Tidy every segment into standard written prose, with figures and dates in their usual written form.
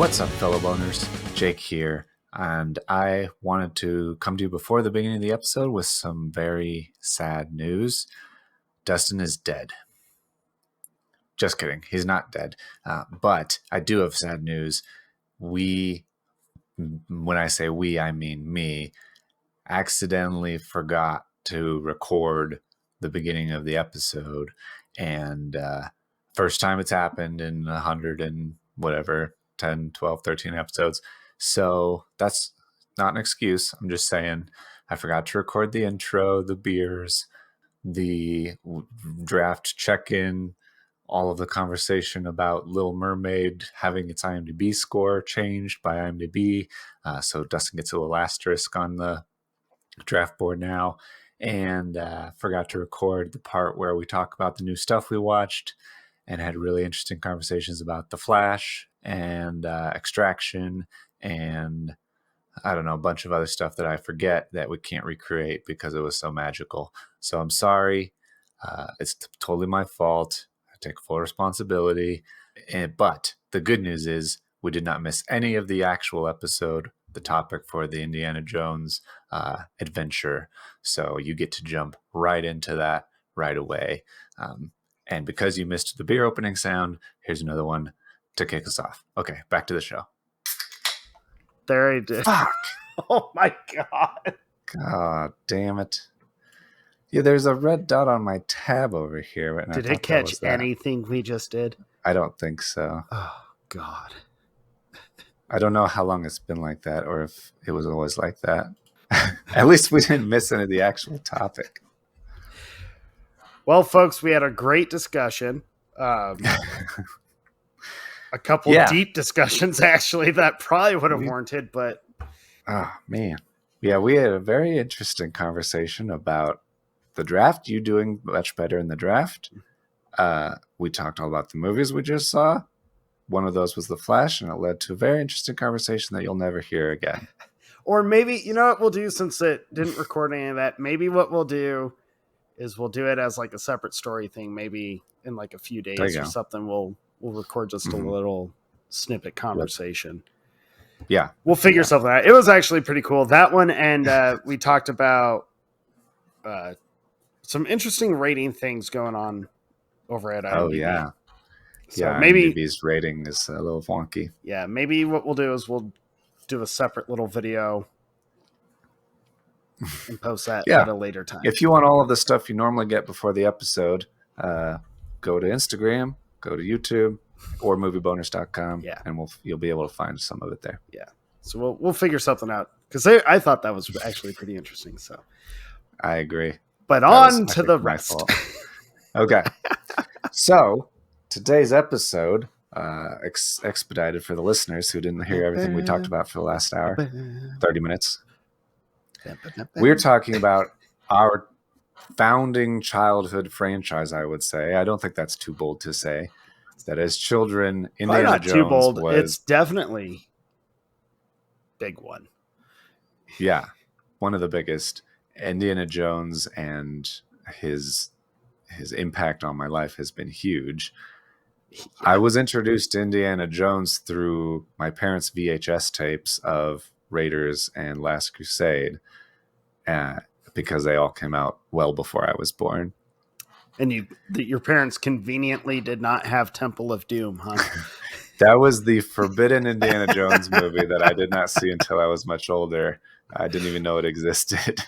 What's up, fellow boners? Jake here, and I wanted to come to you before the beginning of the episode with some very sad news. Dustin is dead. Just kidding. He's not dead. But I do have sad news. When I say we, I mean me, accidentally forgot to record the beginning of the episode. And first time it's happened in 100 and whatever, 10, 12, 13 episodes. So that's not an excuse. I'm just saying I forgot to record the intro, the beers, the draft check-in, all of the conversation about Little Mermaid having its IMDb score changed by IMDb. So Dustin gets a little asterisk on the draft board now. And forgot to record the part where we talk about the new stuff we watched and had really interesting conversations about The Flash and Extraction and I don't know, a bunch of other stuff that I forget that we can't recreate because it was so magical. So I'm sorry. It's totally my fault. I take full responsibility. But the good news is we did not miss any of the actual episode, the topic for the Indiana Jones adventure. So you get to jump right into that right away. And because you missed the beer opening sound, here's another one to kick us off. Okay, back to the show. There I did. Fuck. Oh my god. God damn it. Yeah, there's a red dot on my tab over here. And Did it catch anything we just did? I don't think so. Oh god. I don't know how long it's been like that or if it was always like that. At least we didn't miss any of the actual topic. Well, folks, we had a great discussion. A couple deep discussions, actually, that probably would have warranted, but... Oh, man. Yeah, we had a very interesting conversation about the draft, you doing much better in the draft. We talked all about the movies we just saw. One of those was The Flash, and it led to a very interesting conversation that you'll never hear again. Or maybe, you know what we'll do, since it didn't record any of that, maybe what we'll do is we'll do it as like a separate story thing. Maybe in like a few days or something, we'll record just a little snippet conversation. Yeah. We'll figure something out. It was actually pretty cool. That one, and we talked about some interesting rating things going on over at IMDb. Oh, yeah. So yeah, maybe IMDb's rating is a little wonky. Yeah, maybe what we'll do is we'll do a separate little video and post that at a later time. If you want all of the stuff you normally get before the episode, go to Instagram, go to YouTube, or movieboners.com, and you'll be able to find some of it there. Yeah, so we'll figure something out because I thought that was actually pretty interesting. So I agree. But on to the rest. Okay, so today's episode, expedited for the listeners who didn't hear everything we talked about for the last hour, 30 minutes. We're talking about our founding childhood franchise, I would say. I don't think that's too bold to say. That as children, Indiana Jones too bold. was... It's definitely big one. Yeah, one of the biggest. Indiana Jones and his impact on my life has been huge. Yeah. I was introduced to Indiana Jones through my parents' VHS tapes of Raiders and Last Crusade, because they all came out well before I was born. And your parents conveniently did not have Temple of Doom, huh? That was the forbidden Indiana Jones movie that I did not see until I was much older. I didn't even know it existed.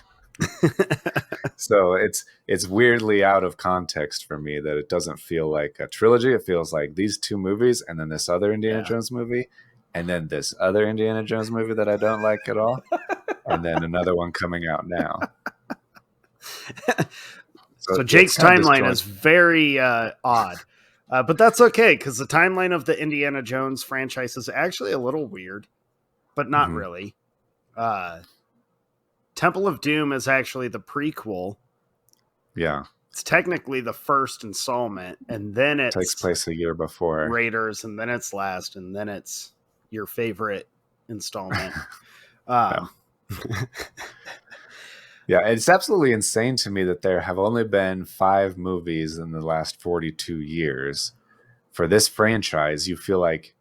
So it's weirdly out of context for me that it doesn't feel like a trilogy. It feels like these two movies and then this other Indiana Jones movie and then this other Indiana Jones movie that I don't like at all. And then another one coming out now. So Jake's timeline is very odd. But that's okay, because the timeline of the Indiana Jones franchise is actually a little weird, but not really. Temple of Doom is actually the prequel. Yeah. It's technically the first installment, and then it takes place a year before Raiders, and then it's last, and then it's your favorite installment. Yeah, it's absolutely insane to me that there have only been 5 movies in the last 42 years. For this franchise, you feel like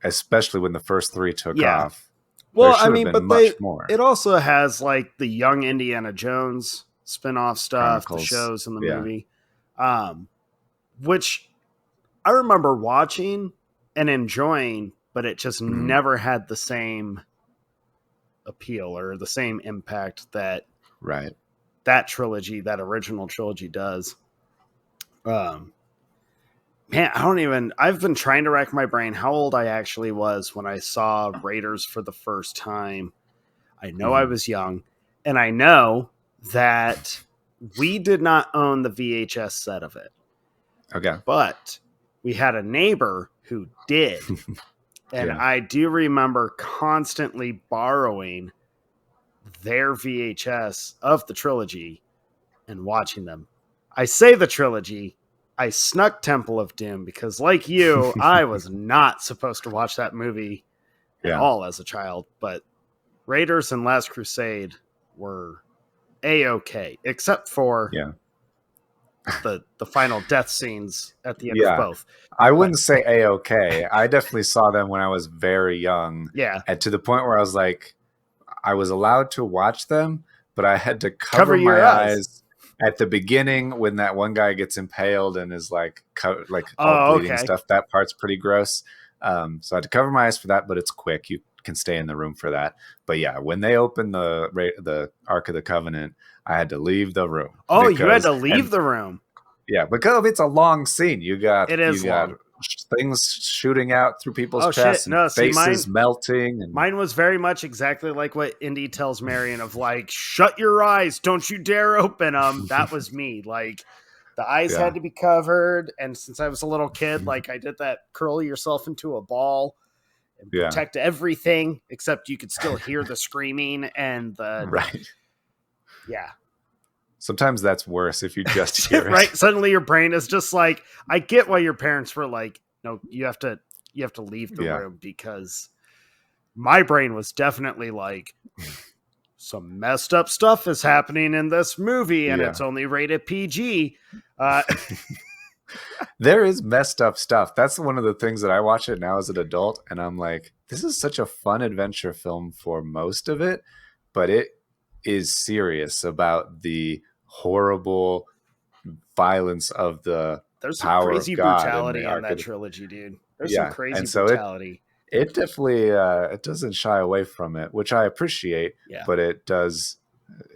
especially when the first 3 took Yeah. off. Well, there should I have mean, been but much more. it also has like the Young Indiana Jones spin-off stuff, the Chronicles. shows in the Yeah. movie, which I remember watching and enjoying, but it just never had the same appeal or the same impact that Right. that trilogy, that original trilogy does. Man, I've been trying to rack my brain how old I actually was when I saw Raiders for the first time. I know I was young, and I know that we did not own the VHS set of it. Okay. But we had a neighbor who did. And Yeah. I do remember constantly borrowing their VHS of the trilogy and watching them. I say the trilogy. I snuck Temple of Doom because, like you, I was not supposed to watch that movie at all as a child. But Raiders and Last Crusade were A-okay, except for the final death scenes at the end of both. I wouldn't say A-okay. I definitely saw them when I was very young. Yeah. And to the point where I was like, I was allowed to watch them, but I had to cover my eyes at the beginning when that one guy gets impaled and is like all bleeding and stuff. That part's pretty gross. So I had to cover my eyes for that, but it's quick. You can stay in the room for that. But yeah, when they opened the Ark of the Covenant, I had to leave the room. Oh, you had to leave the room. Yeah, because it's a long scene. You got long. Things shooting out through people's chests and faces melting. And mine was very much exactly like what Indy tells Marion of like, shut your eyes, don't you dare open them. That was me. Like the eyes had to be covered. And since I was a little kid, like I did that curl yourself into a ball and protect everything, except you could still hear the screaming and the right. Yeah. Sometimes that's worse if you just hear it. Right. Suddenly your brain is just like, I get why your parents were like, no, you have to leave the room, because my brain was definitely like, some messed up stuff is happening in this movie and it's only rated PG. There is messed up stuff. That's one of the things that I watch it now as an adult. And I'm like, this is such a fun adventure film for most of it, but it is serious about the horrible violence of the there's power some crazy of God brutality in that trilogy, dude. There's some crazy brutality. It definitely it doesn't shy away from it, which I appreciate. But it does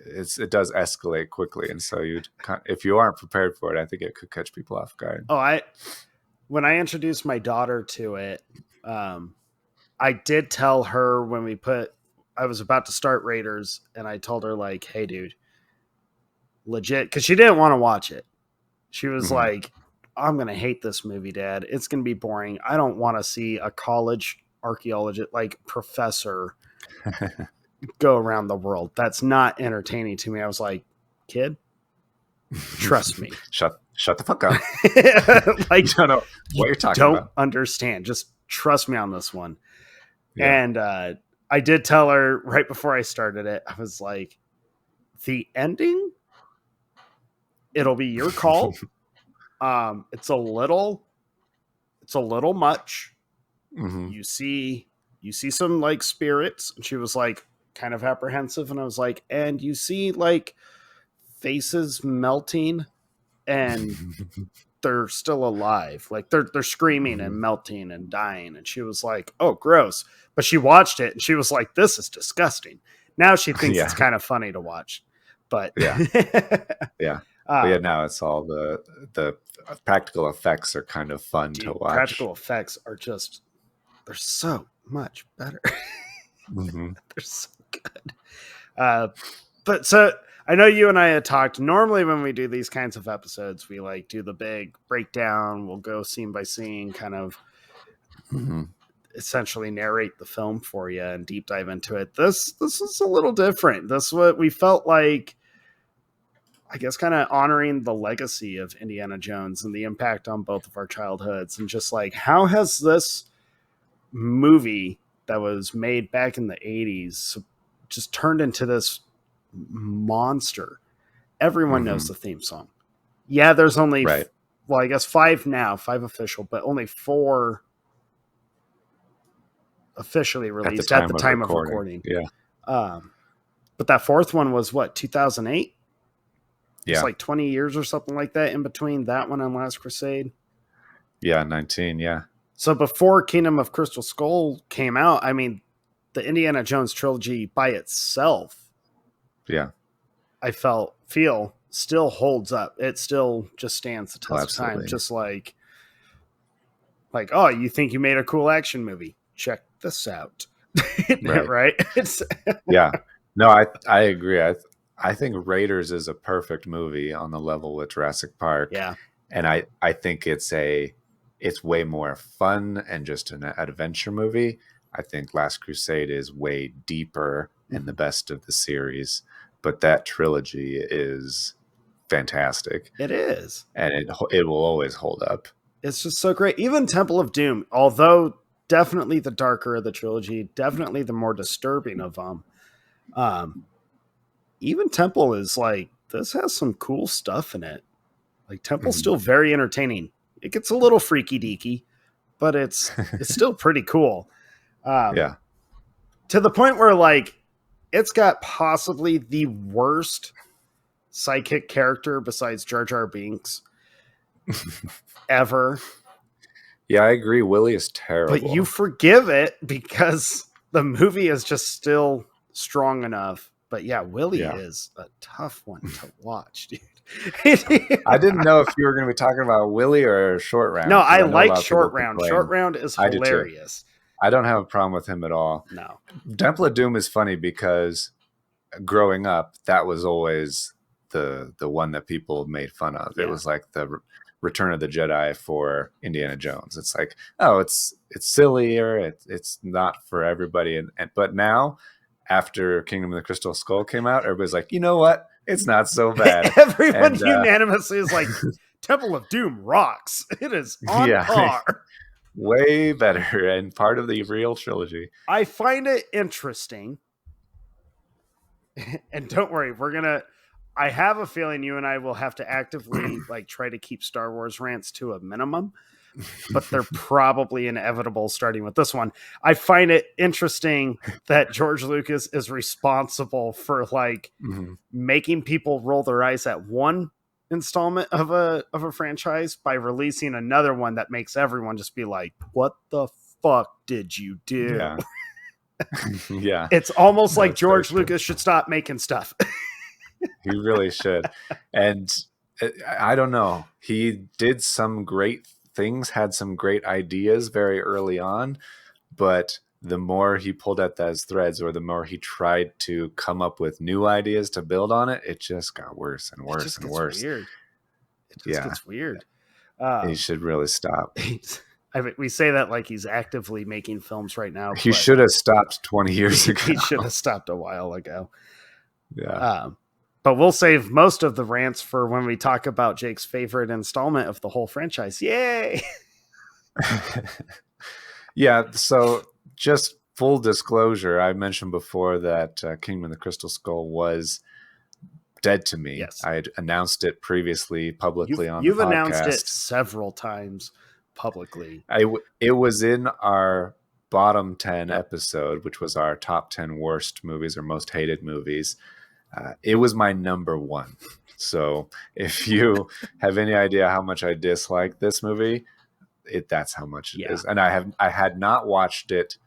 escalate quickly, and so if you aren't prepared for it, I think it could catch people off guard. When I introduced my daughter to it, I did tell her when I was about to start Raiders, and I told her like, hey dude, legit, because she didn't want to watch it. She was like, I'm going to hate this movie, Dad. It's going to be boring. I don't want to see a college archaeologist, like professor, go around the world. That's not entertaining to me. I was like, kid, trust me. Shut the fuck up. Like, I don't know what you're talking about. Don't understand. Just trust me on this one. Yeah. And I did tell her right before I started it, I was like, the ending, it'll be your call. It's a little much. You see some like spirits, and she was like kind of apprehensive, and I was like, and you see like faces melting, and they're still alive, like they're screaming and melting and dying. And she was like, oh, gross. But she watched it and she was like, this is disgusting. Now she thinks it's kind of funny to watch. But now it's all the practical effects are kind of fun to watch. Practical effects are just, they're so much better. They're so good. But so I know you and I had talked. Normally when we do these kinds of episodes, we like do the big breakdown. We'll go scene by scene, kind of essentially narrate the film for you and deep dive into it. This is a little different. This is what we felt like, I guess, kind of honoring the legacy of Indiana Jones and the impact on both of our childhoods, and just like, how has this movie that was made back in the 80s just turned into this monster? Everyone knows the theme song. Yeah, there's only I guess 5 now, 5 official, but only 4 officially released at the time of recording. Yeah. But that fourth one was what, 2008? Yeah. It's like 20 years or something like that in between that one and Last Crusade. Yeah, 19, yeah. So before Kingdom of Crystal Skull came out, I mean, the Indiana Jones trilogy by itself, I feel still holds up. It still just stands the test of time. Just like, oh, you think you made a cool action movie? Check this out. Right? Yeah. No, I agree. I think Raiders is a perfect movie on the level with Jurassic Park. Yeah. And I think it's way more fun and just an adventure movie. I think Last Crusade is way deeper and the best of the series, but that trilogy is fantastic. It is. And it will always hold up. It's just so great. Even Temple of Doom, although definitely the darker of the trilogy, definitely the more disturbing of them. Even Temple is like, this has some cool stuff in it. Like Temple's still very entertaining. It gets a little freaky deaky, but it's still pretty cool. Yeah. To the point where like it's got possibly the worst sidekick character besides Jar Jar Binks ever. Yeah, I agree. Willie is terrible. But you forgive it because the movie is just still strong enough. But yeah, Willie is a tough one to watch, dude. I didn't know if you were going to be talking about Willie or Short Round. No, I like Short Round. Short Round is hilarious. I don't have a problem with him at all. No. Temple of Doom is funny because growing up, that was always the one that people made fun of. Yeah. It was like the Return of the Jedi for Indiana Jones. It's like, oh, it's sillier. It's not for everybody. But now, after Kingdom of the Crystal Skull came out, everybody's like, you know what? It's not so bad. Everyone unanimously is like, Temple of Doom rocks. It is on par. Way better and part of the real trilogy. I find it interesting. And don't worry, I have a feeling you and I will have to actively like try to keep Star Wars rants to a minimum, but they're probably inevitable starting with this one. I find it interesting that George Lucas is responsible for like making people roll their eyes at one installment of a franchise by releasing another one that makes everyone just be like, what the fuck did you do? Yeah. Yeah. It's almost like George Lucas should stop making stuff. He really should. And I don't know. He did some great things, had some great ideas very early on, but the more he pulled at those threads or the more he tried to come up with new ideas to build on it, it just got worse and worse and worse. Weird. It just gets weird. He should really stop. I mean, we say that like he's actively making films right now. He should have stopped 20 years ago. He should have stopped a while ago. Yeah. But we'll save most of the rants for when we talk about Jake's favorite installment of the whole franchise. Yay! Yeah, so just full disclosure, I mentioned before that Kingdom of the Crystal Skull was dead to me. Yes. I had announced it previously publicly on the podcast. You've announced it several times publicly. It was in our bottom 10 episode, which was our top 10 worst movies or most hated movies. It was my number one. So if you have any idea how much I dislike this movie, that's how much it is. And I had not watched it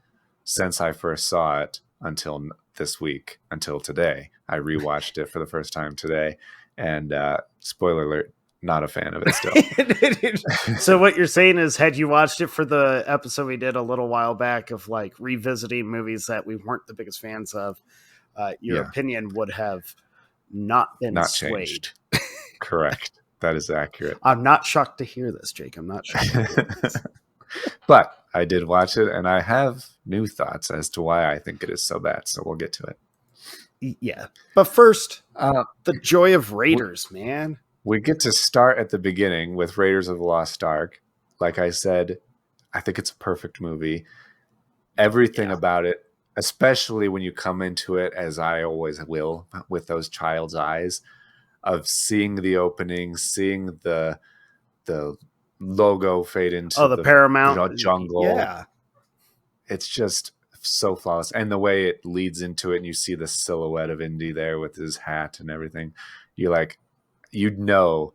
since I first saw it until this week, until today. I rewatched it for the first time today, and spoiler alert, not a fan of it still. So what you're saying is, had you watched it for the episode we did a little while back of like revisiting movies that we weren't the biggest fans of, your opinion would have not been swayed. Changed. Correct. That is accurate. I'm not shocked to hear this, Jake. I'm not shocked to hear this. But I did watch it, and I have new thoughts as to why I think it is so bad. So we'll get to it. Yeah. But first, the joy of Raiders, man. We get to start at the beginning with Raiders of the Lost Ark. Like I said, I think it's a perfect movie. Everything about it, especially when you come into it, as I always will, with those child's eyes, of seeing the opening, seeing the logo fade into the Paramount jungle. Yeah. It's just so flawless, and the way it leads into it, and you see the silhouette of Indy there with his hat and everything. You're like, you know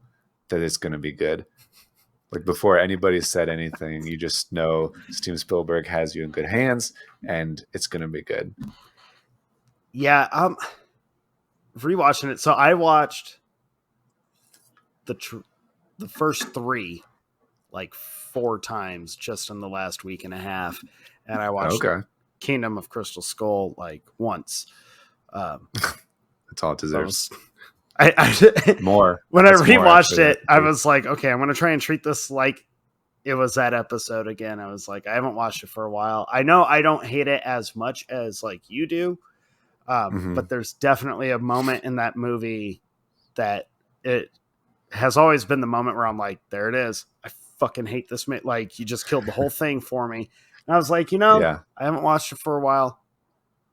that it's going to be good. Like before anybody said anything, you just know Steven Spielberg has you in good hands, and it's going to be good. Yeah, rewatching it. So I watched the first 3 like 4 times just in the last week and a half, and I watched Kingdom of Crystal Skull like once. That's all it deserves. More. When I rewatched it, I was like, okay, I'm going to try and treat this like it was that episode again. I was like, I haven't watched it for a while. I know I don't hate it as much as like you do, but there's definitely a moment in that movie that it has always been the moment where I'm like, there it is. I fucking hate this. Like, you just killed the whole thing for me. And I was like, I haven't watched it for a while.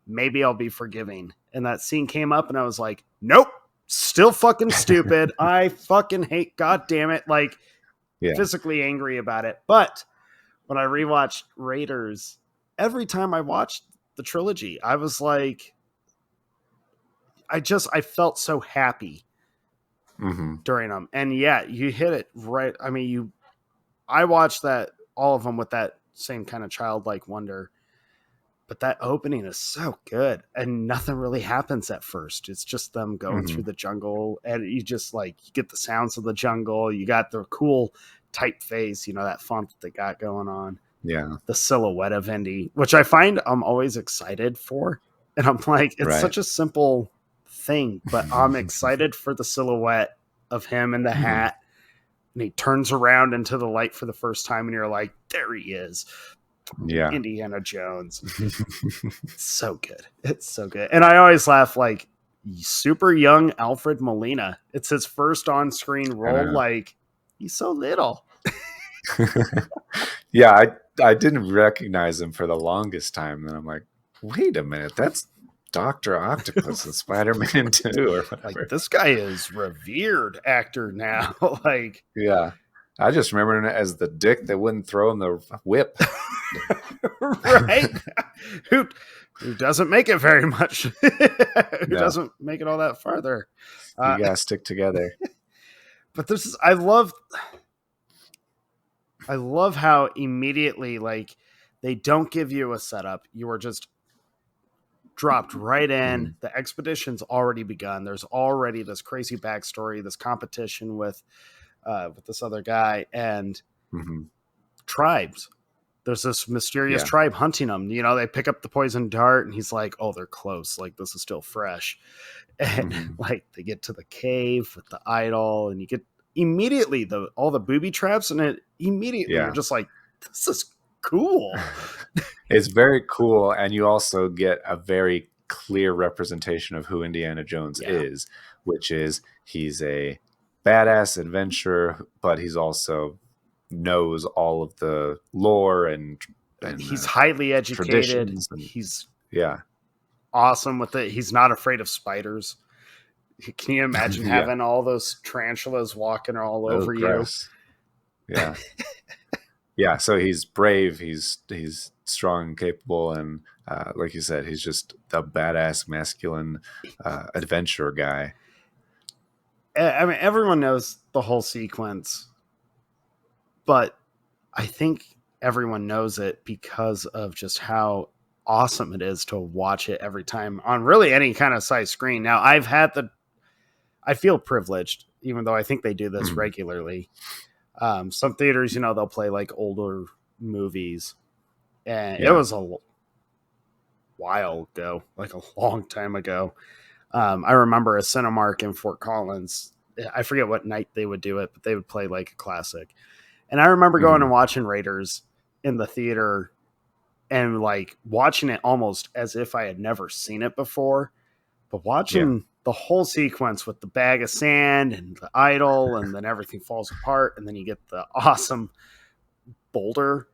Maybe I'll be forgiving. And that scene came up and I was like, nope, still fucking stupid. I fucking hate, God damn it. Like, physically angry about it. But when I rewatched Raiders, every time I watched the trilogy, I was like, I felt so happy during them. And yeah, you hit it right. I mean, I watched all of them with that same kind of childlike wonder, but that opening is so good and nothing really happens at first. It's just them going through the jungle, and you just like, you get the sounds of the jungle. You got the cool typeface, that font that they got going on. Yeah. The silhouette of Indy, which I find I'm always excited for. And I'm like, it's such a simple thing, but I'm excited for the silhouette of him in the hat. And he turns around into the light for the first time, and you're like, there he is. Yeah. Indiana Jones. It's so good. It's so good. And I always laugh, like, super young Alfred Molina. It's his first on-screen role. Like, he's so little. Yeah, I didn't recognize him for the longest time. And I'm like, wait a minute, that's Dr. Octopus and Spider-Man 2 or whatever. Like, this guy is revered actor now. Like, yeah. I just remember him as the dick that wouldn't throw him the whip. Right? Who doesn't make it very much. Who doesn't make it all that farther. You gotta stick together. But this is, I love how immediately, like, they don't give you a setup. You are just dropped right in. The expedition's already begun. There's already this crazy backstory, this competition with this other guy, and tribes. There's this mysterious tribe hunting them. They pick up the poison dart, and he's like, oh, they're close. Like, this is still fresh. And like, they get to the cave with the idol, and you get immediately all the booby traps, and it immediately you're just like, this is cool. It's very cool, and you also get a very clear representation of who Indiana Jones is, which is he's a badass adventurer, but he's also knows all of the lore and he's highly educated. He's awesome with it. He's not afraid of spiders. Can you imagine having all those tarantulas walking all over you? Yeah. Yeah, so he's brave, he's strong and capable, and like you said, he's just the badass masculine adventurer guy. I mean, everyone knows the whole sequence, but I think everyone knows it because of just how awesome it is to watch it every time on really any kind of size screen. Now, I feel privileged, even though I think they do this regularly. Some theaters, they'll play like older movies, and it was a while ago, like a long time ago. I remember a Cinemark in Fort Collins. I forget what night they would do it, but they would play like a classic. And I remember going and watching Raiders in the theater and like watching it almost as if I had never seen it before, but watching the whole sequence with the bag of sand and the idol, and then everything falls apart, and then you get the awesome boulder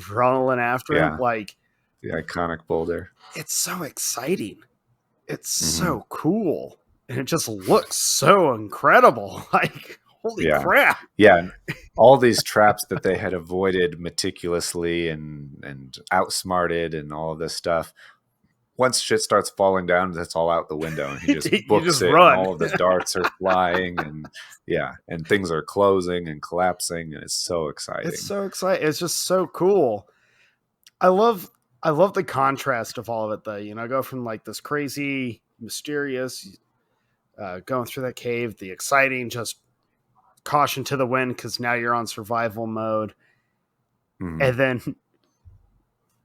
rolling after him. Like, the iconic boulder. It's so exciting. It's so cool. And it just looks so incredible. Like, Holy crap. Yeah. All these traps that they had avoided meticulously and outsmarted and all of this stuff. Once shit starts falling down, that's all out the window, and he just books it. Run. And all of the darts are flying, and things are closing and collapsing, and it's so exciting. It's so exciting. It's just so cool. I love the contrast of all of it, though. Go from like this crazy, mysterious, going through that cave, the exciting, just caution to the wind because now you're on survival mode, and then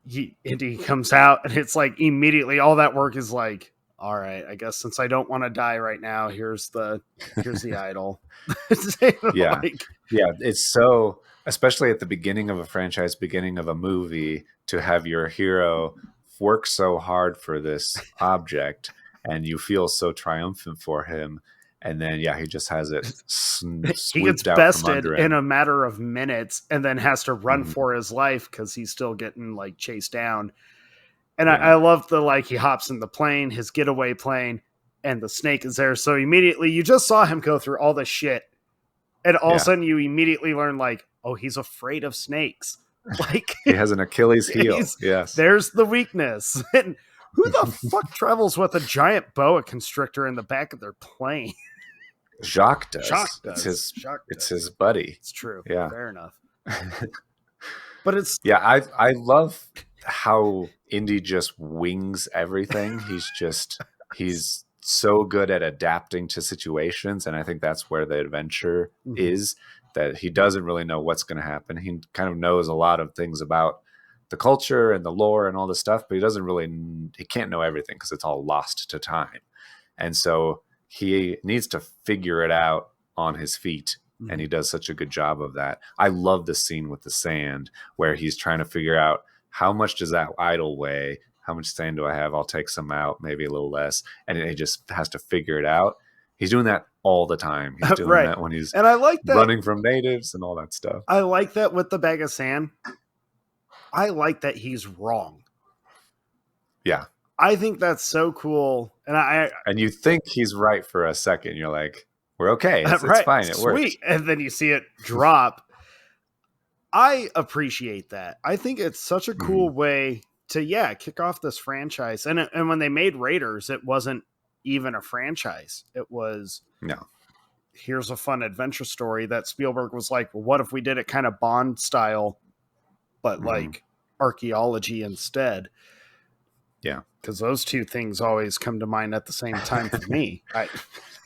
he comes out, and it's like immediately all that work is like, all right, I guess since I don't want to die right now, here's the idol. Yeah, it's so, especially at the beginning of a franchise, beginning of a movie, to have your hero work so hard for this object, and you feel so triumphant for him. And then, he just has it. He gets bested in a matter of minutes, and then has to run for his life because he's still getting like chased down. And I love he hops in the plane, his getaway plane, and the snake is there. So immediately, you just saw him go through all this shit, and all of a sudden, you immediately learn he's afraid of snakes. Like he has an Achilles heel. Yes, there's the weakness. And who the fuck travels with a giant boa constrictor in the back of their plane? Jacques does. It's his buddy. It's true. Yeah, fair enough. But it's I love how Indy just wings everything. He's so good at adapting to situations, and I think that's where the adventure is. That he doesn't really know what's going to happen. He kind of knows a lot of things about the culture and the lore and all this stuff, but he can't know everything because it's all lost to time. And so he needs to figure it out on his feet, and he does such a good job of that. I love the scene with the sand where he's trying to figure out, how much does that idol weigh? How much sand do I have? I'll take some out, maybe a little less. And he just has to figure it out. He's doing that all the time. He's doing that when he's and I like that, running from natives and all that stuff. I like that with the bag of sand. I like that he's wrong. Yeah. I think that's so cool. And you think he's right for a second. You're like, we're okay. It's fine. It works. And then you see it drop. I appreciate that. I think it's such a cool way to, kick off this franchise. And when they made Raiders, it wasn't even a franchise. It was, here's a fun adventure story that Spielberg was like, well, what if we did it kind of Bond style, but like archaeology instead? Yeah. Because those two things always come to mind at the same time for me.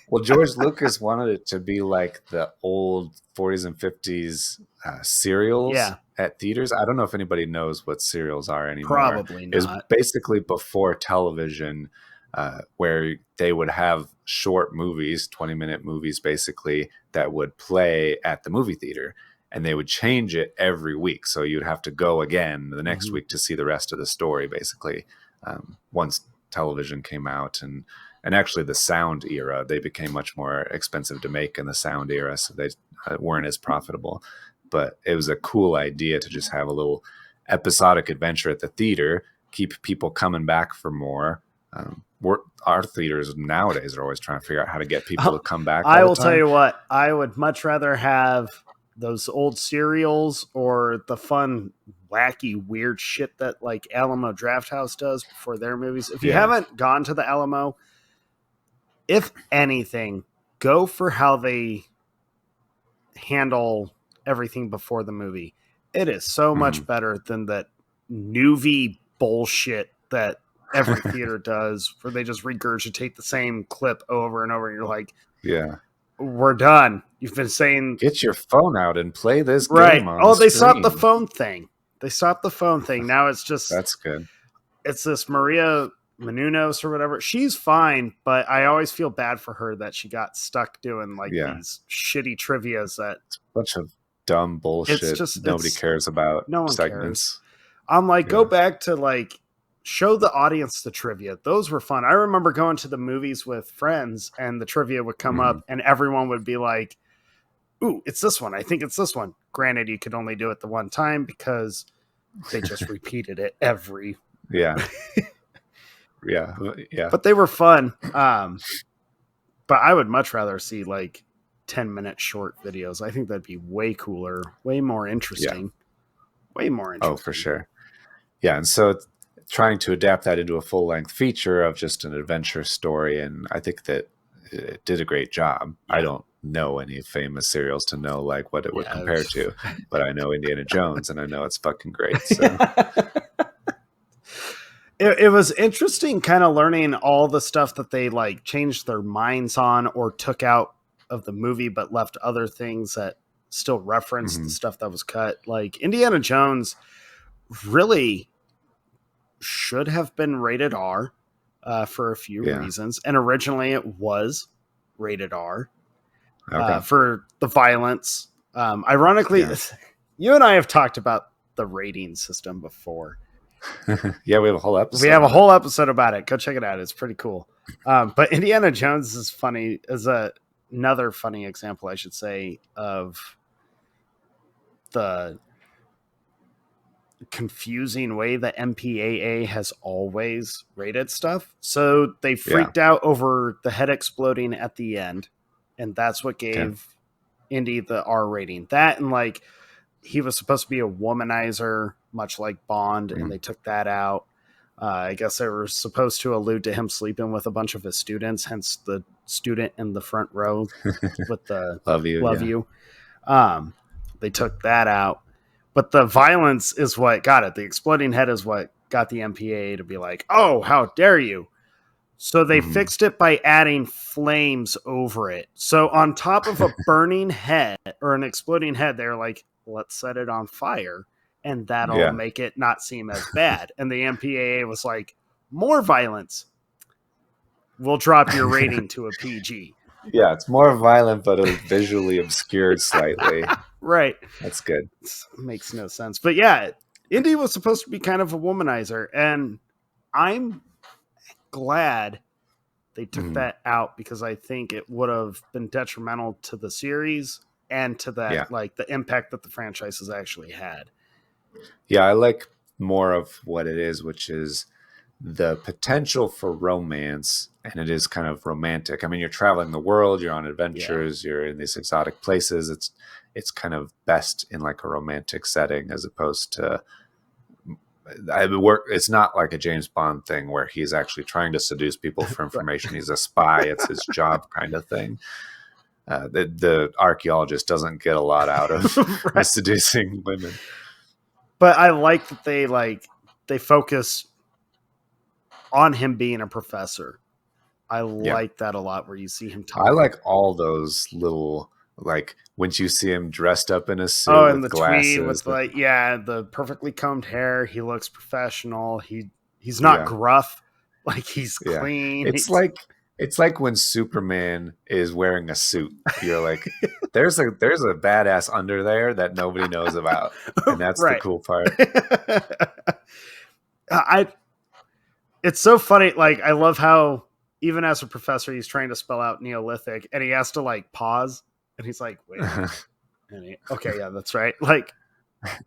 Well, George Lucas wanted it to be like the old 40s and 50s serials at theaters. I don't know if anybody knows what serials are anymore. Probably not. It was basically before television, where they would have short movies, 20-minute movies basically, that would play at the movie theater. And they would change it every week. So you'd have to go again the next week to see the rest of the story, basically. Once television came out, and actually the sound era, they became much more expensive to make in the sound era, so they weren't as profitable. But it was a cool idea to just have a little episodic adventure at the theater, keep people coming back for more. Our theaters nowadays are always trying to figure out how to get people to come back. I will tell you what, I would much rather have those old serials or the fun, wacky, weird shit that like Alamo Drafthouse does before their movies. If you haven't gone to the Alamo, if anything, go for how they handle everything before the movie. It is so much better than that Nuvi bullshit that every theater does, where they just regurgitate the same clip over and over, and you're like, we're done. You've been saying, get your phone out and play this game on they stopped the phone thing. Now it's just, that's good. It's this Maria Menounos or whatever. She's fine, but I always feel bad for her that she got stuck doing these shitty trivias that, it's a bunch of dumb bullshit. Nobody cares about. No one segments. Cares. I'm like, go back to show the audience the trivia. Those were fun. I remember going to the movies with friends, and the trivia would come up, and everyone would be like, ooh, it's this one. I think it's this one. Granted, you could only do it the one time because they just repeated it every. Yeah. But they were fun. But I would much rather see 10-minute short videos. I think that'd be way cooler, way more interesting. Way more interesting. Oh, for sure. Yeah, and so trying to adapt that into a full-length feature of just an adventure story, and I think that it did a great job. I don't know any famous serials to know like what it would compare to, but I know Indiana Jones, and I know it's fucking great. So. It was interesting kind of learning all the stuff that they like changed their minds on or took out of the movie, but left other things that still referenced the stuff that was cut. Like Indiana Jones really should have been rated R for a few reasons. And originally it was rated R for the violence. Ironically, you and I have talked about the rating system before. Yeah, we have a whole episode. We have a whole episode about it. Go check it out. It's pretty cool. But Indiana Jones is funny, is another funny example, I should say, of the confusing way the MPAA has always rated stuff. So they freaked out over the head exploding at the end, and that's what gave Indy the R rating. That and like he was supposed to be a womanizer, much like Bond, and they took that out. I guess they were supposed to allude to him sleeping with a bunch of his students, hence the student in the front row with the love you. They took that out. But the violence is what got it. The exploding head is what got the MPAA to be like, oh, how dare you? So they fixed it by adding flames over it. So on top of a burning head or an exploding head, they're like, let's set it on fire, and that'll make it not seem as bad. And the MPAA was like, more violence. We'll drop your rating to a PG. Yeah, it's more violent, but visually obscured slightly. Right. That's good. It makes no sense. But yeah, Indy was supposed to be kind of a womanizer, and I'm glad they took that out because I think it would have been detrimental to the series and to that, like the impact that the franchise has actually had. Yeah, I like more of what it is, which is the potential for romance, and it is kind of romantic. I mean, you're traveling the world, you're on adventures, you're in these exotic places. It's kind of best in like a romantic setting as opposed to it's not like a James Bond thing where he's actually trying to seduce people for information. He's a spy. It's his job kind of thing. The archaeologist doesn't get a lot out of seducing women. But I like that they focus on him being a professor. I like that a lot where you see him talk. I like all those little, like when you see him dressed up in a suit and with the glasses. Tweed with the perfectly combed hair. He looks professional. He's not gruff. Like he's clean. It's like when Superman is wearing a suit. You're like, there's a badass under there that nobody knows about, and that's the cool part. It's so funny. Like I love how even as a professor, he's trying to spell out Neolithic, and he has to like pause, and he's like, "Wait, okay, yeah, that's right." Like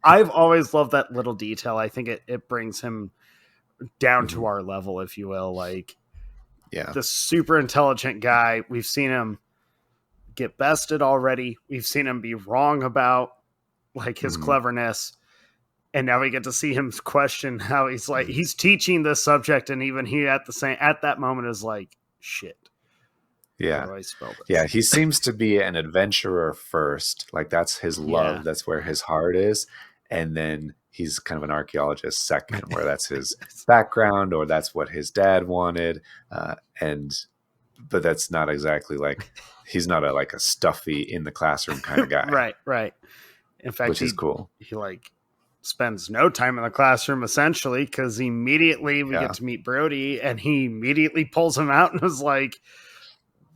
I've always loved that little detail. I think it brings him down to our level, if you will. Like. Yeah. The super intelligent guy. We've seen him get bested already. We've seen him be wrong about like his cleverness. And now we get to see him question how he's like, he's teaching this subject. And even he at that moment is like, shit. Yeah. How do I spell this? Yeah. He seems to be an adventurer first. Like that's his love. Yeah. That's where his heart is. And then he's kind of an archaeologist second, where that's his background or that's what his dad wanted. But that's not exactly like, he's not like a stuffy in the classroom kind of guy. Right. In fact, which is cool. He like spends no time in the classroom essentially, because immediately we get to meet Brody and he immediately pulls him out and was like,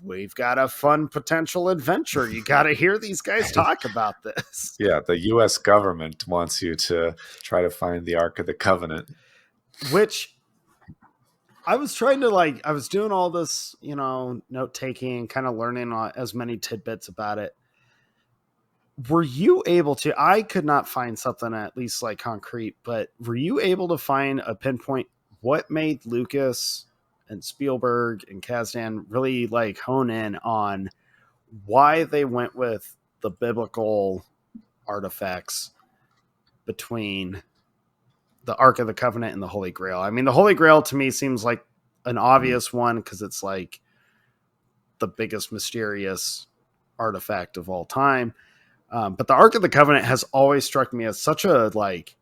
we've got a fun potential adventure. You got to hear these guys talk about this. Yeah, the U.S. government wants you to try to find the Ark of the Covenant. Which I was trying to I was doing all this, note taking, kind of learning as many tidbits about it. Were you able to, I could not find something at least like concrete, but were you able to find a pinpoint what made Lucas and Spielberg and Kasdan really hone in on why they went with the biblical artifacts between the Ark of the Covenant and the Holy Grail. I mean, the Holy Grail to me seems like an obvious one because it's like the biggest mysterious artifact of all time. But the Ark of the Covenant has always struck me as such a like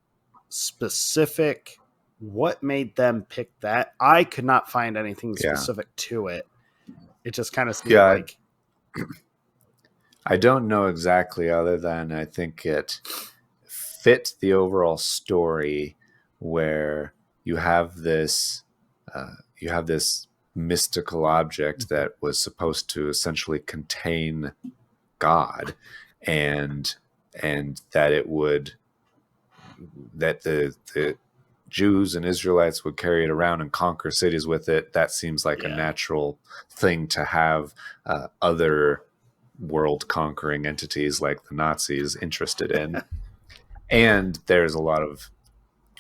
specific. What made them pick that? I could not find anything specific to it. It just kind of seemed like. I don't know exactly, other than I think it fit the overall story where you have this mystical object that was supposed to essentially contain God, and that the Jews and Israelites would carry it around and conquer cities with it. That seems like a natural thing to have other world conquering entities like the Nazis interested in. And there's a lot of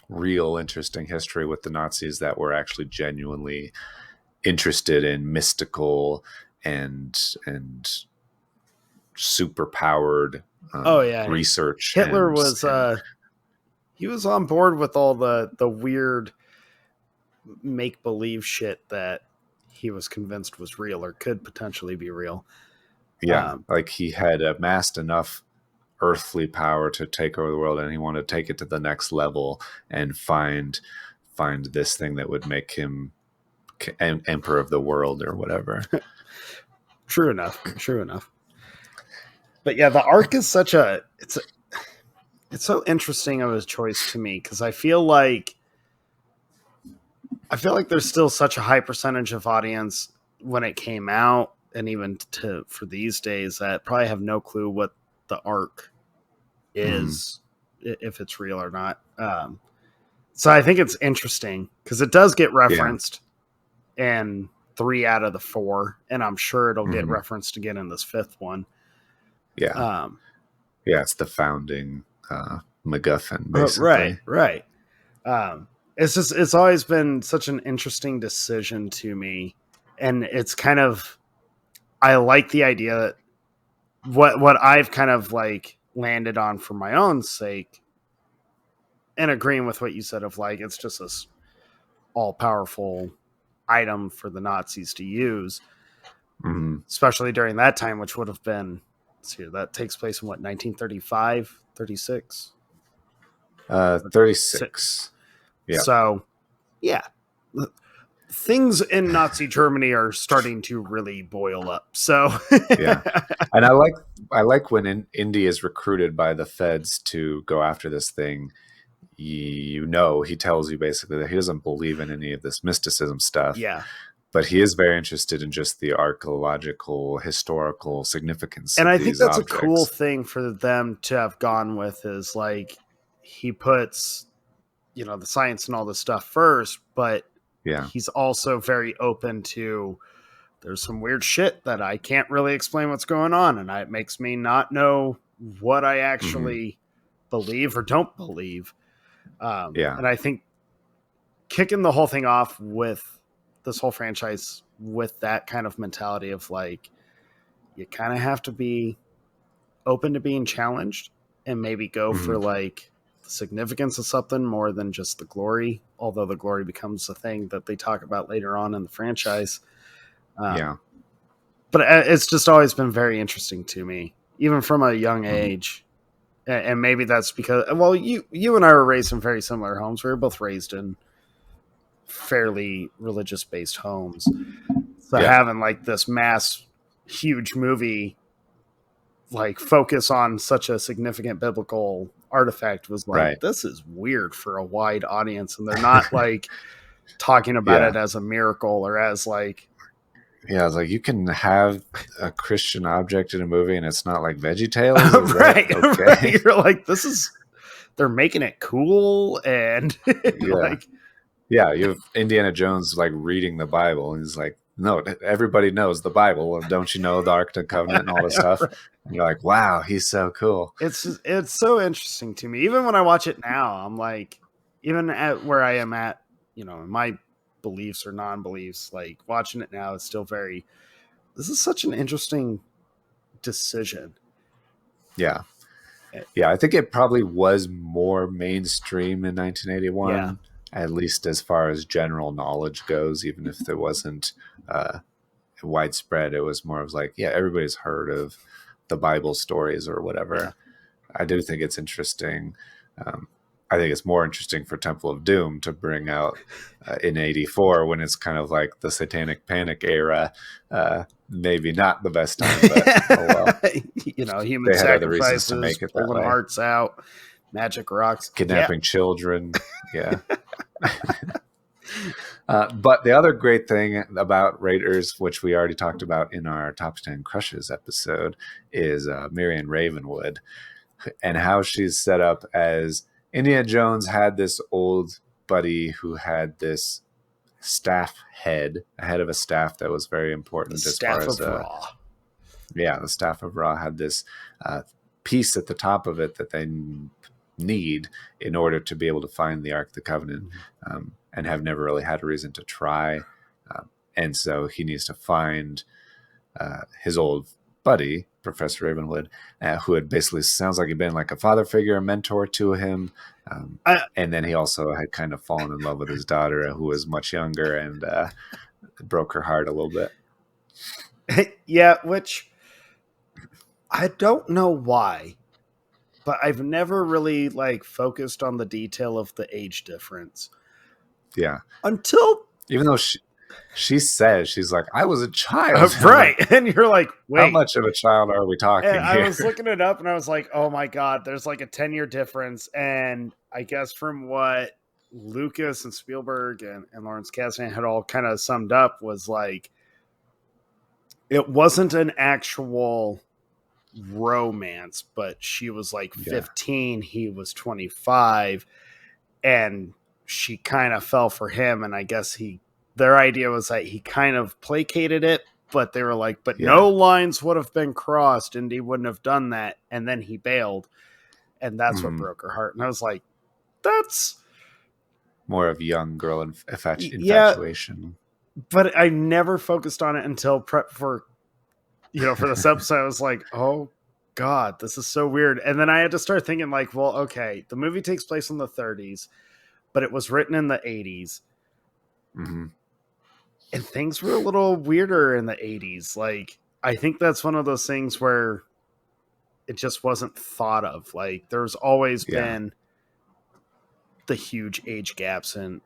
real interesting history with the Nazis that were actually genuinely interested in mystical and super powered research. Hitler was he was on board with all the weird make believe shit that he was convinced was real or could potentially be real. Yeah, like he had amassed enough earthly power to take over the world, and he wanted to take it to the next level and find this thing that would make him emperor of the world or whatever. True enough. But yeah, the Ark is it's so interesting of a choice to me because I feel like there's still such a high percentage of audience when it came out, and even for these days, that probably have no clue what the Ark is, if it's real or not. So I think it's interesting because it does get referenced in 3 out of the 4, and I'm sure it'll get referenced again in this 5th one. Yeah. It's the founding MacGuffin, basically. Right. It's always been such an interesting decision to me, and it's kind of, I like the idea that what I've kind of like landed on for my own sake, and agreeing with what you said of like it's just this all powerful item for the Nazis to use, especially during that time, which would have been, that takes place in what, 1935, 36? 36. Yeah. So, yeah. Things in Nazi Germany are starting to really boil up. So, yeah. And I like when Indy is recruited by the feds to go after this thing. He tells you basically that he doesn't believe in any of this mysticism stuff. Yeah. But he is very interested in just the archaeological, historical significance. And I think that's objects. A cool thing for them to have gone with, is like he puts, the science and all this stuff first, but he's also very open to, there's some weird shit that I can't really explain what's going on, and it makes me not know what I actually believe or don't believe. And I think kicking the whole thing off with this whole franchise with that kind of mentality of like, you kind of have to be open to being challenged and maybe go for like the significance of something more than just the glory, although the glory becomes a thing that they talk about later on in the franchise. But it's just always been very interesting to me, even from a young age. And maybe that's because, well, you and I were raised in very similar homes. We were both raised in fairly religious based homes. So having like this huge movie like focus on such a significant biblical artifact was like, this is weird for a wide audience. And they're not like talking about it as a miracle or as like, it's like you can have a Christian object in a movie and it's not like VeggieTales. Right. You're like, they're making it cool. And like, you have Indiana Jones like reading the Bible, and he's like, no, everybody knows the Bible. Don't you know the Ark of the Covenant and all this stuff? And you're like, wow, he's so cool. It's so interesting to me. Even when I watch it now, I'm like, even at where I am at, in my beliefs or non-beliefs, like watching it now is still this is such an interesting decision. Yeah. Yeah, I think it probably was more mainstream in 1981, at least as far as general knowledge goes, even if there wasn't widespread. It was more of like, yeah, everybody's heard of the Bible stories or whatever. Yeah. I do think it's interesting. I think it's more interesting for Temple of Doom to bring out in 84 when it's kind of like the Satanic Panic era. Maybe not the best time, but oh well. You know, human sacrifices, to make it pulling hearts out, magic rocks, kidnapping children. Yeah. But the other great thing about Raiders, which we already talked about in our Top 10 Crushes episode, is Marion Ravenwood and how she's set up as Indiana Jones had this old buddy who had this staff head of a staff that was very important. The staff of Ra. Yeah, the staff of Ra had this piece at the top of it that they need in order to be able to find the Ark of the Covenant, and have never really had a reason to try. And so he needs to find his old buddy, Professor Ravenwood, who had basically sounds like he'd been like a father figure, a mentor to him. And then he also had kind of fallen in love with his daughter, who was much younger, and broke her heart a little bit. Yeah, which I don't know why, but I've never really like focused on the detail of the age difference. Yeah. Until even though she says, she's like, I was a child. Right. And you're like, wait. How much of a child are we talking here? I was looking it up and I was like, oh my God, there's like a 10-year difference. And I guess from what Lucas and Spielberg and Lawrence Kasdan had all kind of summed up was like, it wasn't an actual romance, but she was like 15, he was 25, and she kind of fell for him. And I guess their idea was that he kind of placated it, but they were like, but no lines would have been crossed and he wouldn't have done that. And then he bailed, and that's what broke her heart. And I was like, that's more of young girl infatuation. But I never focused on it until prep for this episode. I was like, oh God, this is so weird. And then I had to start thinking like, well, okay, the movie takes place in the 30s, but it was written in the 80s. Mm-hmm. And things were a little weirder in the 80s. Like, I think that's one of those things where it just wasn't thought of. Like, there's always been the huge age gaps in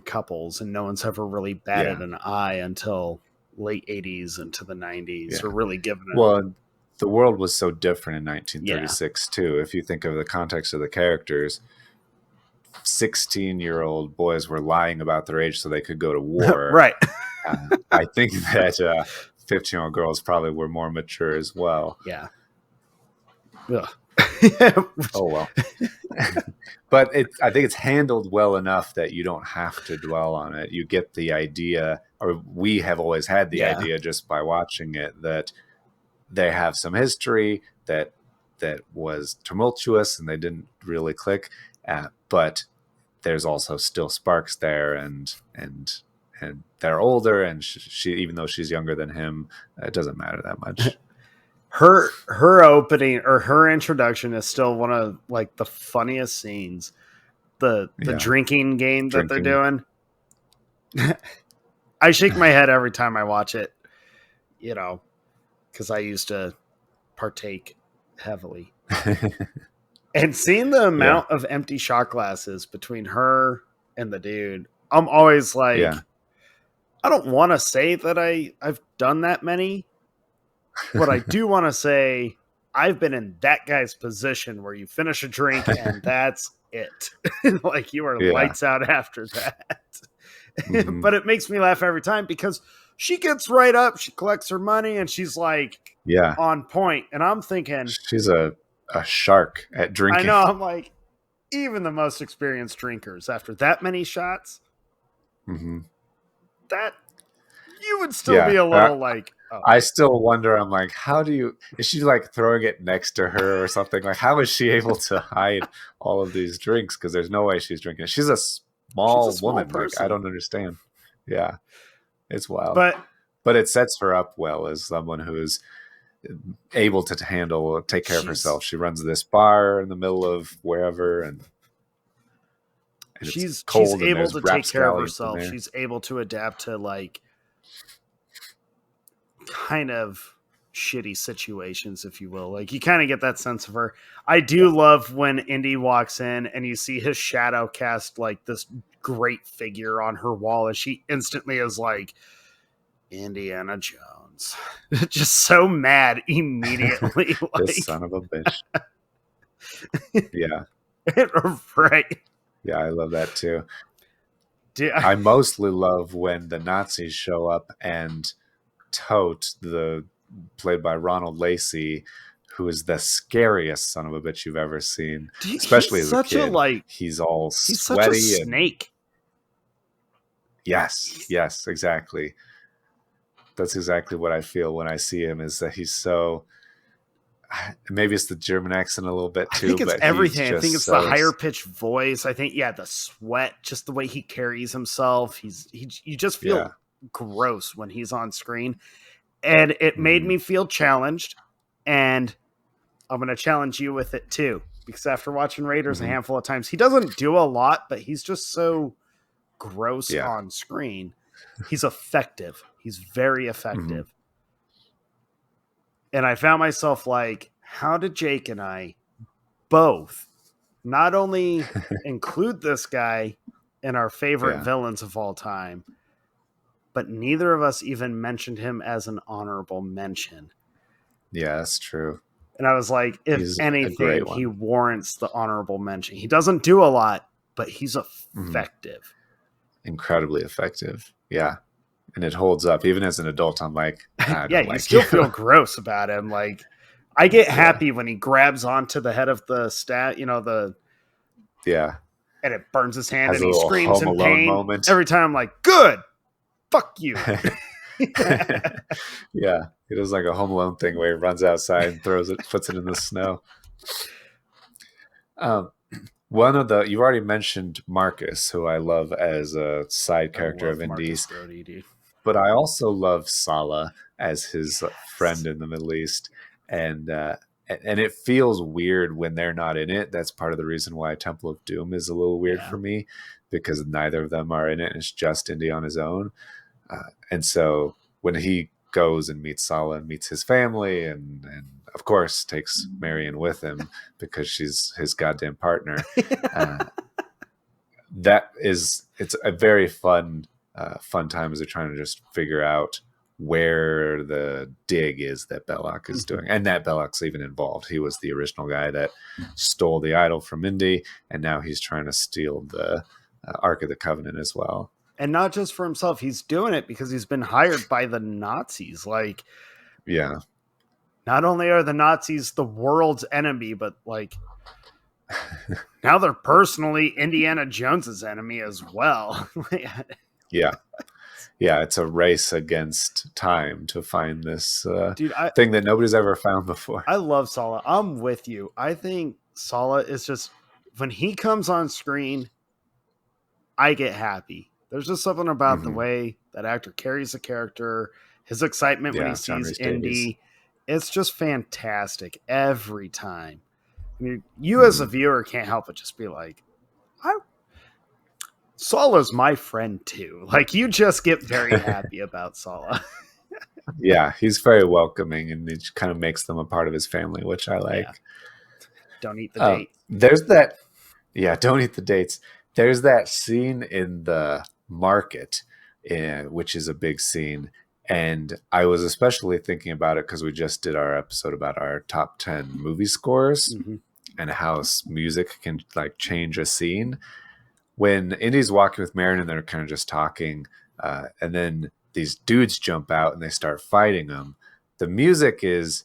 couples, and no one's ever really batted an eye until late 80s into the 90s, or really given it. Well, the world was so different in 1936 too. If you think of the context of the characters, 16-year-old boys were lying about their age so they could go to war. Right. I think that 15-year-old girls probably were more mature as well. Yeah. Oh well. But I think it's handled well enough that you don't have to dwell on it. You get the idea, or we have always had the idea just by watching it, that they have some history that was tumultuous and they didn't really click. But there's also still sparks there, and they're older, and she even though she's younger than him, it doesn't matter that much. Her opening, or her introduction, is still one of like the funniest scenes. The drinking game that they're doing. I shake my head every time I watch it, because I used to partake heavily. And seeing the amount of empty shot glasses between her and the dude, I'm always like, I don't want to say that I've done that many, but I do want to say I've been in that guy's position where you finish a drink and that's it. Like, you are lights out after that. Mm-hmm. But it makes me laugh every time because she gets right up, she collects her money, and she's like on point. And I'm thinking, she's a shark at drinking. I know. I'm like, even the most experienced drinkers, after that many shots, that you would still be a little like, oh. I still wonder, I'm like, is she like throwing it next to her or something? Like, how is she able to hide all of these drinks? Because there's no way she's drinking. She's a small woman. Like, I don't understand. Yeah. It's wild. But it sets her up well as someone who's able to take care of herself. She runs this bar in the middle of wherever, and she's able to take care of herself. She's able to adapt to like kind of shitty situations, if you will. Like you kind of get that sense of her. I do love when Indy walks in and you see his shadow cast like this great figure on her wall, and she instantly is like, Indiana Jones. Just so mad immediately. Like, this son of a bitch. Yeah. Right. Yeah, I love that too. I mostly love when the Nazis show up and Tote, played by Ronald Lacey, who is the scariest son of a bitch you've ever seen. Especially as a kid. He's all sweaty. Such a snake. Yes, exactly. That's exactly what I feel when I see him, is that he's so, maybe it's the German accent a little bit too. I think it's everything. I think it's the higher pitched voice. I think, the sweat, just the way he carries himself. You just feel gross when he's on screen. And it made me feel challenged. And I'm going to challenge you with it too. Because after watching Raiders a handful of times, he doesn't do a lot, but he's just so gross on screen. He's effective. He's very effective. And I found myself like, how did Jake and I both not only include this guy in our favorite villains of all time, but neither of us even mentioned him as an honorable mention. Yeah, that's true. And I was like, if anything, he warrants the honorable mention. He doesn't do a lot, but he's effective. Incredibly effective. Yeah. And it holds up. Even as an adult, I'm like, you still feel gross about him. Like, I get happy when he grabs onto the head of the and it burns his hand and he screams in pain. Moment. Every time I'm like, good, fuck you. Yeah. It is like a Home Alone thing where he runs outside and puts it in the snow. You've already mentioned Marcus, who I love as a side character of Indy's. But I also love Sallah as his friend in the Middle East. And it feels weird when they're not in it. That's part of the reason why Temple of Doom is a little weird for me, because neither of them are in it. And it's just Indy on his own. And so when he goes and meets Sallah and meets his family and of course takes Marion with him because she's his goddamn partner, it's a very fun time as they're trying to just figure out where the dig is that Belloq is doing, and that Belloq's even involved. He was the original guy that stole the idol from Indy, and now he's trying to steal the Ark of the Covenant as well. And not just for himself, he's doing it because he's been hired by the Nazis. Like, not only are the Nazis the world's enemy, but like now they're personally Indiana Jones's enemy as well. Yeah, it's a race against time to find this thing that nobody's ever found before. I love Sallah. I'm with you. I think Sallah is just, when he comes on screen, I get happy. There's just something about the way that actor carries the character, his excitement when he sees Indy. It's just fantastic every time. I mean, you as a viewer can't help but just be like, Sallah's my friend too. Like, you just get very happy about Sallah. Yeah, he's very welcoming, and it kind of makes them a part of his family, which I like. Don't eat the date. There's that. Yeah, don't eat the dates. There's that scene in the market, which is a big scene. And I was especially thinking about it because we just did our episode about our top 10 movie scores and how music can like change a scene. When Indy's walking with Marion and they're kind of just talking, and then these dudes jump out and they start fighting them, the music is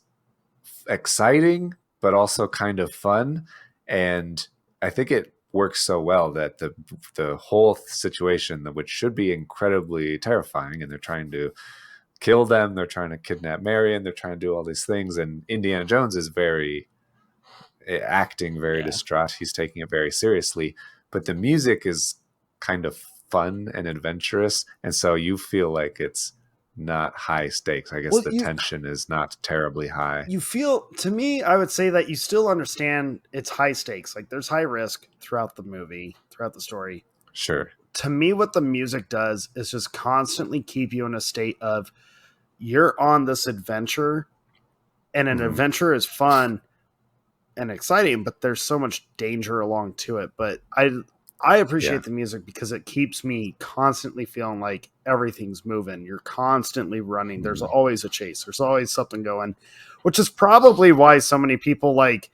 exciting, but also kind of fun. And I think it works so well that the whole situation, which should be incredibly terrifying, and they're trying to kill them, they're trying to kidnap Marion, they're trying to do all these things, and Indiana Jones is acting very distraught. He's taking it very seriously, but the music is kind of fun and adventurous, and so you feel like it's not high stakes. I guess the tension is not terribly high. You feel, to me, I would say that you still understand it's high stakes. Like there's high risk throughout the movie, throughout the story. Sure. To me, what the music does is just constantly keep you in a state of you're on this adventure, and an adventure is fun and exciting, but there's so much danger along to it. But I appreciate the music because it keeps me constantly feeling like everything's moving. You're constantly running. There's always a chase. There's always something going, which is probably why so many people like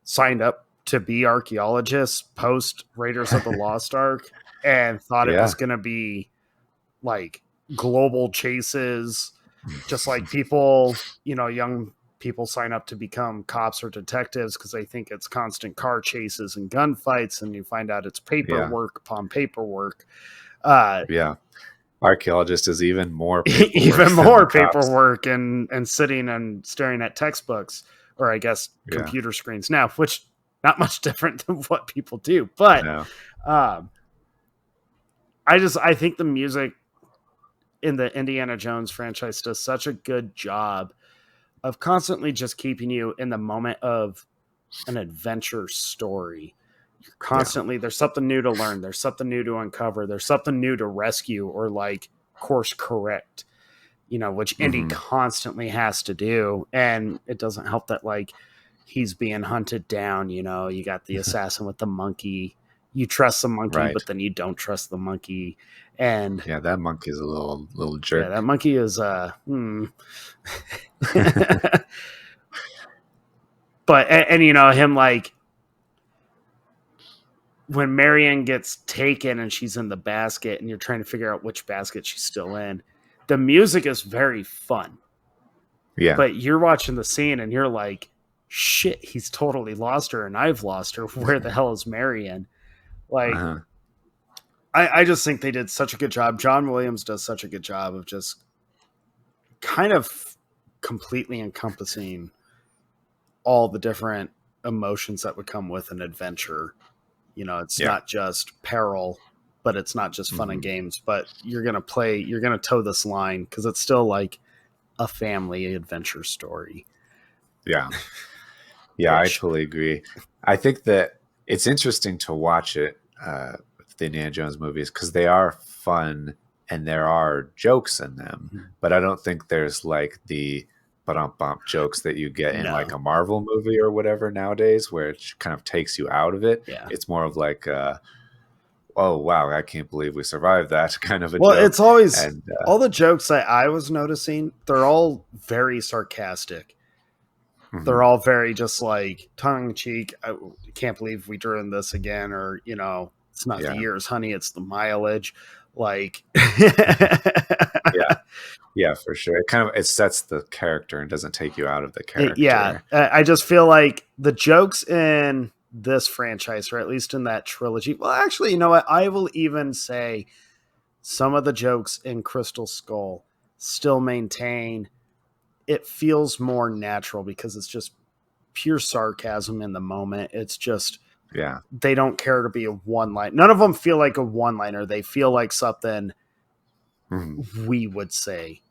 signed up to be archaeologists post Raiders of the Lost Ark and thought it was going to be like global chases, just like people, you know, young people sign up to become cops or detectives because they think it's constant car chases and gunfights, and you find out it's paperwork upon paperwork. Archaeologist is even more paperwork and sitting and staring at textbooks, or I guess computer screens now, which not much different than what people do. But I think the music in the Indiana Jones franchise does such a good job of constantly just keeping you in the moment of an adventure story. You're constantly, there's something new to learn. There's something new to uncover. There's something new to rescue or like course correct, you know, which Indy constantly has to do. And it doesn't help that like he's being hunted down. You know, you got the assassin with the monkey. You trust the monkey, but then you don't trust the monkey. And that monkey is a little jerk. Yeah, that monkey is But and you know him, like when Marion gets taken and she's in the basket and you're trying to figure out which basket she's still in, the music is very fun. Yeah. But you're watching the scene and you're like, shit, he's totally lost her and I've lost her. Where the hell is Marion? Like I just think they did such a good job. John Williams does such a good job of just kind of completely encompassing all the different emotions that would come with an adventure. You know, it's not just peril, but it's not just fun and games, but you're going to toe this line because it's still like a family adventure story. Yeah. Yeah, I totally agree. I think that it's interesting to watch it, the Indiana Jones movies, because they are fun and there are jokes in them, but I don't think there's like the bump jokes that you get in like a Marvel movie or whatever nowadays, where it kind of takes you out of it. It's more of like oh wow, I can't believe we survived that kind of a joke. It's always all the jokes that I was noticing, they're all very sarcastic. They're all very just like tongue in cheek. I can't believe we drew this again, or you know, it's not the years, honey, it's the mileage. Like yeah, for sure. It sets the character and doesn't take you out of the character. Yeah, I just feel like the jokes in this franchise, or at least in that trilogy. Well, actually, you know what? I will even say some of the jokes in Crystal Skull still maintain. It feels more natural because it's just pure sarcasm in the moment. It's just, they don't care to be a one-line. None of them feel like a one-liner. They feel like something we would say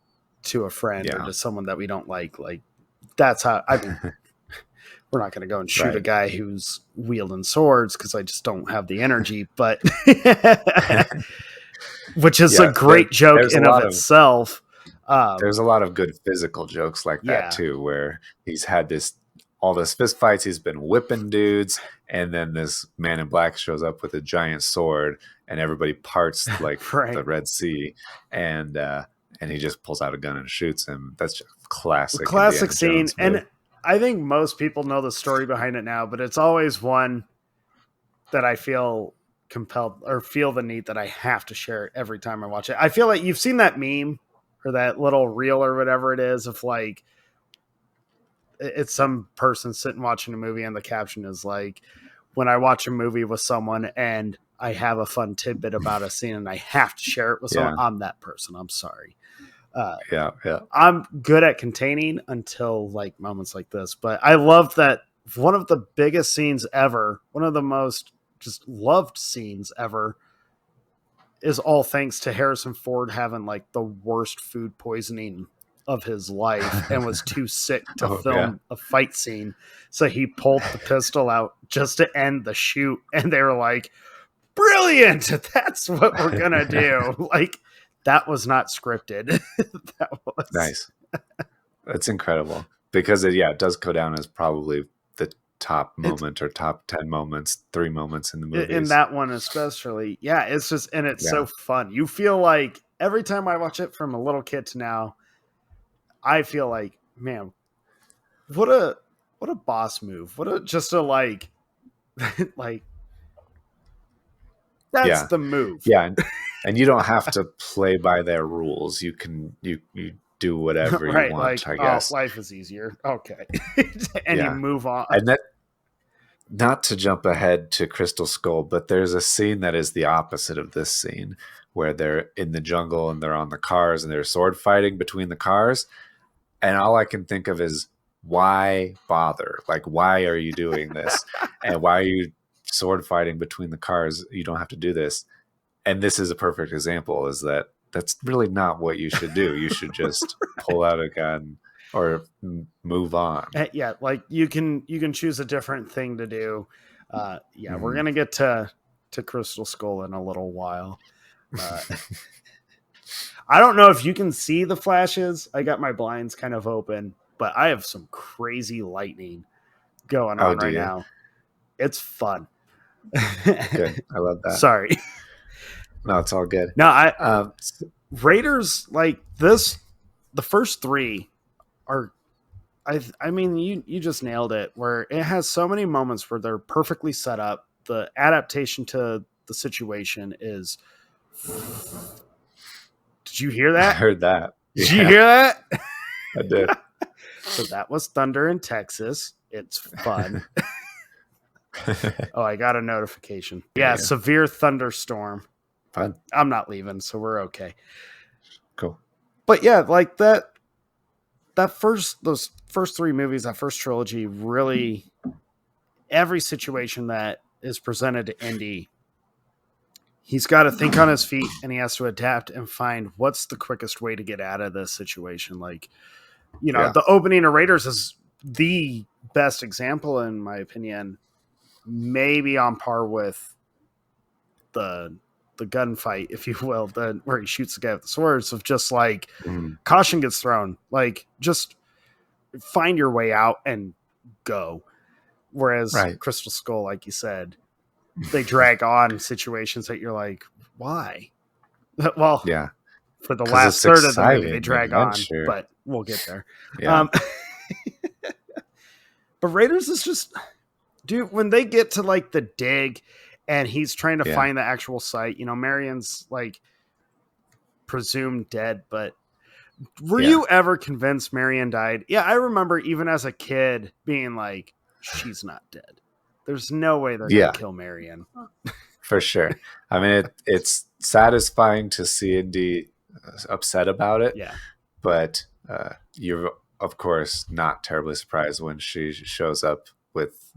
to a friend or to someone that we don't like. Like that's how we're not going to go and shoot a guy who's wielding swords because I just don't have the energy, but which is a great joke in of itself. There's a lot of good physical jokes like that too, where he's had all this fist fights, he's been whipping dudes, and then this man in black shows up with a giant sword, and everybody parts like the Red Sea, and he just pulls out a gun and shoots him. That's just classic scene, and I think most people know the story behind it now, but it's always one that I feel compelled or feel the need that I have to share every time I watch it. I feel like you've seen that meme or that little reel or whatever it is of like, it's some person sitting watching a movie and the caption is like, when I watch a movie with someone and I have a fun tidbit about a scene and I have to share it with someone, I'm that person. I'm sorry. I'm good at containing until like moments like this, but I love that one of the biggest scenes ever, one of the most just loved scenes ever, is all thanks to Harrison Ford having like the worst food poisoning of his life and was too sick to film a fight scene. So he pulled the pistol out just to end the shoot. And they were like, brilliant. That's what we're going to do. Like, that was not scripted. That was nice. That's incredible because it does go down as probably the top moment or top 10 moments, 3 moments in the movie. In that one especially. Yeah, it's just, and it's so fun. You feel like every time I watch it from a little kid to now, I feel like, man, what a boss move. What a like that's the move. Yeah. And you don't have to play by their rules. You can, you do whatever you want, like, I guess. Life is easier. Okay. And you move on. And that, not to jump ahead to Crystal Skull, but there's a scene that is the opposite of this scene where they're in the jungle and they're on the cars and they're sword fighting between the cars. And all I can think of is, why bother? Like, why are you doing this? And why are you sword fighting between the cars? You don't have to do this. And this is a perfect example, is that that's really not what you should do. You should just pull out a gun or move on. Yeah, like you can choose a different thing to do. We're going to get to Crystal Skull in a little while. I don't know if you can see the flashes. I got my blinds kind of open, but I have some crazy lightning going on right now. It's fun. Good. I love that. Sorry. No, it's all good. No, Raiders, like this, the first 3 are, I mean, you just nailed it, where it has so many moments where they're perfectly set up. The adaptation to the situation is... Did you hear that? I heard that. Did you hear that? I did. So that was thunder in Texas. It's fun. Oh, I got a notification. Yeah, severe thunderstorm. Fun. I'm not leaving, so we're okay. Cool. But yeah, like those first 3 movies, that first trilogy, really, every situation that is presented to Indy, he's got to think on his feet and he has to adapt and find what's the quickest way to get out of this situation. Like, the opening of Raiders is the best example, in my opinion, maybe on par with the gunfight, if you will, where he shoots the guy with the swords, of just like caution gets thrown, like just find your way out and go. Whereas Crystal Skull, like you said, they drag on situations that you're like, why? Well, for the last third of the movie, they drag on, but we'll get there. Yeah. But Raiders is just, dude, when they get to like the dig and he's trying to find the actual site, Marion's like presumed dead, but were you ever convinced Marion died? Yeah, I remember even as a kid being like, she's not dead. There's no way they're going to kill Marion. For sure. I mean, it's satisfying to see Indy upset about it. Yeah. But you're, of course, not terribly surprised when she shows up with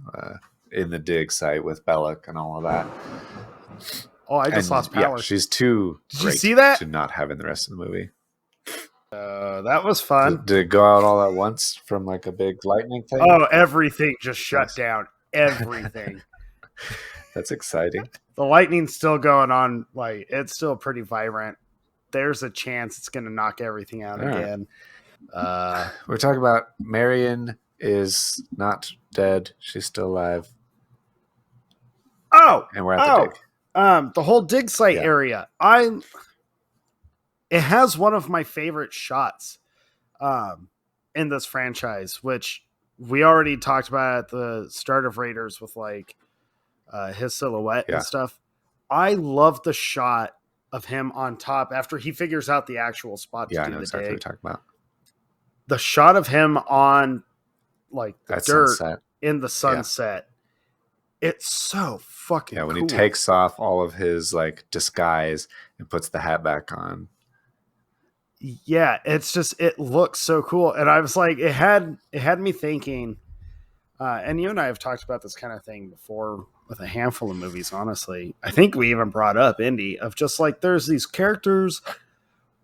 in the dig site with Belloc and all of that. Oh, I just lost power. Yeah, she's too great see that? to not have in the rest of the movie. That was fun. Did it go out all at once from like a big lightning thing? Oh, everything just shut down. Everything. That's exciting. The lightning's still going on. Like, it's still pretty vibrant. There's a chance it's going to knock everything out again. We're talking about Marion is not dead. She's still alive. Oh, and we're at the dig. The whole dig site area. It has one of my favorite shots in this franchise, which we already talked about at the start of Raiders with like his silhouette and stuff. I love the shot of him on top after he figures out the actual spot to do the exactly dig. what you're talking about. The shot of him on like the dirt sunset. In the sunset. It's so fucking when cool. he takes off all of his like disguise and puts the hat back on. Yeah, it's just, it looks so cool. And I was like, it had me thinking, And you and I have talked about this kind of thing before with a handful of movies, honestly. I think we even brought up Indy, of just like there's these characters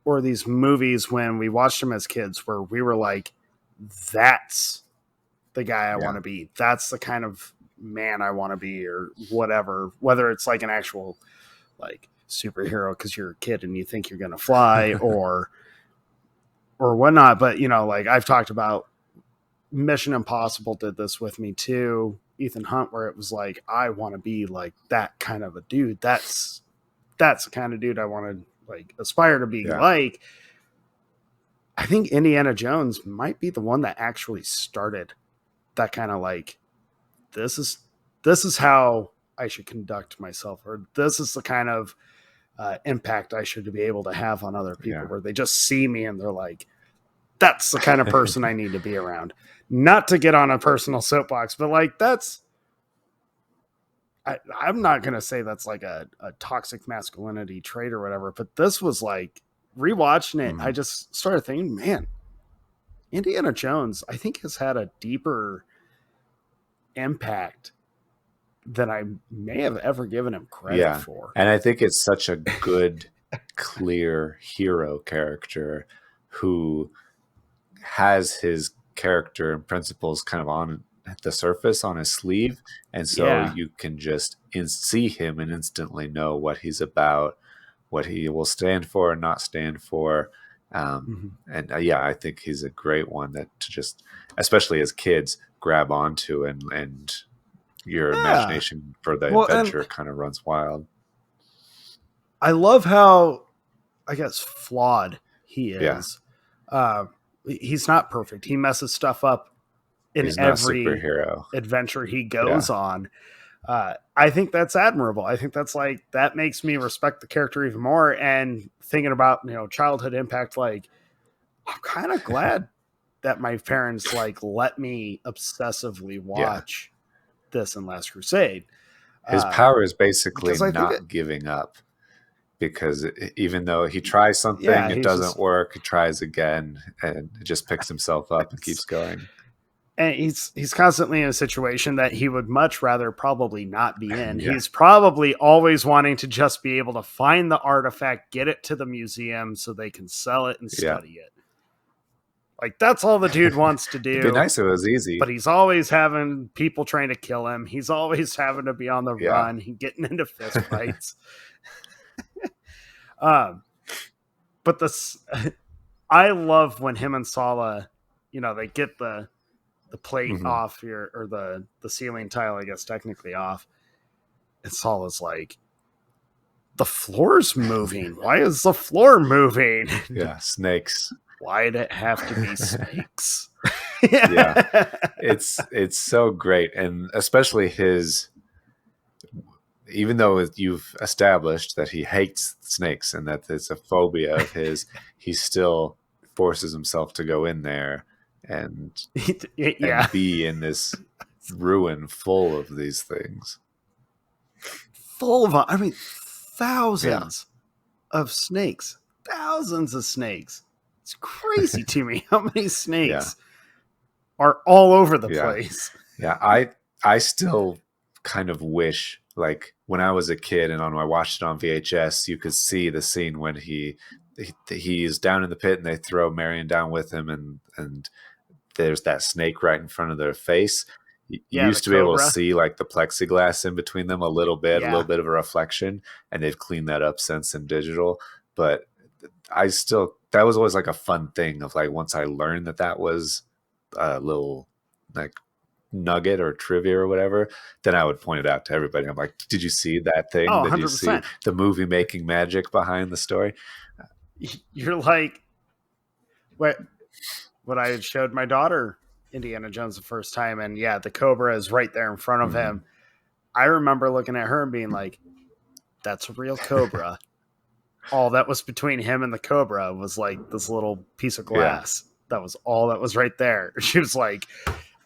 or these movies when we watched them as kids where we were like, that's the guy I want to be. That's the kind of man I want to be, or whatever. Whether it's like an actual like superhero because you're a kid and you think you're going to fly or whatnot. But, you know, like I've talked about Mission Impossible did this with me too. Ethan Hunt, where it was like, I want to be like that kind of a dude. That's the kind of dude I want to like aspire to be like. I think Indiana Jones might be the one that actually started that kind of like, this is how I should conduct myself, or this is the kind of impact I should be able to have on other people, where they just see me and they're like, that's the kind of person I need to be around. Not to get on a personal soapbox, but like I'm not going to say that's like a toxic masculinity trait or whatever, but this was like rewatching it. I just started thinking, man, Indiana Jones, I think, has had a deeper impact than I may have ever given him credit for. And I think it's such a good, clear hero character who has his character and principles kind of on the surface on his sleeve. And so you can just see him and instantly know what he's about, what he will stand for and not stand for. And I think he's a great one that to just, especially as kids, grab onto and your imagination for the adventure kind of runs wild. I love how, I guess, flawed he is. He's not perfect. He messes stuff up in every adventure he goes on. I think that's admirable. I think that's like, that makes me respect the character even more. And thinking about, you know, childhood impact, like I'm kind of glad that my parents like let me obsessively watch this in Last Crusade. His power is basically not giving up, because even though he tries something, it doesn't work. He tries again and it just picks himself up and keeps going. And he's constantly in a situation that he would much rather probably not be in. He's probably always wanting to just be able to find the artifact, get it to the museum so they can sell it and study it. Like, that's all the dude wants to do. It'd be nice if it was easy. But he's always having people trying to kill him. He's always having to be on the run. He's getting into fist fights. But I love when him and Sala, you know, they get the plate off here, or the ceiling tile, I guess, technically off. And Sala's like, the floor's moving. Why is the floor moving? Yeah, snakes. Why'd it have to be snakes? It's so great. And especially even though you've established that he hates snakes and that it's a phobia of his, he still forces himself to go in there and be in this ruin full of these things. Thousands of snakes. Thousands of snakes. It's crazy to me how many snakes are all over the place. Yeah, I still kind of wish, like when I was a kid and I watched it on VHS, you could see the scene when he's down in the pit and they throw Marion down with him, and there's that snake right in front of their face. You used to be able to see like the plexiglass in between them a little bit of a reflection, and they've cleaned that up since in digital. But that was always like a fun thing of like, once I learned that was a little like nugget or trivia or whatever, then I would point it out to everybody. I'm like, did you see that thing? Oh, did 100%. you see the movie making magic behind the story? You're like, what I had showed my daughter Indiana Jones the first time, and the cobra is right there in front of him. I remember looking at her and being like, that's a real cobra. All that was between him and the cobra was like this little piece of glass. That was all that was right there. She was like,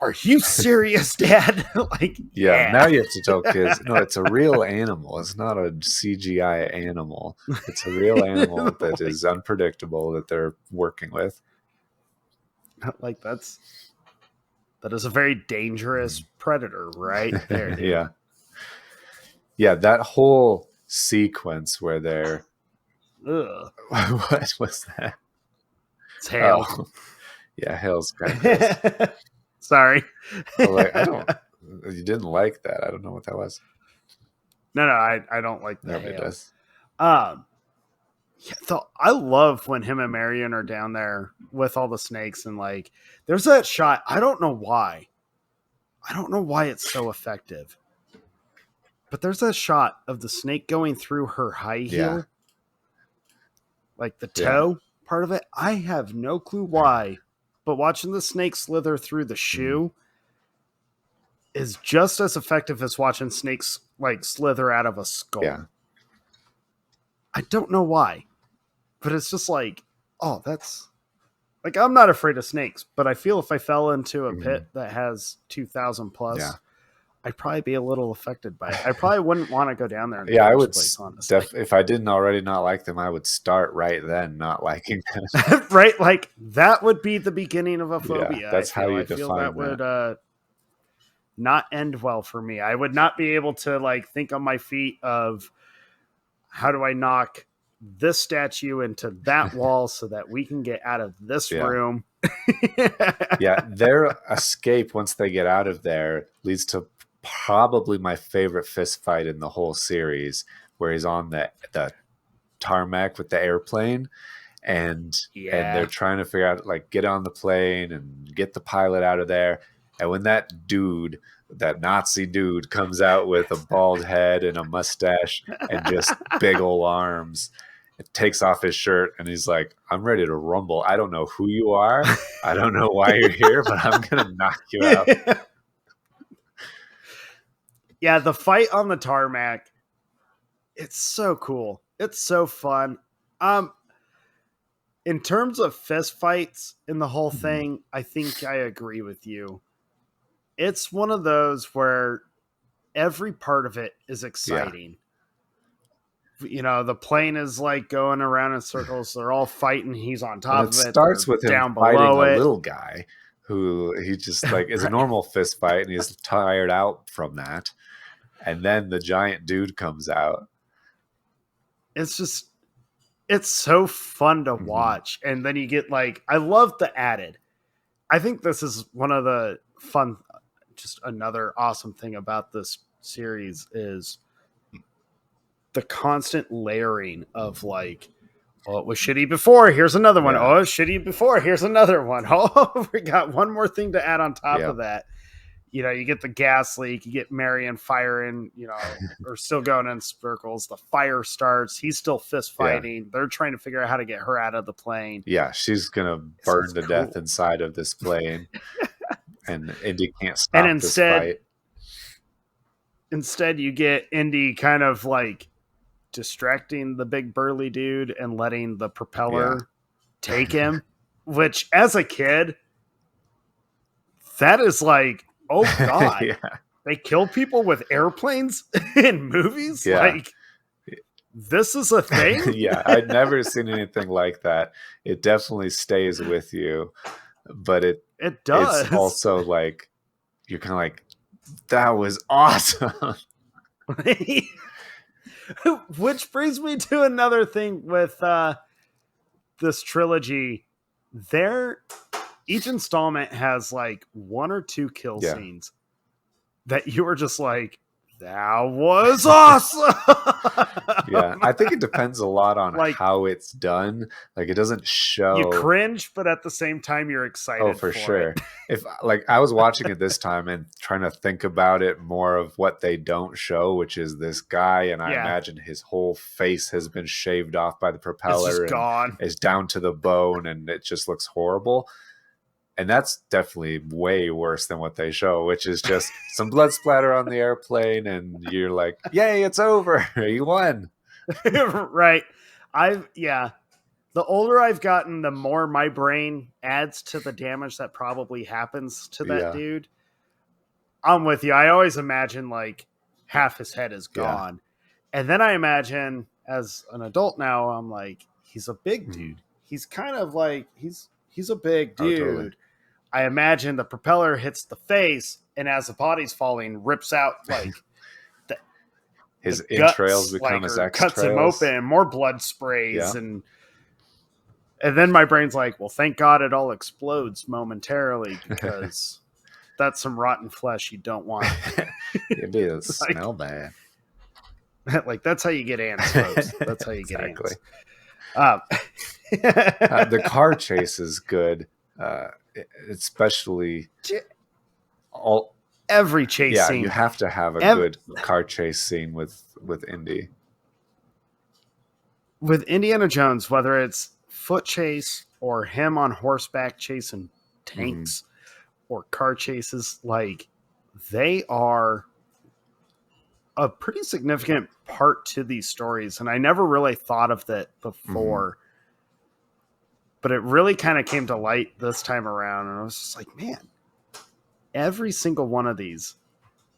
are you serious, Dad? Like, now you have to tell kids, no, it's a real animal. It's not a CGI animal. It's a real animal that is unpredictable that they're working with. Like, that's That is a very dangerous predator right there, dude. Yeah. Yeah, that whole sequence where they're... Ugh. What was that? It's Hale. Oh, yeah, Hale's kind of... Sorry. You didn't like that. I don't know what that was. No, I don't like that. Nobody does. Yeah, I love when him and Marion are down there with all the snakes, and like there's that shot. I don't know why it's so effective, but there's that shot of the snake going through her high heel, like the toe part of it. I have no clue why, but watching the snake slither through the shoe is just as effective as watching snakes like slither out of a skull. Yeah. I don't know why, but it's just like, oh, that's like, I'm not afraid of snakes, but I feel if I fell into a pit that has 2,000 plus, I'd probably be a little affected by it. I probably wouldn't want to go down there. Yeah, I would. If I didn't already not like them, I would start right then not liking them. Right, like that would be the beginning of a phobia. Yeah, that's how you define that. Would not end well for me. I would not be able to like think on my feet of how do I knock this statue into that wall so that we can get out of this room. Yeah, their escape once they get out of there leads to probably my favorite fist fight in the whole series, where he's on the tarmac with the airplane, and they're trying to figure out, like, get on the plane and get the pilot out of there. And when that Nazi dude comes out with a bald head and a mustache and just big ol' arms, it takes off his shirt and he's like, I'm ready to rumble. I don't know who you are. I don't know why you're here, but I'm going to knock you out. Yeah, the fight on the tarmac, it's so cool. It's so fun. In terms of fist fights in the whole thing, I think I agree with you. It's one of those where every part of it is exciting. Yeah. You know, the plane is like going around in circles. They're all fighting. He's on top of it. It starts with him fighting a little guy who he just like is a normal fist fight, and he's tired out from that. And then the giant dude comes out. It's so fun to watch. And then you get like, I love the added. I think this is one of the fun, just another awesome thing about this series is the constant layering of like, oh, it was shitty before, here's another one. Oh, it was shitty before, here's another one. Oh, we got one more thing to add on top of that. You know, you get the gas leak, you get Marion firing, you know, or still going in circles. The fire starts. He's still fist fighting. They're trying to figure out how to get her out of the plane. Yeah, she's going to burn to death inside of this plane. And Indy can't stop this fight. Instead, you get Indy kind of like distracting the big burly dude and letting the propeller take him, which as a kid, that is like, oh God, they kill people with airplanes in movies? Yeah. Like, this is a thing? Yeah, I'd never seen anything like that. It definitely stays with you, but it does. It's also like, you're kind of like, that was awesome. Which brings me to another thing with this trilogy. Each installment has like one or two kill scenes that you were just like, that was awesome. Yeah, I think it depends a lot on like, how it's done. Like, it doesn't show. You cringe, but at the same time, you're excited. Oh, for sure. If like I was watching it this time and trying to think about it more of what they don't show, which is this guy, and I imagine his whole face has been shaved off by the propeller and gone. Is down to the bone, and it just looks horrible. And that's definitely way worse than what they show, which is just some blood splatter on the airplane, and you're like, yay, it's over. You won. Right. The older I've gotten, the more my brain adds to the damage that probably happens to that dude. I'm with you. I always imagine like half his head is gone. And then I imagine as an adult now, I'm like, he's a big dude. He's kind of like, he's a big dude. Oh, totally. I imagine the propeller hits the face, and as the body's falling, rips out like his the entrails guts, become like, his or cuts him extrails. open, and more blood sprays, Yeah. and then my brain's like, well, thank God it all explodes momentarily, because that's some rotten flesh you don't want. It'd be a smell bad. Like, that's how you get ants, folks. That's how you get ants. The car chase is good, especially every chase scene. You have to have a good car chase scene with Indy. With Indiana Jones, whether it's foot chase or him on horseback chasing tanks or car chases, like, they are a pretty significant part to these stories. And I never really thought of that before, but it really kind of came to light this time around. And I was just like, man, every single one of these,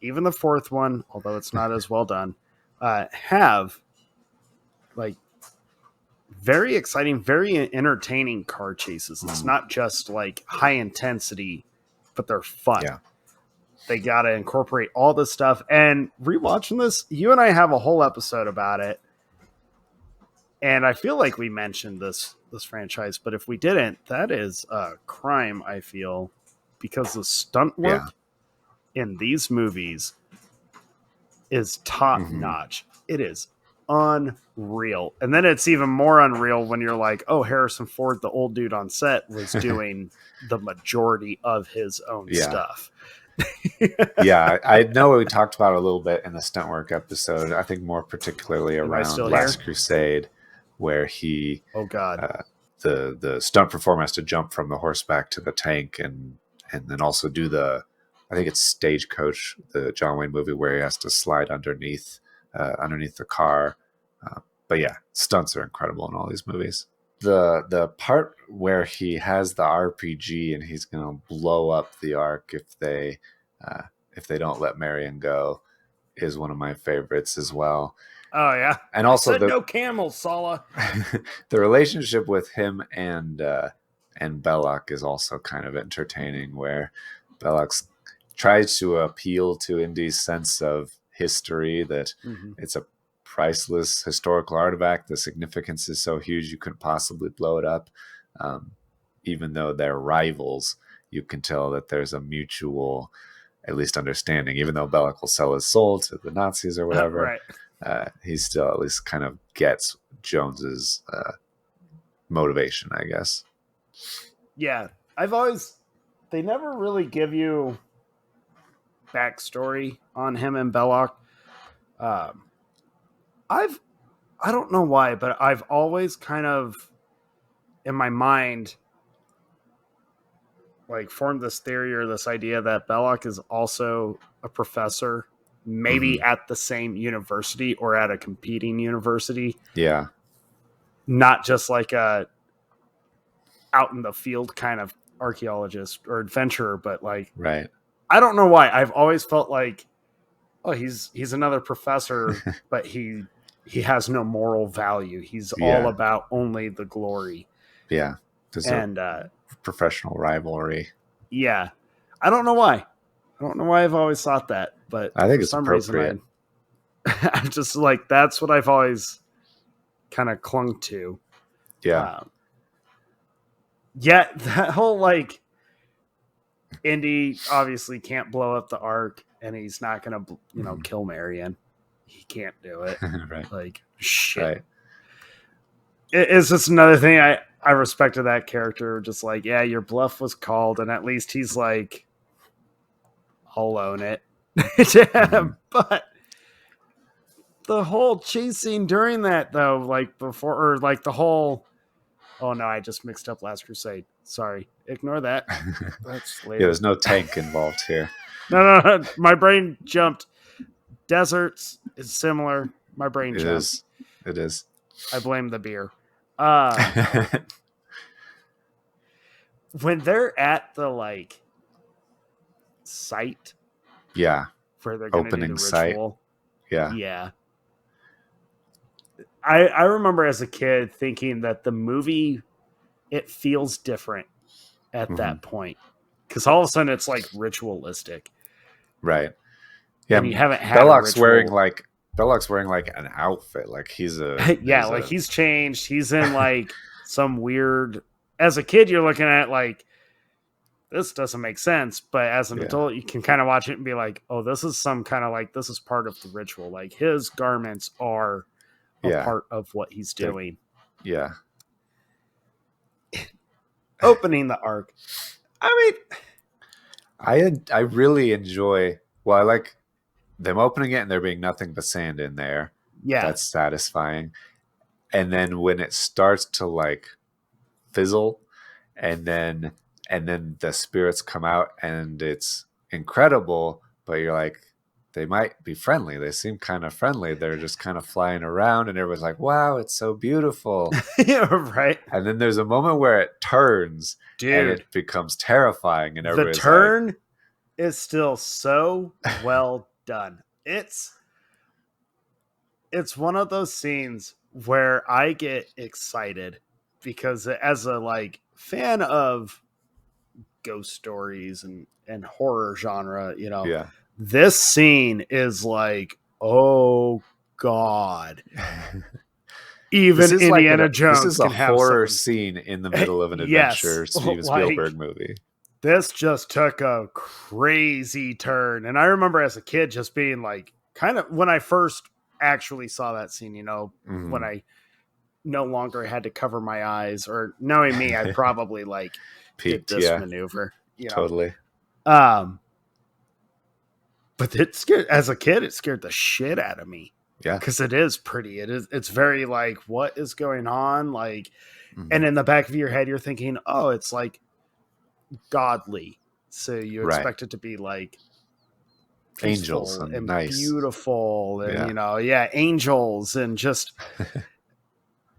even the fourth one, although it's not as well done, have like very exciting, very entertaining car chases. It's not just like high intensity, but they're fun. Yeah. They got to incorporate all this stuff. And rewatching this, you and I have a whole episode about it. And I feel like we mentioned this franchise, but if we didn't, that is a crime, I feel, because the stunt work in these movies is top notch. It is unreal. And then it's even more unreal when you're like, oh, Harrison Ford, the old dude on set, was doing the majority of his own stuff. Yeah, I know we talked about it a little bit in the stunt work episode. I think more particularly around Last Crusade, where he the stunt performer has to jump from the horseback to the tank and then also do I think it's Stagecoach, the John Wayne movie, where he has to slide underneath the car. But yeah, stunts are incredible in all these movies. The part where he has the RPG and he's going to blow up the Ark if they don't let Marion go is one of my favorites as well. Oh yeah, and also no camels, Sala. The relationship with him and Belloq is also kind of entertaining, where Belloq tries to appeal to Indy's sense of history, that it's a priceless historical artifact. The significance is so huge you couldn't possibly blow it up. Even though they're rivals, you can tell that there's a mutual, at least, understanding. Even though Belloq will sell his soul to the Nazis or whatever, he still at least kind of gets Jones's motivation, I guess. Yeah, they never really give you backstory on him and Belloq. I don't know why, but I've always kind of, in my mind, like, formed this theory or this idea that Belloq is also a professor, maybe at the same university or at a competing university. Yeah. Not just like a out in the field kind of archaeologist or adventurer, but like, right. I don't know why. I've always felt like, oh, he's another professor, but he has no moral value. He's all about only the glory. Yeah. And professional rivalry. Yeah. I don't know why. I've always thought that, but I think it's some appropriate. Reason I'm just like, that's what I've always kind of clung to. Yeah. Yeah, that whole, like, Indy obviously can't blow up the Ark, and he's not going to, kill Marion. He can't do it. Right. Like, shit. Right. It's just another thing I respected that character. Just like, yeah, your bluff was called, and at least he's like, I'll own it. But the whole chase scene during that, though, like before, or like the whole, oh no, I just mixed up Last Crusade. Sorry, ignore that. That's later. Yeah, there's no tank involved here. No, my brain jumped. Deserts is similar. My brain jumped. It is. I blame the beer. When they're at the, like, site, where they're going to do the ritual, yeah. I remember as a kid thinking that the movie, it feels different at that point, because all of a sudden it's like ritualistic, right? Yeah, and you haven't had Belloq's wearing like an outfit, like he's he's changed. He's in like some weird. As a kid, you're looking at it like, this doesn't make sense, but as an adult, you can kind of watch it and be like, oh, this is some kind of like, this is part of the ritual. Like his garments are a part of what he's doing. Yeah. Opening the arc. I mean, I really enjoy, well, I like them opening it and there being nothing but sand in there. Yeah. That's satisfying. And then when it starts to like fizzle and then the spirits come out and it's incredible, but you're like, they might be friendly. They seem kind of friendly. They're just kind of flying around and everyone's like, wow, it's so beautiful. Yeah, right. And then there's a moment where it turns, dude, and it becomes terrifying. And the turn is still so well done. It's one of those scenes where I get excited because as a like fan of ghost stories and horror genre, you know, this scene is like, oh God. Even Indiana Jones. This is a horror scene in the middle of an adventure Steven Spielberg movie. This just took a crazy turn. And I remember as a kid just being like, kind of when I first actually saw that scene, you know, when I no longer had to cover my eyes, or knowing me, I probably like did this maneuver. You know? Totally. But it scared, as a kid, it scared the shit out of me. Yeah. Because it is pretty. It's very like, what is going on? Like, and in the back of your head, you're thinking, oh, it's like godly. So you expect it to be like angels and nice, beautiful, and you know, angels, and just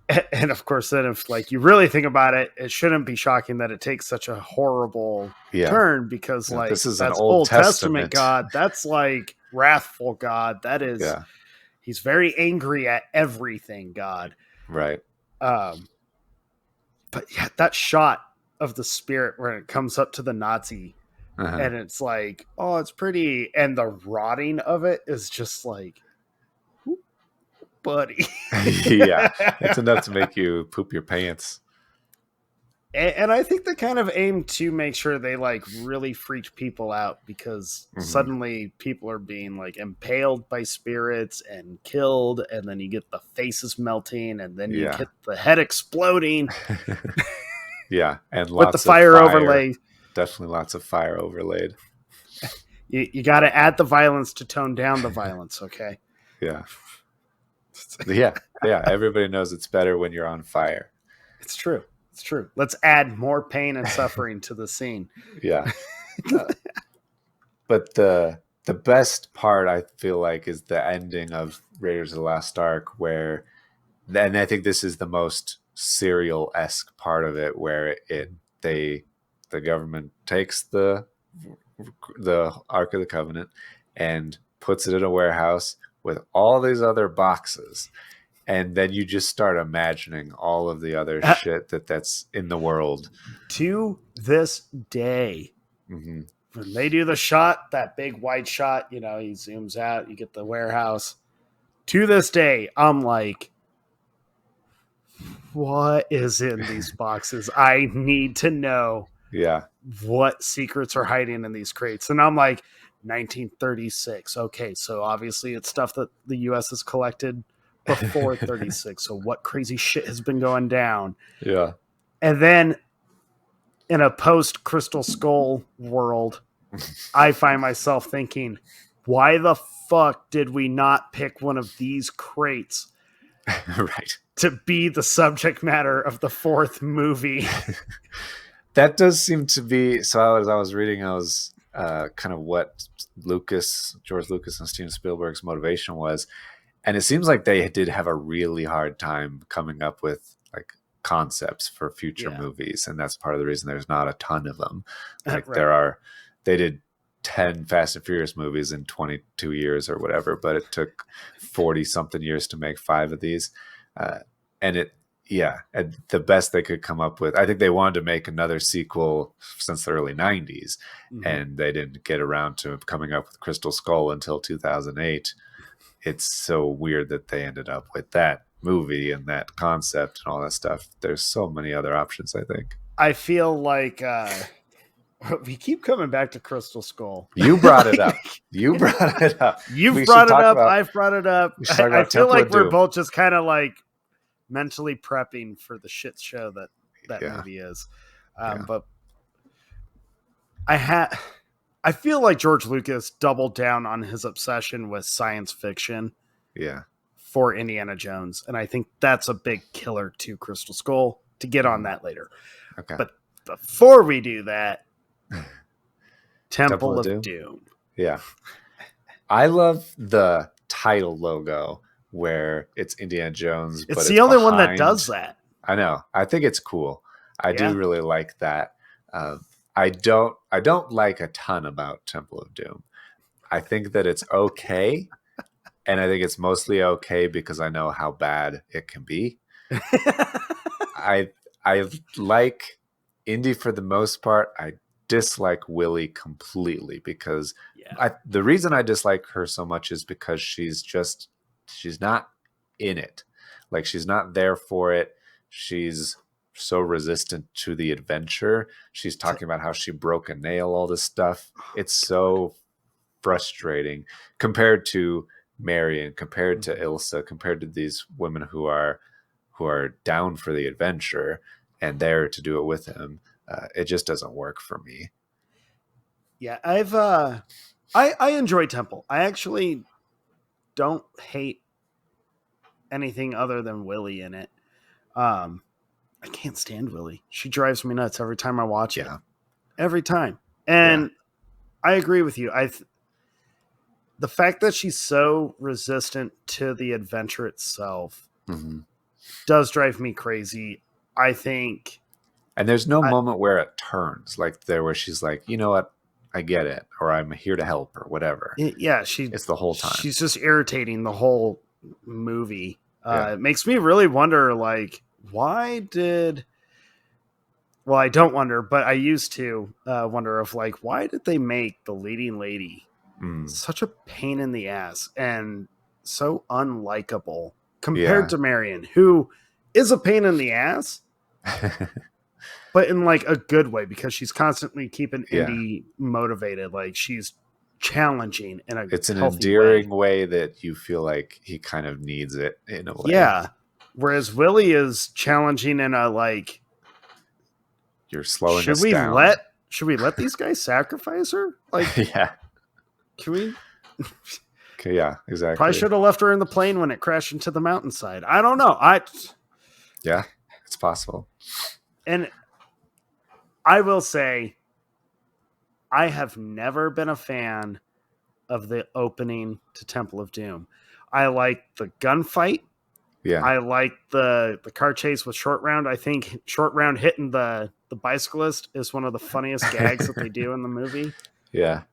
and of course, then if like you really think about it, it shouldn't be shocking that it takes such a horrible turn, because like this is that's an Old Testament God. That's like wrathful God. That is he's very angry at everything, God. Right. But yeah, that shot of the spirit where it comes up to the Nazi and it's like, oh, it's pretty, and the rotting of it is just like, buddy. Yeah, it's enough to make you poop your pants. And I think they kind of aim to make sure they like really freak people out, because suddenly people are being like impaled by spirits and killed, and then you get the faces melting, and then you get the head exploding. Yeah, and with the fire overlay. Definitely lots of fire overlaid. You got to add the violence to tone down the violence, okay? Yeah. Yeah. Everybody knows it's better when you're on fire. It's true. It's true. Let's add more pain and suffering to the scene. Yeah. But the best part, I feel like, is the ending of Raiders of the Lost Ark, where, and I think this is the most serial-esque part of it, where the government takes the Ark of the Covenant and puts it in a warehouse with all these other boxes, and then you just start imagining all of the other shit that's in the world. To this day, when they do the shot, that big wide shot, you know, he zooms out, you get the warehouse. To this day, I'm like, what is in these boxes? I need to know what secrets are hiding in these crates. And I'm like, 1936. Okay, so obviously it's stuff that the U.S. has collected before 36. So what crazy shit has been going down? Yeah. And then in a post-Crystal Skull world, I find myself thinking, why the fuck did we not pick one of these crates right to be the subject matter of the fourth movie? That does seem to be, so as I was reading, I was kind of what George Lucas and Steven Spielberg's motivation was, and it seems like they did have a really hard time coming up with like concepts for future movies, and that's part of the reason there's not a ton of them. Like they did 10 Fast and Furious movies in 22 years or whatever, but it took 40 something years to make 5 of these, and Yeah, and the best they could come up with. I think they wanted to make another sequel since the early 90s, and they didn't get around to coming up with Crystal Skull until 2008. It's so weird that they ended up with that movie and that concept and all that stuff. There's so many other options, I think. I feel like we keep coming back to Crystal Skull. You brought it up. You brought it up. You've brought it up. I've brought it up. I feel like we're both just kind of like mentally prepping for the shit show that movie is. But I feel like George Lucas doubled down on his obsession with science fiction. Yeah. For Indiana Jones. And I think that's a big killer to Crystal Skull. To get on that later. Okay. But before we do that, Temple of Doom. Yeah. I love the title logo where it's Indiana Jones. It's the only one that does that. I know. I think it's cool. I do really like that. I don't like a ton about Temple of Doom. I think that it's okay. And I think it's mostly okay because I know how bad it can be. I like Indy for the most part. I dislike Willie completely because the reason I dislike her so much is because she's not in it. Like, she's not there for it. She's so resistant to the adventure. She's talking about how she broke a nail, all this stuff. It's so frustrating compared to Marion, compared to Ilsa, compared to these women who are down for the adventure and there to do it with him. It just doesn't work for me. Yeah, I enjoy Temple. I actually don't hate anything other than Willie in it. I can't stand Willie. She drives me nuts every time I watch it. Every time. And I agree with you. The fact that she's so resistant to the adventure itself does drive me crazy. I think. And there's no moment where it turns like there where she's like, you know what? I get it. Or I'm here to help or whatever. Yeah. It's the whole time. She's just irritating the whole movie. It makes me really wonder, like, why did. Well, I don't wonder, but I used to wonder of like, why did they make the leading lady such a pain in the ass and so unlikable compared to Marion, who is a pain in the ass, but in like a good way because she's constantly keeping Indy motivated. Like, she's challenging in a it's an endearing way that you feel like he kind of needs it in a way. Yeah. Whereas Willie is challenging in a like, you're slowing us down. Should we let these guys sacrifice her? Like, can we? Okay, yeah, exactly. Probably should have left her in the plane when it crashed into the mountainside. I don't know. Yeah, it's possible. And I will say, I have never been a fan of the opening to Temple of Doom. I like the gunfight. Yeah. I like the car chase with Short Round. I think Short Round hitting the bicyclist is one of the funniest gags that they do in the movie. Yeah.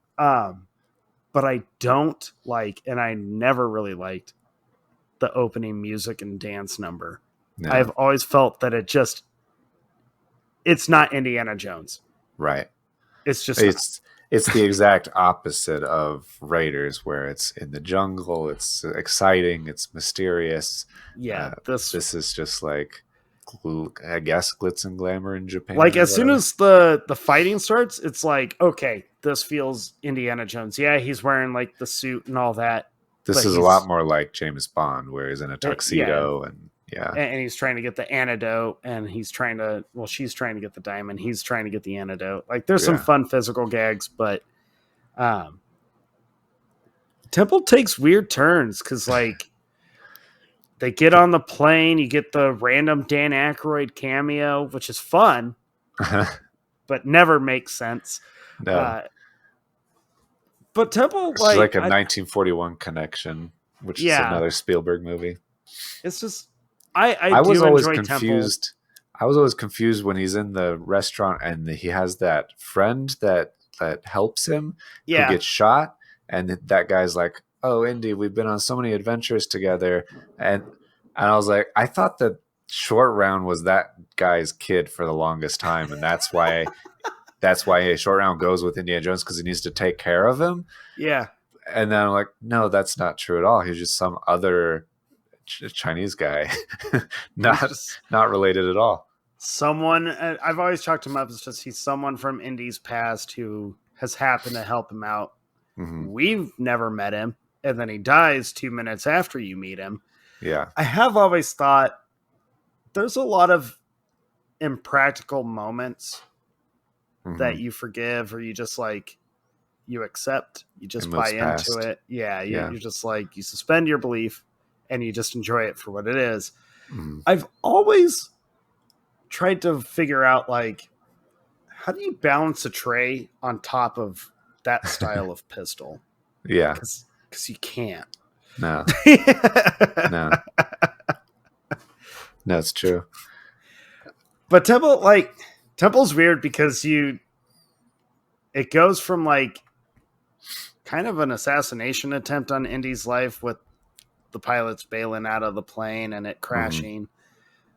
But I don't like, and I never really liked, the opening music and dance number. No. I've always felt that it's not Indiana Jones. Right. It's just it's the exact opposite of Raiders, where it's in the jungle, it's exciting, it's mysterious. Yeah. This is just like, I guess, glitz and glamour in Japan. Like, as soon as the fighting starts, it's like, okay, this feels Indiana Jones. Yeah, he's wearing like the suit and all that. This is a lot more like James Bond, where he's in a tuxedo and he's trying to get the antidote, and she's trying to get the diamond. He's trying to get the antidote. Like, there's some fun physical gags, but Temple takes weird turns because, like, they get on the plane, you get the random Dan Aykroyd cameo, which is fun, but never makes sense. No. But Temple, it's like a 1941 connection, which is another Spielberg movie. It's just, I was always confused. Temple. I was always confused when he's in the restaurant and he has that friend that helps him who gets shot, and that guy's like, "Oh, Indy, we've been on so many adventures together," and I was like, I thought that Short Round was that guy's kid for the longest time, and that's why Short Round goes with Indiana Jones, because he needs to take care of him. Yeah. And then I'm like, no, that's not true at all. He's just some other Chinese guy, not related at all. Someone, I've always chalked him up as just he's someone from Indy's past who has happened to help him out. Mm-hmm. We've never met him, and then he dies 2 minutes after you meet him. Yeah. I have always thought there's a lot of impractical moments that you forgive, or you just like, you accept, you just buy into it. Yeah. You're just like, you suspend your belief and you just enjoy it for what it is. Mm-hmm. I've always tried to figure out, like, how do you balance a tray on top of that style of pistol? Yeah. Because you can't. No. No, it's true. But Temple's weird because it goes from like kind of an assassination attempt on Indy's life with the pilots bailing out of the plane and it crashing.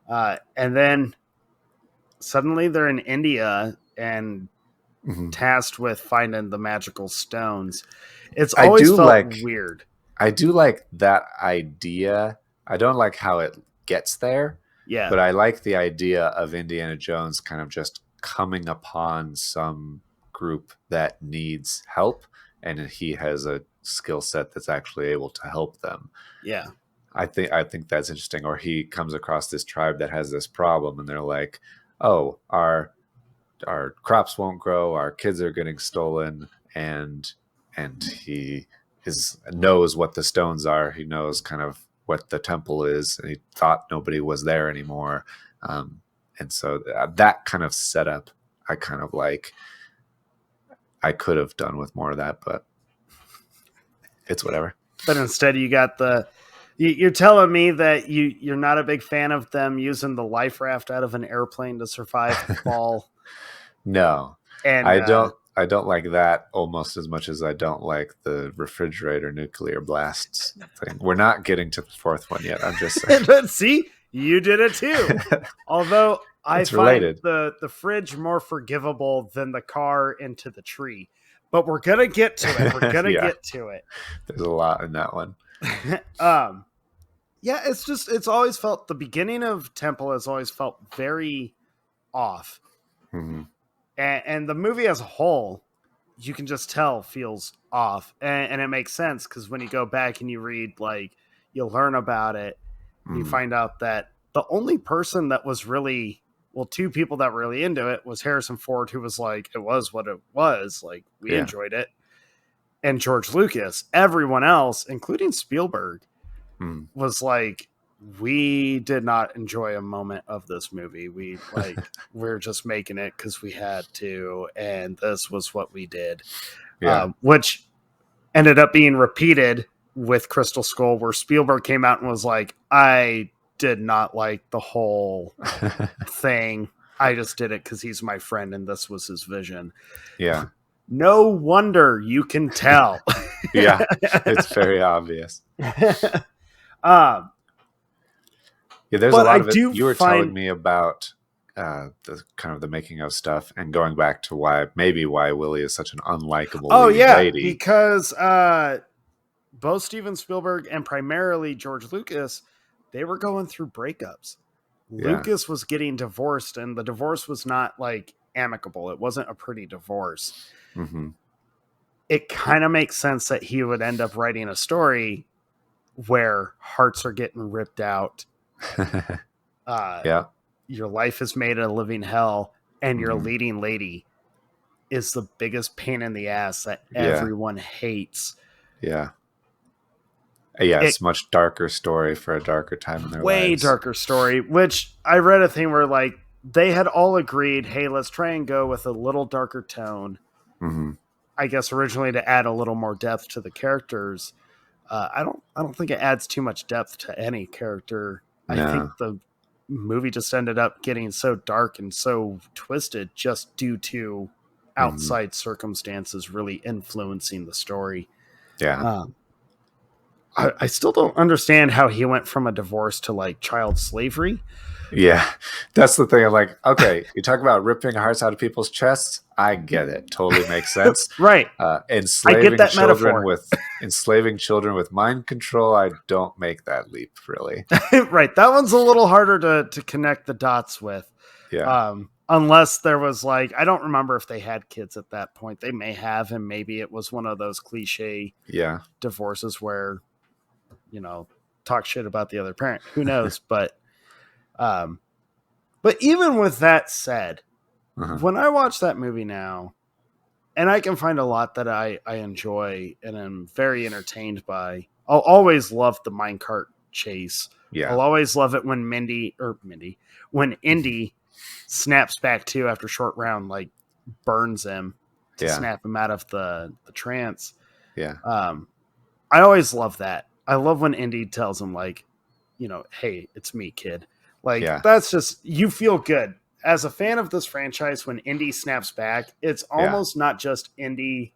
Mm-hmm. And then suddenly they're in India and tasked with finding the magical stones. It's always felt weird. I do like that idea. I don't like how it gets there. Yeah. But I like the idea of Indiana Jones kind of just coming upon some group that needs help, and he has a skill set that's actually able to help them. Yeah. I think that's interesting. Or he comes across this tribe that has this problem, and they're like, oh, our crops won't grow, our kids are getting stolen, and he knows what the stones are. He knows kind of what the temple is, and he thought nobody was there anymore. And so that kind of setup, I kind of like. I could have done with more of that, but it's whatever. But instead you got you're telling me that you're not a big fan of them using the life raft out of an airplane to survive the fall. No, and I don't like that almost as much as I don't like the refrigerator nuclear blasts thing. We're not getting to the fourth one yet. I'm just saying. But see, you did it too. Although I find the fridge more forgivable than the car into the tree. But we're going to get to it. We're going to get to it. There's a lot in that one. Yeah, it's always felt, the beginning of Temple has always felt very off. Mm-hmm. And the movie as a whole, you can just tell feels off. And it makes sense because when you go back and you read, like, you'll learn about it. You find out that the only person that was really, well, two people that were really into it was Harrison Ford, who was like, it was what it was. Like, we enjoyed it. And George Lucas. Everyone else, including Spielberg, was like, we did not enjoy a moment of this movie. We're just making it because we had to, and this was what we did. Which ended up being repeated with Crystal Skull, where Spielberg came out and was like, I did not like the whole thing. I just did it because he's my friend and this was his vision. Yeah. No wonder you can tell. Yeah, it's very obvious. Yeah, there's a lot of it. You were telling me about the kind of the making of stuff and going back to why Willie is such an unlikable lady. Because both Steven Spielberg and primarily George Lucas, they were going through breakups. Lucas was getting divorced, and the divorce was not like amicable. It wasn't a pretty divorce. Mm-hmm. It kind of makes sense that he would end up writing a story where hearts are getting ripped out. Your life is made a living hell, and your leading lady is the biggest pain in the ass that everyone hates. It's a much darker story for a darker time in their lives. Way darker story, which I read a thing where like they had all agreed, hey, let's try and go with a little darker tone. Mm-hmm. I guess originally to add a little more depth to the characters. I don't think it adds too much depth to any character. I think the movie just ended up getting so dark and so twisted just due to outside circumstances really influencing the story. I still don't understand how he went from a divorce to like child slavery. Yeah, that's the thing. I'm like, okay, you talk about ripping hearts out of people's chests. I get it. Totally makes sense. Right. Enslaving children with mind control. I don't make that leap, really. Right. That one's a little harder to connect the dots with. Yeah. Unless there was like, I don't remember if they had kids at that point. They may have, and maybe it was one of those cliche divorces where, talk shit about the other parent. Who knows? But even with that said, when I watch that movie now, and I can find a lot that I enjoy and am very entertained by, I'll always love the minecart chase. Yeah. I'll always love it when when Indy snaps back too after Short Round like burns him to snap him out of the trance. Yeah. I always love that. I love when Indy tells him like, hey, it's me, kid. Like that's just, you feel good as a fan of this franchise when Indy snaps back. It's almost not just Indy,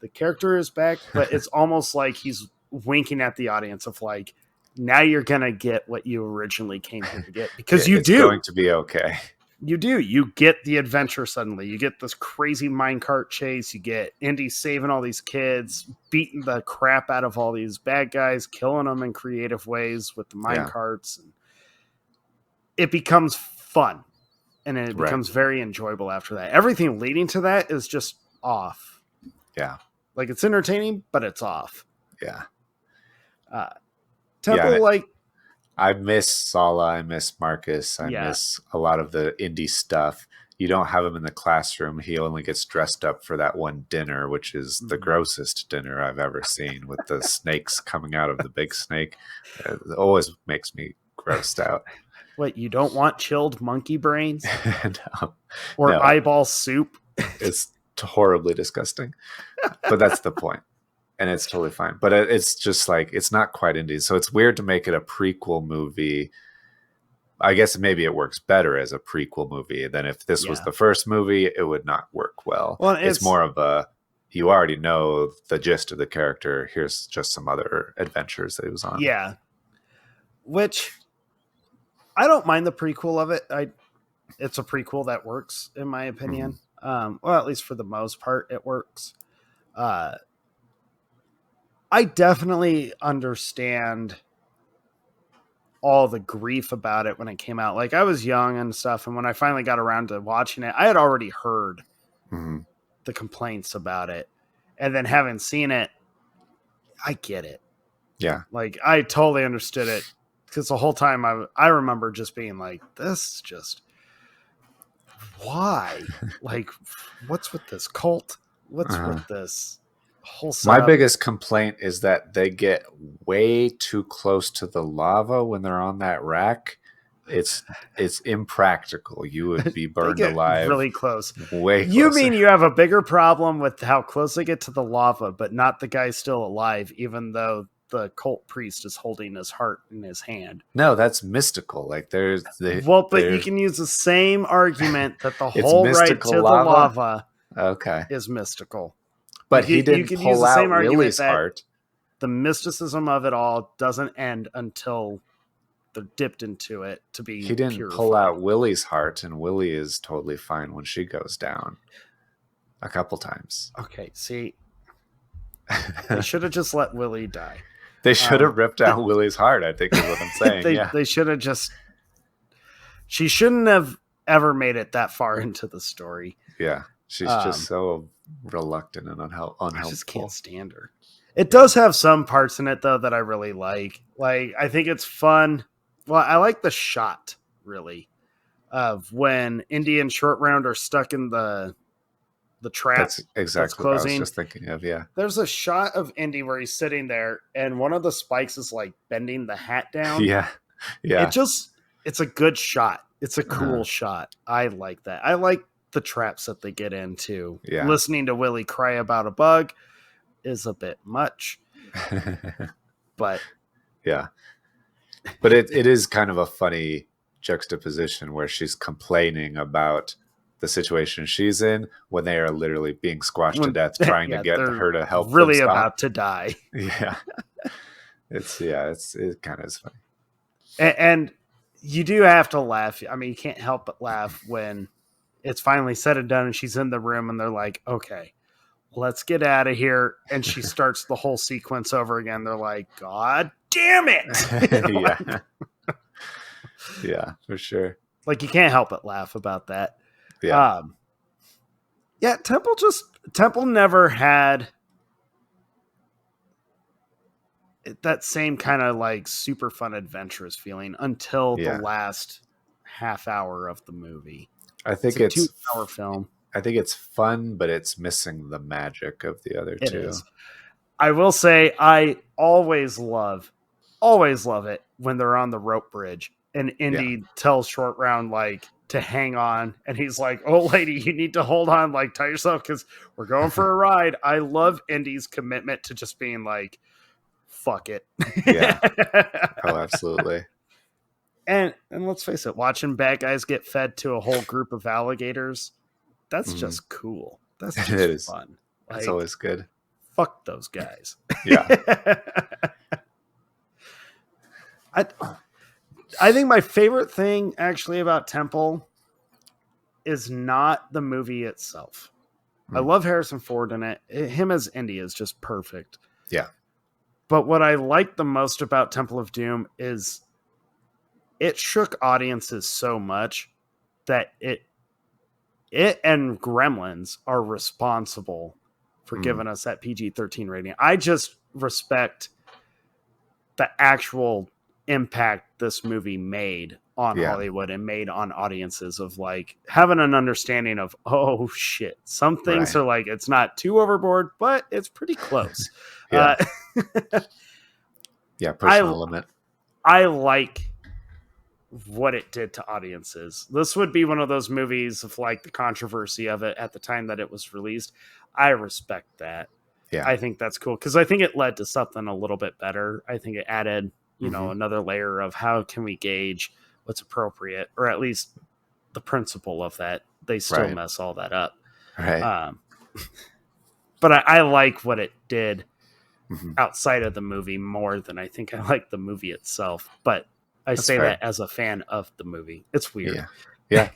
the character is back, but it's almost like he's winking at the audience of like, now you're gonna get what you originally came here to get, because it's going to be okay. You do. You get the adventure suddenly. You get this crazy minecart chase. You get Indy saving all these kids, beating the crap out of all these bad guys, killing them in creative ways with the minecarts. It becomes fun, and it becomes very enjoyable after that. Everything leading to that is just off. Yeah. Like, it's entertaining, but it's off. Yeah. Temple, I miss Sala. I miss Marcus. I miss a lot of the Indy stuff. You don't have him in the classroom. He only gets dressed up for that one dinner, which is the grossest dinner I've ever seen, with the snakes coming out of the big snake. It always makes me grossed out. What, you don't want chilled monkey brains? No. Or eyeball soup? It's horribly disgusting. But that's the point. And it's totally fine. But it's just like, it's not quite Indy. So it's weird to make it a prequel movie. I guess maybe it works better as a prequel movie than if this was the first movie. It would not work well. It's more of a, you already know the gist of the character. Here's just some other adventures that he was on. Yeah. Which, I don't mind the prequel of it. It's a prequel that works, in my opinion. Well, at least for the most part, it works. I definitely understand all the grief about it when it came out. Like, I was young and stuff, and when I finally got around to watching it, I had already heard the complaints about it. And then having seen it, I get it. Yeah. Like, I totally understood it, because the whole time I remember just being like, this just, why? Like, what's with this cult? What's with this whole setup? My biggest complaint is that they get way too close to the lava when they're on that rack. It's impractical. You would be burned alive really close. Way closer. You mean you have a bigger problem with how close they get to the lava, but not the guy still alive, even though the cult priest is holding his heart in his hand? No, that's mystical. Like, you can use the same argument that the whole ride to the lava is mystical. But he didn't pull out Willie's heart. The mysticism of it all doesn't end until they're dipped into it to be He didn't purified. Pull out Willie's heart, and Willie is totally fine when she goes down a couple times. Okay, see, they should have just let Willie die. They should have ripped out Willie's heart, I think is what I'm saying. They should have just... She shouldn't have ever made it that far into the story. Yeah, she's just so reluctant and unhelpful. I just can't stand her. It does have some parts in it, though, that I really like. Like, I think it's fun. Well, I like the shot, really, of when Indy and Short Round are stuck in the trap. That's exactly what I was just thinking of, yeah. There's a shot of Indy where he's sitting there, and one of the spikes is, like, bending the hat down. Yeah. It's a good shot. It's a cool shot. I like that. I like the traps that they get into. Yeah. Listening to Willie cry about a bug is a bit much. But yeah. But it is kind of a funny juxtaposition where she's complaining about the situation she's in when they are literally being squashed to death, trying to get her to help. Really about to die. Yeah. it kind of is funny. And you do have to laugh. I mean, you can't help but laugh when it's finally said and done and she's in the room and they're like, okay, let's get out of here. And she starts the whole sequence over again. They're like, God damn it. Yeah. Yeah, for sure. Like, you can't help but laugh about that. Yeah. Yeah, Temple never had that same kind of like super fun, adventurous feeling until the last half hour of the movie. I think it's a 2-hour film. I think it's fun, but it's missing the magic of the other two. Is. I will say I always love it when they're on the rope bridge and Indy tells Short Round like to hang on, and he's like, "Oh, lady, you need to hold on, like tie yourself because we're going for a ride." I love Indy's commitment to just being like, "Fuck it." Yeah. Oh, absolutely. And let's face it, watching bad guys get fed to a whole group of alligators, that's just cool. That's just fun. Like, it's always good. Fuck those guys. Yeah. I think my favorite thing actually about Temple is not the movie itself. I love Harrison Ford in it. Him as Indy is just perfect. Yeah. But what I like the most about Temple of Doom is it shook audiences so much that it and Gremlins are responsible for giving us that PG-13 rating. I just respect the actual impact this movie made on Hollywood and made on audiences of like having an understanding of, oh shit, some things are like, it's not too overboard, but it's pretty close. Personal limit. I like what it did to audiences. This would be one of those movies of like the controversy of it at the time that it was released. I respect that. Yeah. I think that's cool because I think it led to something a little bit better. I think it added, you know, another layer of how can we gauge what's appropriate, or at least the principle of that. They still mess all that up. Right. But I like what it did outside of the movie more than I think I like the movie itself. But I say that as a fan of the movie. It's weird. Yeah.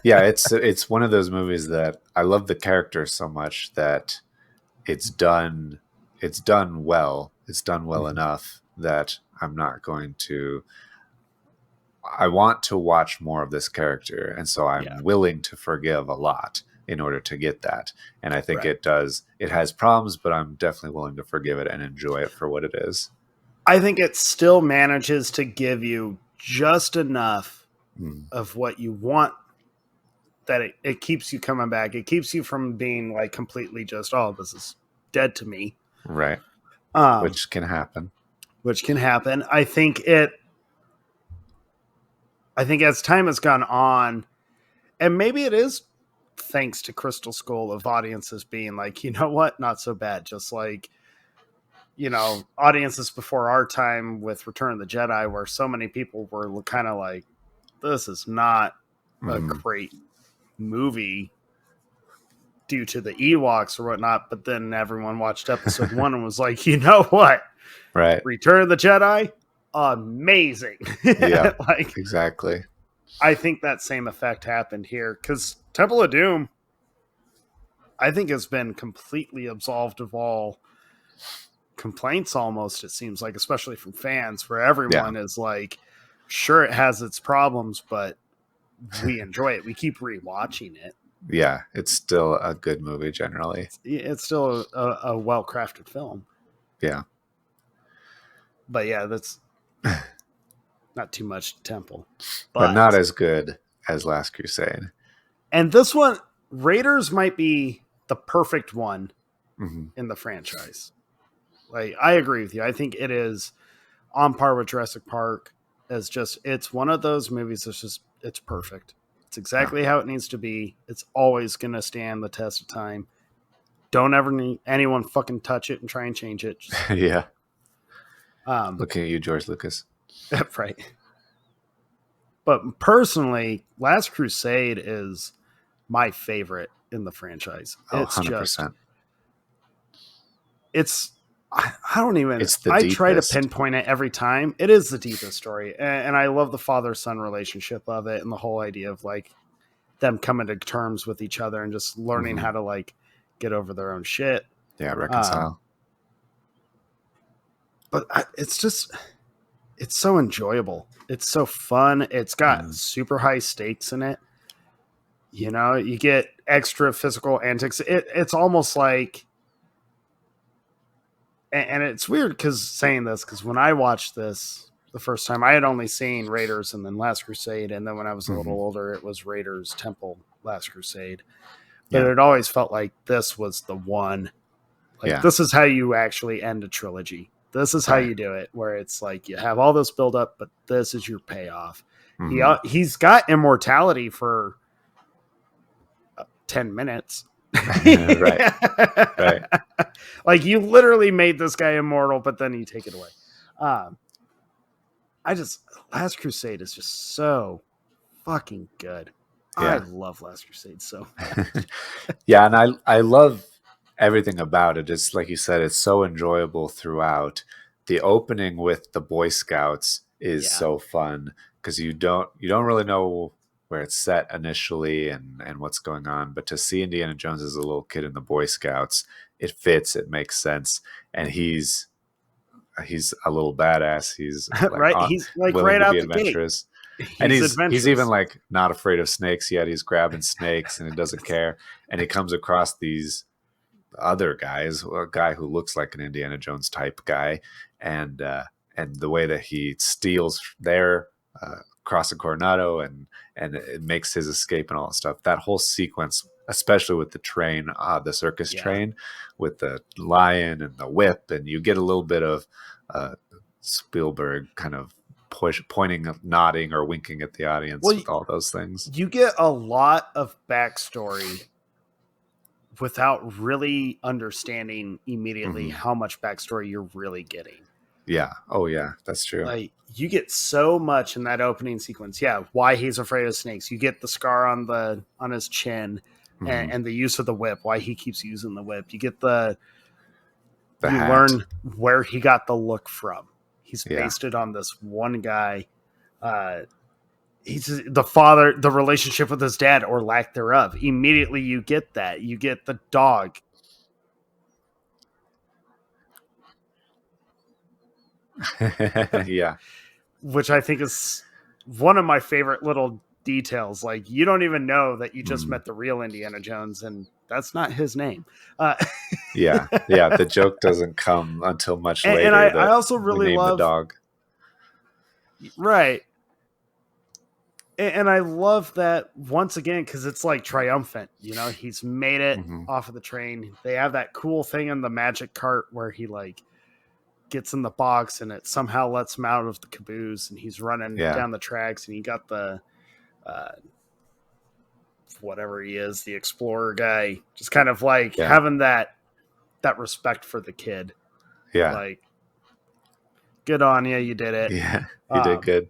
Yeah. It's one of those movies that I love the character so much that it's done well. It's done well enough that I'm not going to. I want to watch more of this character, and so I'm willing to forgive a lot in order to get that. And I think it does. It has problems, but I'm definitely willing to forgive it and enjoy it for what it is. I think it still manages to give you just enough of what you want that it keeps you coming back. It keeps you from being like completely just, oh, this is dead to me. Right. Which can happen. I think as time has gone on, and maybe it is thanks to Crystal Skull of audiences being like, you know what, not so bad. Just like, you know, audiences before our time with Return of the Jedi, where so many people were kind of like, this is not a great movie due to the Ewoks or whatnot. But then everyone watched episode 1 and was like, you know what? Right. Return of the Jedi, amazing. Yeah, like exactly. I think that same effect happened here because Temple of Doom, I think, has been completely absolved of all complaints almost, it seems like, especially from fans, where everyone is like, sure, it has its problems, but we enjoy it. We keep rewatching it. Yeah, it's still a good movie generally. It's still a well-crafted film. Yeah. But yeah, that's not too much Temple. But not as good as Last Crusade. And this one, Raiders might be the perfect one in the franchise. Like, I agree with you. I think it is on par with Jurassic Park as just, it's one of those movies that's just, it's perfect. It's exactly how it needs to be. It's always going to stand the test of time. Don't ever need anyone fucking touch it and try and change it. Just, yeah. Looking at you, George Lucas. Right. But personally, Last Crusade is my favorite in the franchise. It's 100%. I don't even. It's the I deepest. try to pinpoint it every time. It is the deepest story, and I love the father-son relationship of it, and the whole idea of like them coming to terms with each other and just learning how to like get over their own shit. Yeah, reconcile. But it's so enjoyable. It's so fun. It's got super high stakes in it. You know, you get extra physical antics. It's almost like, and it's weird because when I watched this the first time, I had only seen Raiders and then Last Crusade. And then when I was a little older, it was Raiders, Temple, Last Crusade. But it always felt like this was the one. Like, this is how you actually end a trilogy. This is how you do it, where it's like you have all this build up, but this is your payoff. He's got immortality for 10 minutes. right. Like, you literally made this guy immortal, but then you take it away. Last Crusade is just so fucking good. I love Last Crusade so much. Yeah, and I love everything about it. It's like you said, it's so enjoyable throughout. The opening with the Boy Scouts is so fun because you don't really know where it's set initially and what's going on, but to see Indiana Jones as a little kid in the Boy Scouts, it fits, it makes sense, and he's a little badass. He's like right. He's like right out the gate. And he's even like not afraid of snakes yet. He's grabbing snakes and he doesn't care. And he comes across these other guys, a guy who looks like an Indiana Jones type guy, and the way that he steals their Cross Coronado and it makes his escape and all that stuff. That whole sequence, especially with the train, the circus train, with the lion and the whip, and you get a little bit of Spielberg kind of pointing, nodding, or winking at the audience with all those things. You get a lot of backstory without really understanding immediately how much backstory you're really getting. Yeah. Oh, yeah. That's true. Like, you get so much in that opening sequence. Yeah. Why he's afraid of snakes. You get the scar on his chin and the use of the whip. Why he keeps using the whip. You get you hat. Learn where he got the look from. He's based it on this one guy. He's the father, the relationship with his dad or lack thereof. Immediately you get that. You get the dog. Yeah. Which I think is one of my favorite little details. Like, you don't even know that you just met the real Indiana Jones, and that's not his name. Yeah. The joke doesn't come until much later. And I also really love the dog. Right. And I love that once again, because it's like triumphant. You know, he's made it off of the train. They have that cool thing in the magic cart where he like gets in the box and it somehow lets him out of the caboose, and he's running down the tracks, and he got the whatever he is, the explorer guy, just kind of like having that respect for the kid. Yeah. Like, good on you. You did it. Yeah. You did good.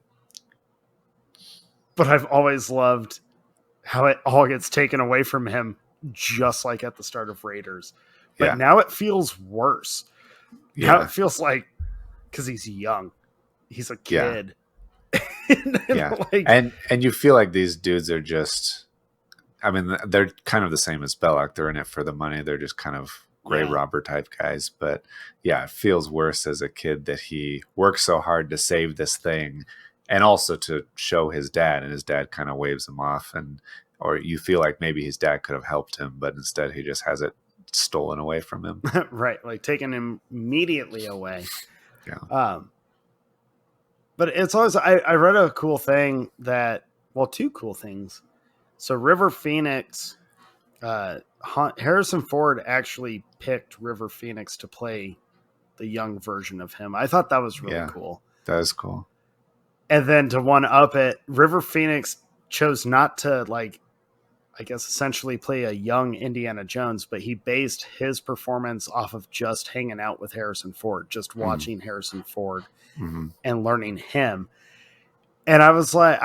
But I've always loved how it all gets taken away from him, just like at the start of Raiders. But now it feels worse. Yeah. Now it feels like, because he's young. He's a kid. Like, and you feel like these dudes are just, I mean, they're kind of the same as Belloc. They're in it for the money. They're just kind of gray robber type guys. But it feels worse as a kid that he works so hard to save this thing and also to show his dad, and his dad kind of waves him off, or you feel like maybe his dad could have helped him, but instead he just has it stolen away from him. Right. Like, taken him immediately away. Yeah. But it's always, I read a cool thing two cool things. So River Phoenix, Harrison Ford actually picked River Phoenix to play the young version of him. I thought that was really cool. That is cool. And then to one up it, River Phoenix chose not to, like, I guess essentially play a young Indiana Jones, but he based his performance off of just hanging out with Harrison Ford, just watching Harrison Ford and learning him. And I was like,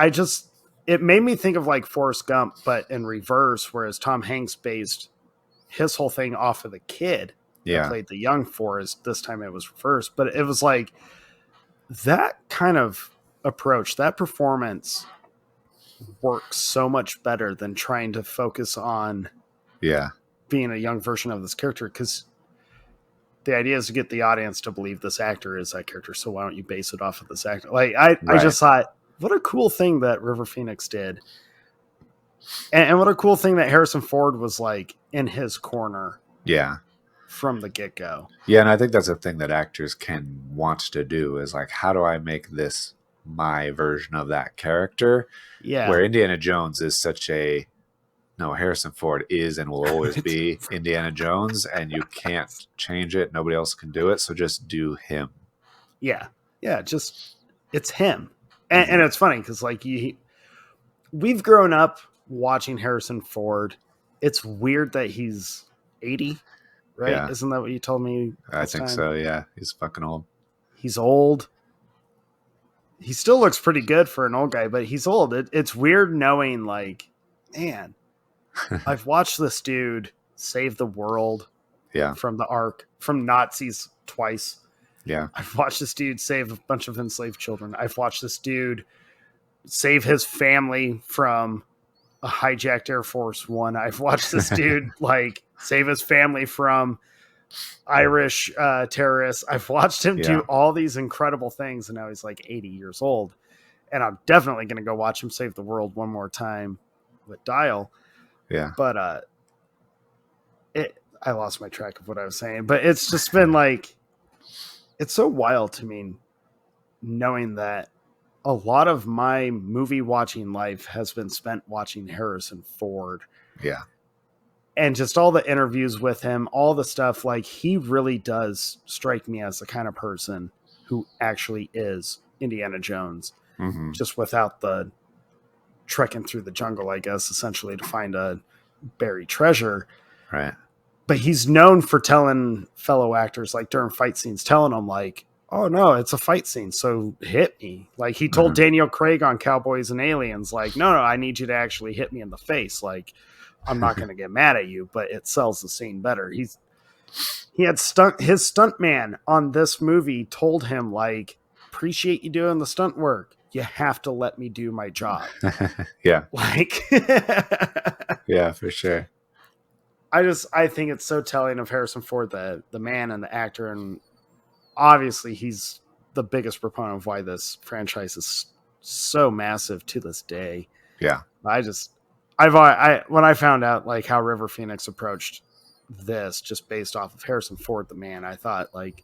it made me think of like Forrest Gump, but in reverse, whereas Tom Hanks based his whole thing off of the kid. that Yeah. played the young Forrest. This time it was reversed, but it was like that kind of approach, that performance works so much better than trying to focus on being a young version of this character, because the idea is to get the audience to believe this actor is that character. So why don't you base it off of this actor? Like I just thought, what a cool thing that River Phoenix did. And what a cool thing that Harrison Ford was like in his corner. Yeah. From the get-go. Yeah, and I think that's a thing that actors can want to do is like, how do I make this my version of that character? Yeah. Where Indiana Jones is such a Harrison Ford is and will always be Indiana Jones, and you can't change it. Nobody else can do it, so just do him. Yeah. Yeah, just it's him. And it's funny because like we've grown up watching Harrison Ford. It's weird that he's 80, right? Yeah. Isn't that what you told me? I think so, yeah. He's fucking old. He's old. He still looks pretty good for an old guy, but he's old. It's weird knowing like, man, I've watched this dude save the world from the Ark, from Nazis twice. Yeah. I've watched this dude save a bunch of enslaved children. I've watched this dude save his family from a hijacked Air Force One. I've watched this dude like save his family from Irish terrorists. I've watched him do all these incredible things, and now he's like 80 years old. And I'm definitely going to go watch him save the world one more time with Dial. Yeah. But I lost my track of what I was saying, but it's just been like, it's so wild to me knowing that a lot of my movie watching life has been spent watching Harrison Ford. Yeah. And just all the interviews with him, all the stuff, like he really does strike me as the kind of person who actually is Indiana Jones, just without the trekking through the jungle, I guess, essentially to find a buried treasure. Right. But he's known for telling fellow actors, like during fight scenes, telling them like, oh no, it's a fight scene, so hit me. Like he told Daniel Craig on Cowboys and Aliens, like, no, I need you to actually hit me in the face. Like, I'm not going to get mad at you, but it sells the scene better. He had his stunt man on this movie told him like, appreciate you doing the stunt work. You have to let me do my job. Yeah. Like, yeah, for sure. I think it's so telling of Harrison Ford, the man and the actor. And obviously he's the biggest proponent of why this franchise is so massive to this day. Yeah. When I found out like how River Phoenix approached this just based off of Harrison Ford, the man, I thought like,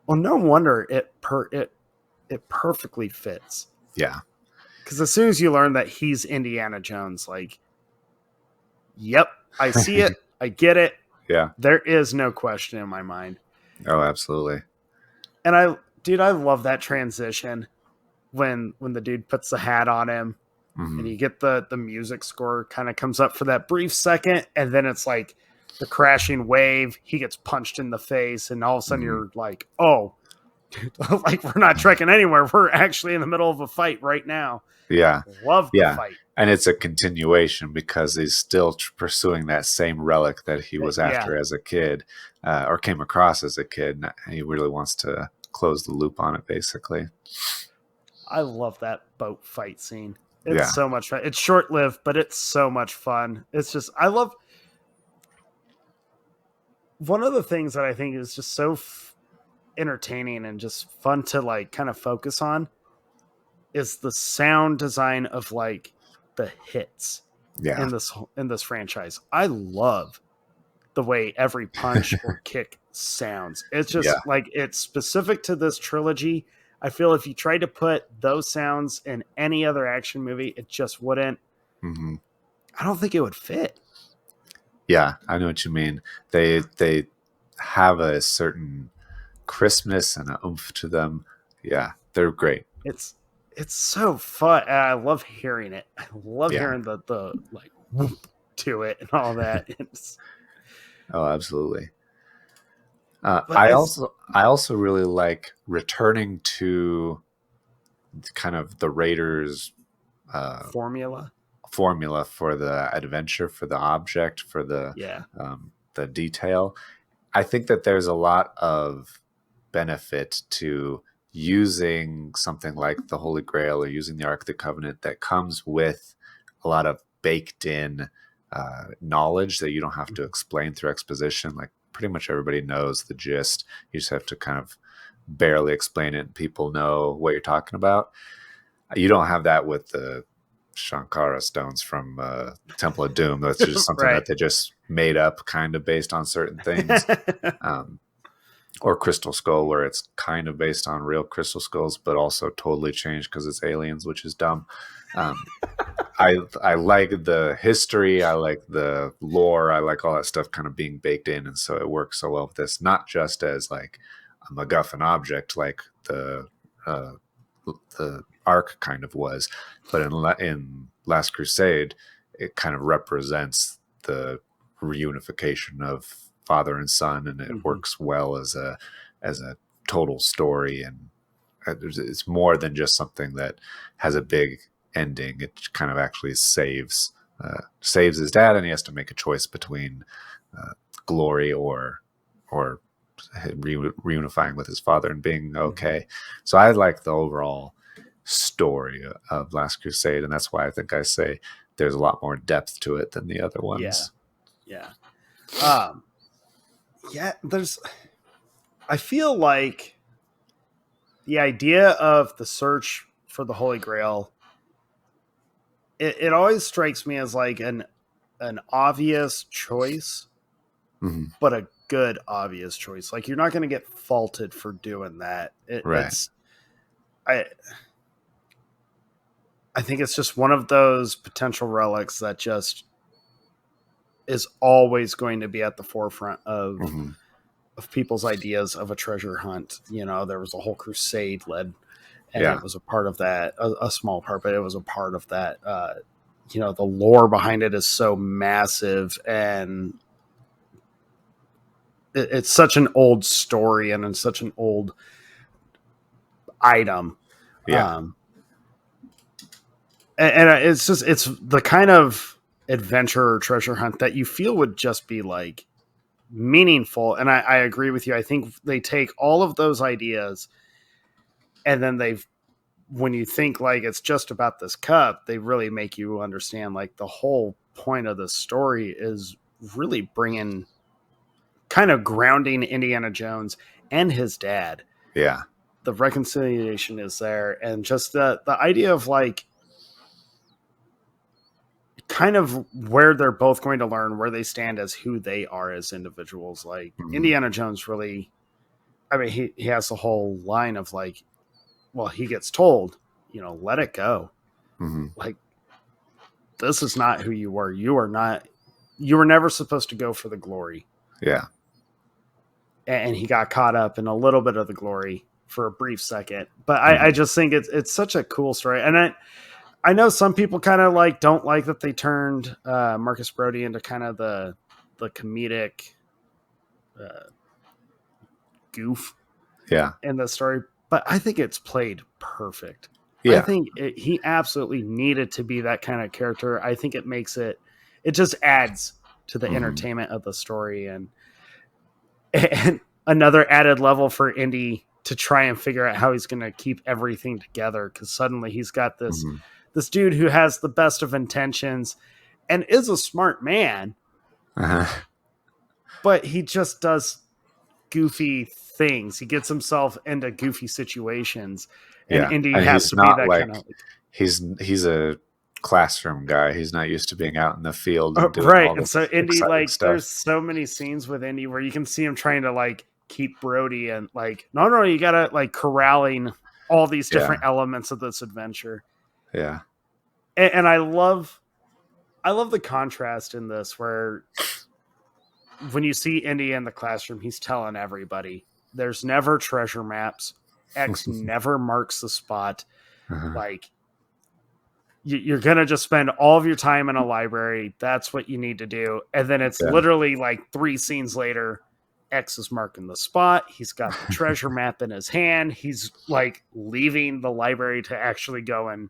well, no wonder it perfectly fits. Yeah. Because as soon as you learn that he's Indiana Jones, like, yep, I see it. I get it. Yeah. There is no question in my mind. Oh, absolutely. And I love that transition when the dude puts the hat on him and you get the music score kind of comes up for that brief second. And then it's like the crashing wave. He gets punched in the face. And all of a sudden you're like, oh, like we're not trekking anywhere. We're actually in the middle of a fight right now. Yeah. Love the fight. And it's a continuation because he's still pursuing that same relic that he was after as a kid or came across as a kid. And he really wants to close the loop on it, basically. I love that boat fight scene. It's so much fun. It's short-lived, but it's so much fun. It's just, I love one of the things that I think is just so entertaining and just fun to like kind of focus on is the sound design of like the hits in this franchise. I love the way every punch or kick sounds. It's just like, it's specific to this trilogy. I feel if you tried to put those sounds in any other action movie, it just wouldn't. I don't think it would fit. Yeah, I know what you mean. They have a certain crispness and an oomph to them. Yeah, they're great. It's so fun. And I love hearing it. I love hearing the like whoop to it and all that. Oh, absolutely. I also really like returning to kind of the Raiders formula for the adventure, for the object, for the detail. I think that there's a lot of benefit to using something like the Holy Grail or using the Ark of the Covenant that comes with a lot of baked in knowledge that you don't have to explain through exposition. Like pretty much everybody knows the gist. You just have to kind of barely explain it and people know what you're talking about. You don't have that with the Shankara stones from Temple of Doom. That's just something Right. that they just made up kind of based on certain things. Or Crystal Skull, where it's kind of based on real crystal skulls, but also totally changed because it's aliens, which is dumb. I like the history. I like the lore. I like all that stuff kind of being baked in. And so it works so well with this, not just as like a MacGuffin object like the Ark kind of was, but in Last Crusade, it kind of represents the reunification of father and son, and it works well as a total story. And it's more than just something that has a big ending. It kind of actually saves his dad, and he has to make a choice between glory or reunifying with his father and being okay. So I like the overall story of Last Crusade, and that's why I think I say there's a lot more depth to it than the other ones. Yeah. I feel like the idea of the search for the Holy Grail, it always strikes me as like an obvious choice, but a good obvious choice. Like you're not going to get faulted for doing that. Right. I think it's just one of those potential relics that just is always going to be at the forefront of people's ideas of a treasure hunt. You know, there was a whole crusade led, and it was a part of that, a small part, but it was a part of that. You know, the lore behind it is so massive, and it's such an old story and it's such an old item. And it's the kind of adventure or treasure hunt that you feel would just be like meaningful. And I agree with you. I think they take all of those ideas and then when you think like it's just about this cup, they really make you understand like the whole point of the story is really bringing kind of grounding Indiana Jones and his dad. Yeah. The reconciliation is there. And just the idea of like, kind of where they're both going to learn where they stand as who they are as individuals. Like Indiana Jones really, I mean, he has the whole line of like, well, he gets told, you know, let it go. Like, this is not who you were. You were never supposed to go for the glory. Yeah. And he got caught up in a little bit of the glory for a brief second. But I just think it's such a cool story. And I know some people kind of like don't like that they turned Marcus Brody into kind of the comedic goof in the story, but I think it's played perfect. I think he absolutely needed to be that kind of character. I think it makes it just adds to the entertainment of the story, and another added level for Indy to try and figure out how he's going to keep everything together, because suddenly he's got this this dude who has the best of intentions and is a smart man, but he just does goofy things. He gets himself into goofy situations, and Indy has to be that like, kind of. He's a classroom guy. He's not used to being out in the field, and doing right? And so Indy, like, stuff. There's so many scenes with Indy where you can see him trying to like keep Brody and like, no, you gotta like corralling all these different elements of this adventure. Yeah. And I love the contrast in this, where when you see Indy in the classroom, he's telling everybody there's never treasure maps. X never marks the spot. Like, you're going to just spend all of your time in a library. That's what you need to do. And then it's literally like 3 scenes later, X is marking the spot. He's got the treasure map in his hand. He's like leaving the library to actually go and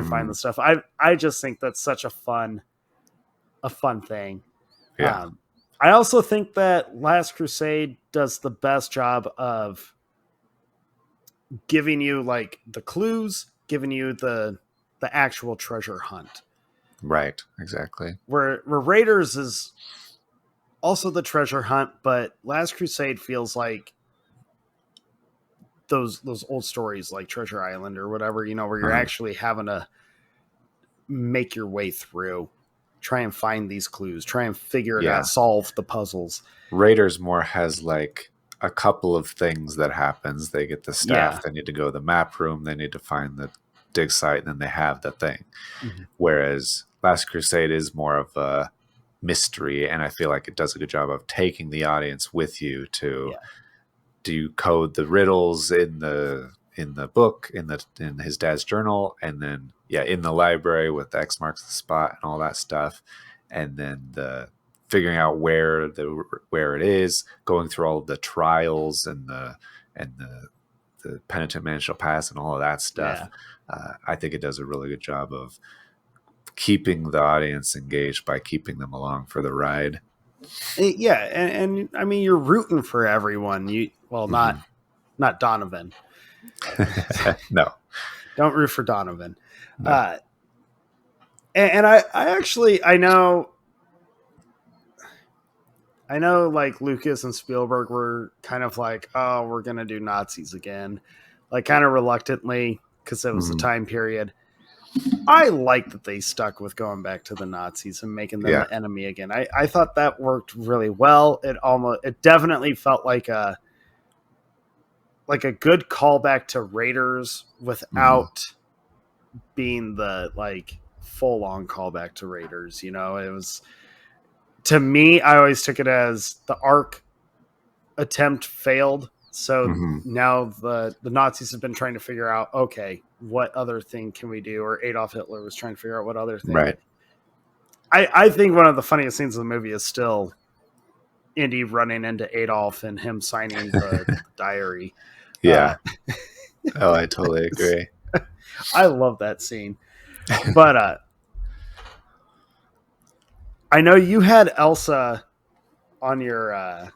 find the stuff. I just think that's such a fun thing. Yeah. I also think that Last Crusade does the best job of giving you like the clues, giving you the actual treasure hunt. Right, exactly. Where Raiders is also the treasure hunt, but Last Crusade feels like those old stories like Treasure Island or whatever, you know, where you're actually having to make your way through, try and find these clues, try and figure it out, solve the puzzles. Raiders more has like a couple of things that happens. They get the staff, they need to go to the map room, they need to find the dig site, and then they have the thing. Mm-hmm. Whereas Last Crusade is more of a mystery, and I feel like it does a good job of taking the audience with you to do you code the riddles in the book, in his dad's journal, and then in the library with the X marks the spot and all that stuff, and then the figuring out where it is, going through all of the trials and the penitent man shall pass and all of that stuff. I think it does a really good job of keeping the audience engaged by keeping them along for the ride. Yeah, and I mean, you're rooting for everyone. Not Donovan. No, don't root for Donovan. No. And I actually I know like Lucas and Spielberg were kind of like, oh, we're gonna do Nazis again, like kind of reluctantly because it was a time period. I like that they stuck with going back to the Nazis and making them the enemy again. I thought that worked really well. It definitely felt like a good callback to Raiders without being the like full on callback to Raiders. You know, it was, to me, I always took it as the Ark attempt failed. So now the Nazis have been trying to figure out, okay, what other thing can we do? Or Adolf Hitler was trying to figure out what other thing. Right. I think one of the funniest scenes of the movie is still Indy running into Adolf and him signing the diary. Yeah. I totally agree. I love that scene. But I know you had Elsa on your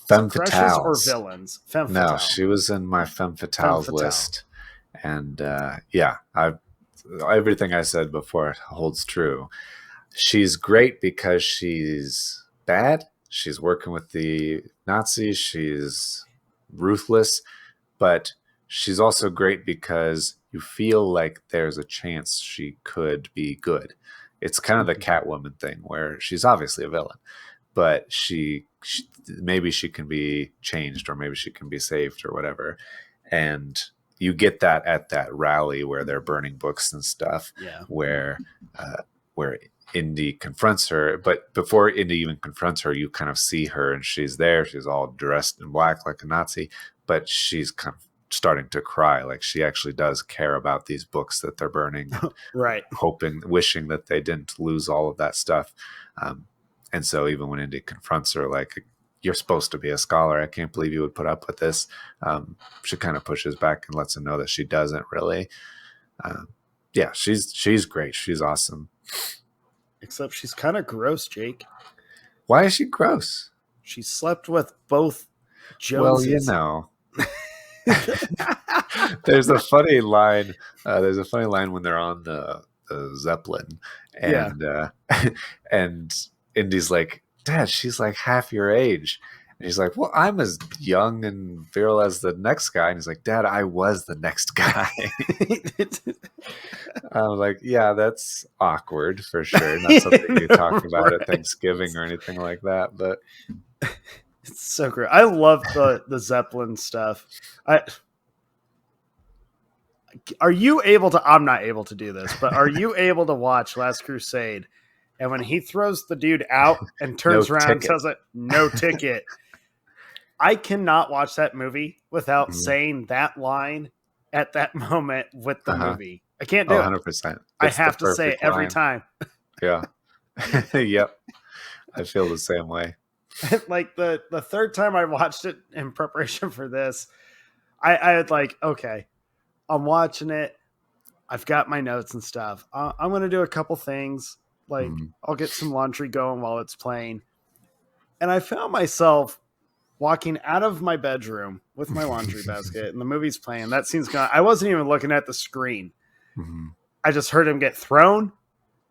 Femme Fatales or villains. Femme Fatale. She was in my Femme Fatales list. And everything I said before holds true. She's great because she's bad. She's working with the Nazis. She's ruthless, but she's also great because you feel like there's a chance she could be good. It's kind of the Catwoman thing where she's obviously a villain, but she maybe she can be changed, or maybe she can be saved, or whatever. And you get that at that rally where they're burning books and stuff, where Indy confronts her. But before Indy even confronts her, you kind of see her, and she's there. She's all dressed in black like a Nazi, but she's kind of starting to cry. Like she actually does care about these books that they're burning, right? Wishing that they didn't lose all of that stuff. And so even when Indy confronts her, like, you're supposed to be a scholar, I can't believe you would put up with this. She kind of pushes back and lets him know that she doesn't really. She's great. She's awesome. Except she's kind of gross, Jake. Why is she gross? She slept with both Joneses. Well, there's a funny line. There's a funny line when they're on the Zeppelin, and and Indy's like, Dad, she's like half your age. And he's like, well, I'm as young and virile as the next guy. And he's like, Dad, I was the next guy. I was like, yeah, that's awkward for sure. Not something you talk about at Thanksgiving or anything like that. But it's so great. I love the Zeppelin stuff. Are you able to? I'm not able to do this, but are you able to watch Last Crusade? And when he throws the dude out and turns around and says it, no ticket. I cannot watch that movie without saying that line at that moment with the movie. I can't do 100%. it. I have to say it every time. Yeah. Yep. I feel the same way. Like the third time I watched it in preparation for this, I had like, okay, I'm watching it. I've got my notes and stuff. I'm going to do a couple things. Like, I'll get some laundry going while it's playing. And I found myself walking out of my bedroom with my laundry basket and the movie's playing. That scene's gone. I wasn't even looking at the screen. I just heard him get thrown.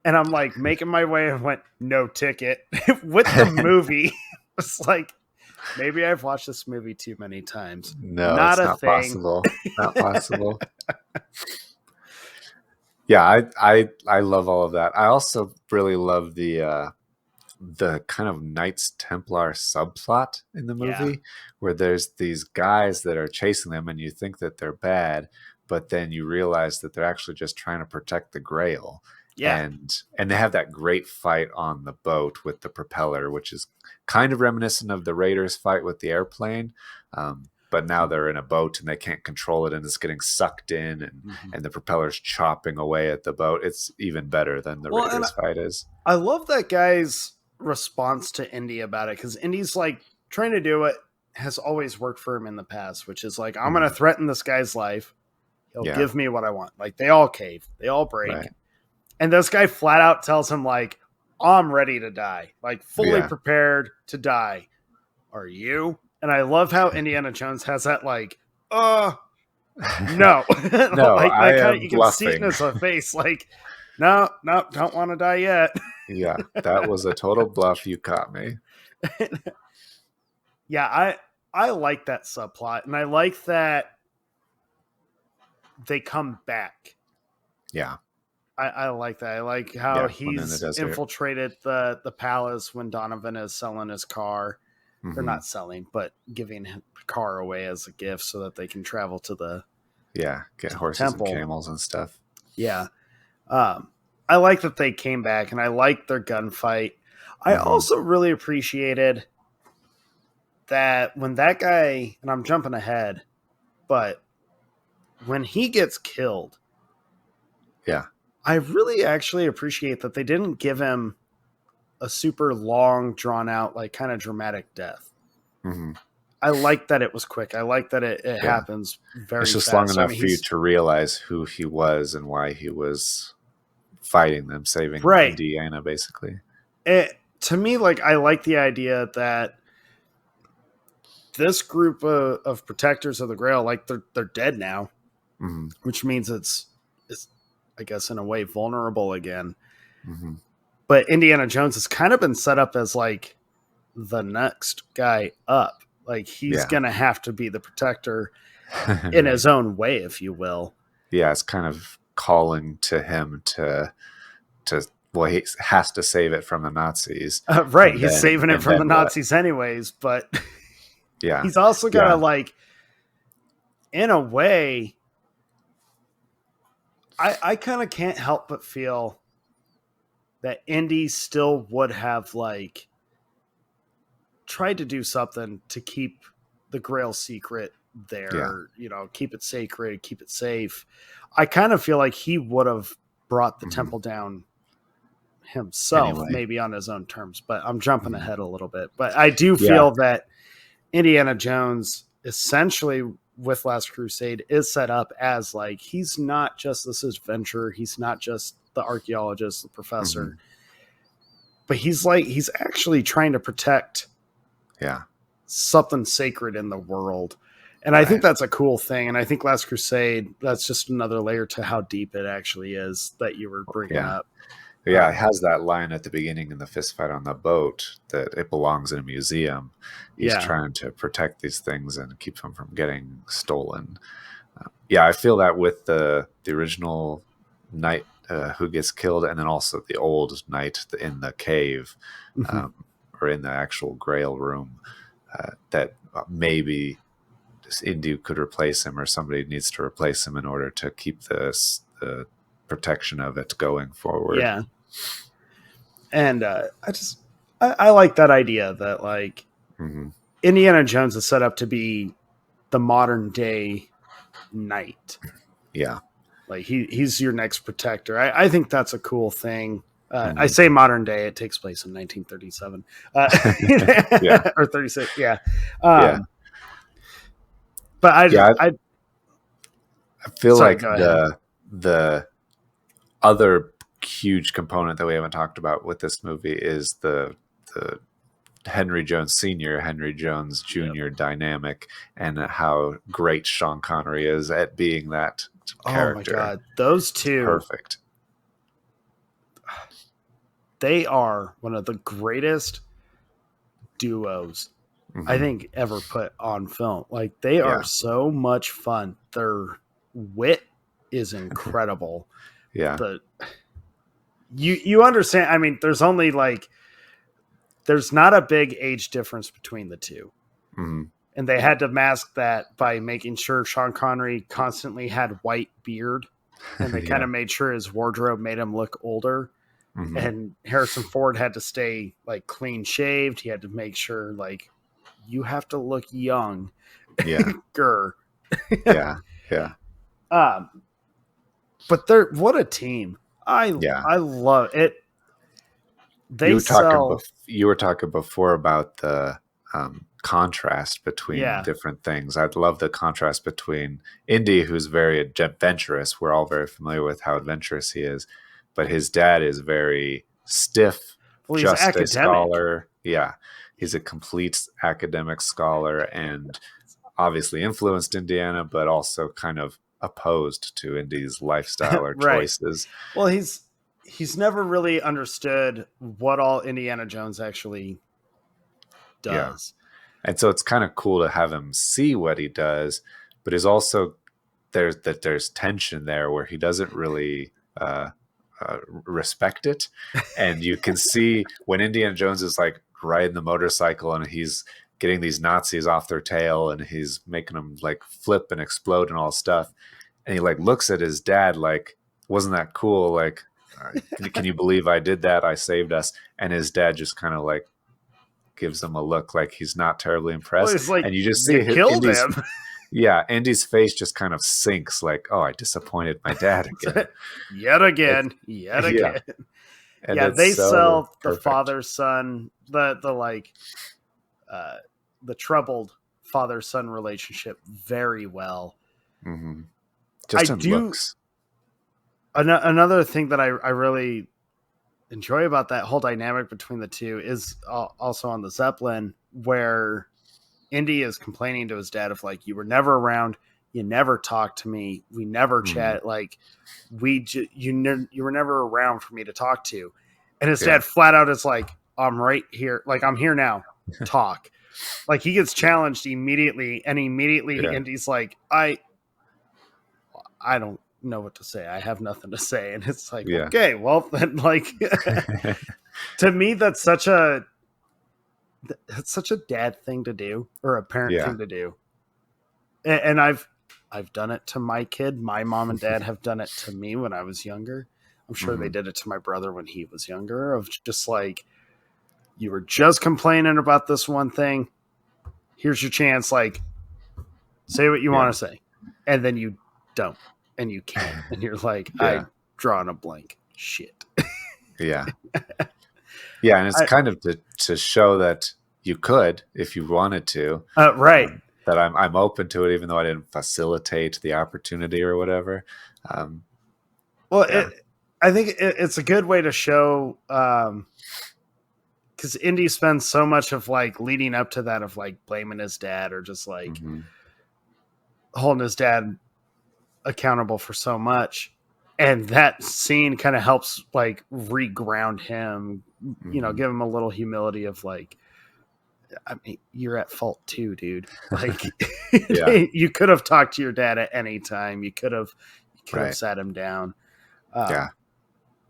And I'm like making my way and went, no ticket with the movie. It's like, maybe I've watched this movie too many times. No, not it's not thing. Possible. Not possible. Yeah, I love all of that. I also really love the kind of Knights Templar subplot in the movie, where there's these guys that are chasing them, and you think that they're bad, but then you realize that they're actually just trying to protect the Grail. Yeah. And they have that great fight on the boat with the propeller, which is kind of reminiscent of the Raiders fight with the airplane. But now they're in a boat and they can't control it, and it's getting sucked in, and the propeller's chopping away at the boat. It's even better than the Raiders fight is. I love that guy's response to Indy about it, because Indy's like trying to do what has always worked for him in the past, which is like, I'm going to threaten this guy's life. He'll give me what I want. Like, they all cave. They all break. Right. And this guy flat out tells him, like, I'm ready to die. Like, fully prepared to die. Are you? And I love how Indiana Jones has that, like, no. No, like you can see it in his face. Like, no, don't want to die yet. Yeah, that was a total bluff. You caught me. Yeah, I like that subplot. And I like that they come back. Yeah. I like that. I like how he's infiltrated the palace when Donovan is selling his car. They're not selling, but giving the car away as a gift so that they can travel to the get horses and camels and stuff. Yeah. I like that they came back, and I like their gunfight. I also really appreciated that when that guy, and I'm jumping ahead, but when he gets killed, I really actually appreciate that they didn't give him a super long, drawn out, like kind of dramatic death. I like that it was quick. I like that it happens very fast. It's just long enough for you to realize who he was and why he was fighting them, saving Indiana, basically. To me, like, I like the idea that this group of protectors of the Grail, like, they're dead now, which means it's I guess in a way vulnerable again. But Indiana Jones has kind of been set up as like the next guy up. Like, he's going to have to be the protector in his own way, if you will. Yeah, it's kind of calling to him to well, he has to save it from the Nazis. Right, he's saving it from the Nazis anyways, but he's also got to, like, in a way, I kind of can't help but feel that Indy still would have, like, tried to do something to keep the Grail secret there, keep it sacred, keep it safe. I kind of feel like he would have brought the temple down himself, maybe on his own terms, but I'm jumping ahead a little bit. But I do feel that Indiana Jones essentially with Last Crusade is set up as, like, he's not just this adventurer. He's not just the archaeologist, the professor, but he's actually trying to protect something sacred in the world. And I think that's a cool thing. And I think Last Crusade, that's just another layer to how deep it actually is that you were bringing up. Yeah, it has that line at the beginning in the fist fight on the boat that it belongs in a museum. He's trying to protect these things and keep them from getting stolen. I feel that with the original knight who gets killed, and then also the old knight in the cave or in the actual Grail room, that maybe Indy could replace him, or somebody needs to replace him in order to keep the protection of it going forward. Yeah. And I like that idea that, like, Indiana Jones is set up to be the modern day knight. Yeah. Like, he's your next protector. I think that's a cool thing. I say modern day, it takes place in 1937 or 36. Yeah. But I feel like the other huge component that we haven't talked about with this movie is the Henry Jones Sr., Henry Jones Jr. dynamic, and how great Sean Connery is at being that character. Oh my God. Those two. Perfect. They are one of the greatest duos I think ever put on film. Like, they are so much fun. Their wit is incredible. Yeah. You understand. I mean, there's not a big age difference between the two. Mm-hmm. And they had to mask that by making sure Sean Connery constantly had white beard. And they kind of made sure his wardrobe made him look older. Mm-hmm. And Harrison Ford had to stay like clean shaved. He had to make sure like you have to look young. Yeah. Grr. Yeah. Yeah. But what a team. I love it. You were talking before about the contrast between different things. I love the contrast between Indy, who's very adventurous. We're all very familiar with how adventurous he is, but his dad is very stiff, just a scholar. Yeah, he's a complete academic scholar and obviously influenced Indiana, but also kind of opposed to Indy's lifestyle or choices. Well, he's never really understood what all Indiana Jones actually does. Yeah. And so it's kind of cool to have him see what he does, but is also there's tension there where he doesn't really respect it. And you can see when Indiana Jones is like riding the motorcycle and he's getting these Nazis off their tail and he's making them like flip and explode and all stuff. And he like looks at his dad like, wasn't that cool? Like, can you believe I did that? I saved us. And his dad just kind of like gives him a look like he's not terribly impressed. Well, like, and you just see killed him. Yeah, Andy's face just kind of sinks like, oh, I disappointed my dad again. Yet again. Yeah, they sell the father-son, the troubled father-son relationship very well. Mm-hmm. Just in looks. Another thing that I really enjoy about that whole dynamic between the two is also on the Zeppelin, where Indy is complaining to his dad of like, you were never around, you never talked to me, we never chat, like you were never around for me to talk to. And his dad flat out is like, I'm right here, like I'm here now, talk. Like he gets challenged immediately, and immediately Indy's like, I don't know what to say. I have nothing to say. And it's like, okay, well then, like, to me, that's such a dad thing to do, or a parent thing to do. And I've done it to my kid. My mom and dad have done it to me when I was younger. I'm sure they did it to my brother when he was younger, of just like, you were just complaining about this one thing. Here's your chance. Like, say what you want to say. And then you don't. And you can't. And you're like, I've drawn a blank. Shit. Yeah. Yeah. And it's kind of to show that you could, if you wanted to. Right. That I'm open to it, even though I didn't facilitate the opportunity or whatever. I think it's a good way to show, because Indy spends so much of like leading up to that of like blaming his dad, or just like holding his dad accountable for so much. And that scene kind of helps like reground him, you know, give him a little humility of like, I mean, you're at fault too, dude. Like you could have talked to your dad at any time. You could have sat him down.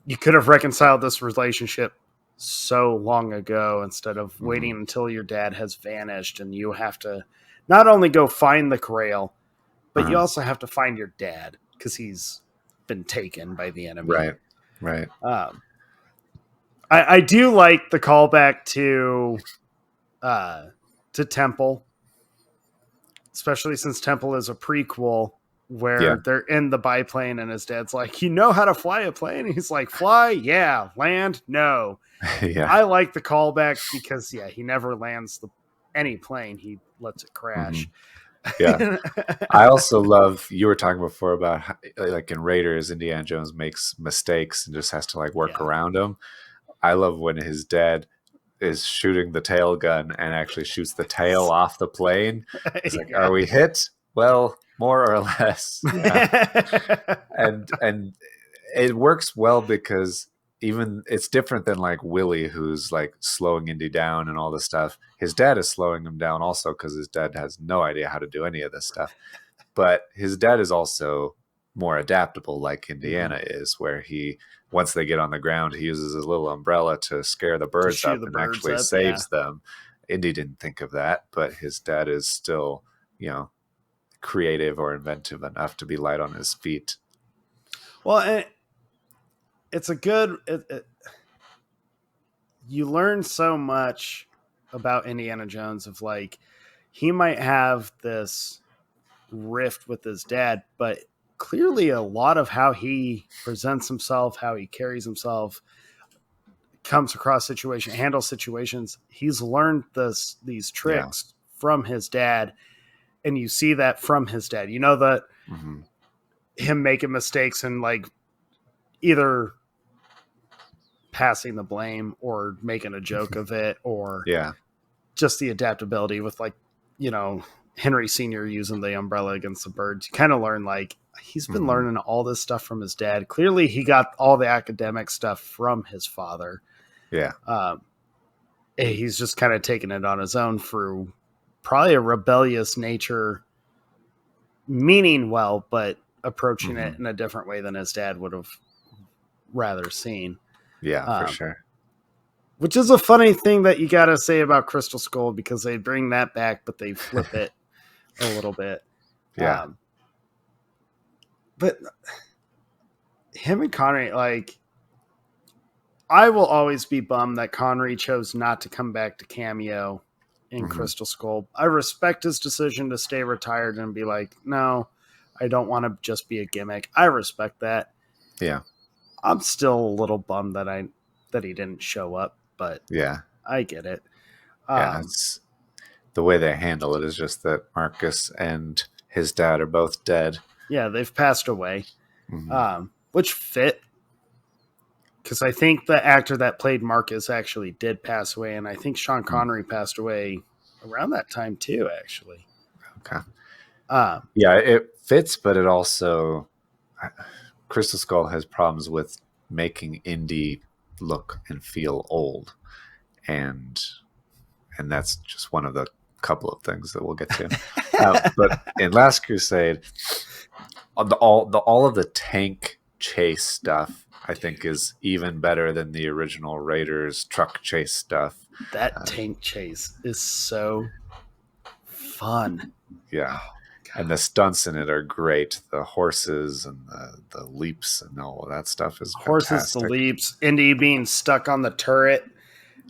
You could have reconciled this relationship so long ago, instead of waiting until your dad has vanished and you have to not only go find the Grail, but you also have to find your dad because he's been taken by the enemy. Right. I do like the callback to Temple, especially since Temple is a prequel where they're in the biplane and his dad's like, you know how to fly a plane? And he's like, fly? Yeah. Land? No. I like the callback because he never lands any plane. He lets it crash. Yeah. I also love, you were talking before about how, like in Raiders, Indiana Jones makes mistakes and just has to like work around them. I love when his dad is shooting the tail gun and actually shoots the tail off the plane. It's like, are we hit? Well, more or less. And it works well because even it's different than like Willie, who's like slowing Indy down and all this stuff. His dad is slowing him down also because his dad has no idea how to do any of this stuff. But his dad is also more adaptable, like Indiana is, where he, once they get on the ground, he uses his little umbrella to scare the birds up and actually saves them. Indy didn't think of that, but his dad is still, creative or inventive enough to be light on his feet. Well, and it's a good. You learn so much about Indiana Jones of like, he might have this rift with his dad, but clearly a lot of how he presents himself, how he carries himself, comes across handles situations. He's learned these tricks from his dad, and you see that from his dad. You know that him making mistakes and like either passing the blame or making a joke of it, or just the adaptability with like, Henry Sr. using the umbrella against the birds. You kind of learn like he's been learning all this stuff from his dad. Clearly he got all the academic stuff from his father. Yeah. He's just kind of taking it on his own through probably a rebellious nature, meaning well, but approaching it in a different way than his dad would have rather seen. Yeah, for sure. Which is a funny thing that you got to say about Crystal Skull, because they bring that back, but they flip it a little bit. Yeah. But him and Connery, like, I will always be bummed that Connery chose not to come back to cameo in Crystal Skull. I respect his decision to stay retired and be like, no, I don't want to just be a gimmick. I respect that. Yeah. I'm still a little bummed that he didn't show up, but I get it. It's the way they handle it is just that Marcus and his dad are both dead. Yeah, they've passed away, which fit, because I think the actor that played Marcus actually did pass away, and I think Sean Connery passed away around that time too, actually. Okay. It fits, but it also, Crystal Skull has problems with making Indy look and feel old, and that's just one of the couple of things that we'll get to. But in Last Crusade, all of the tank chase stuff, I think, is even better than the original Raiders truck chase stuff. That tank chase is so fun. Yeah. And the stunts in it are great. The horses and the leaps and all of that stuff is fantastic. The leaps, Indy being stuck on the turret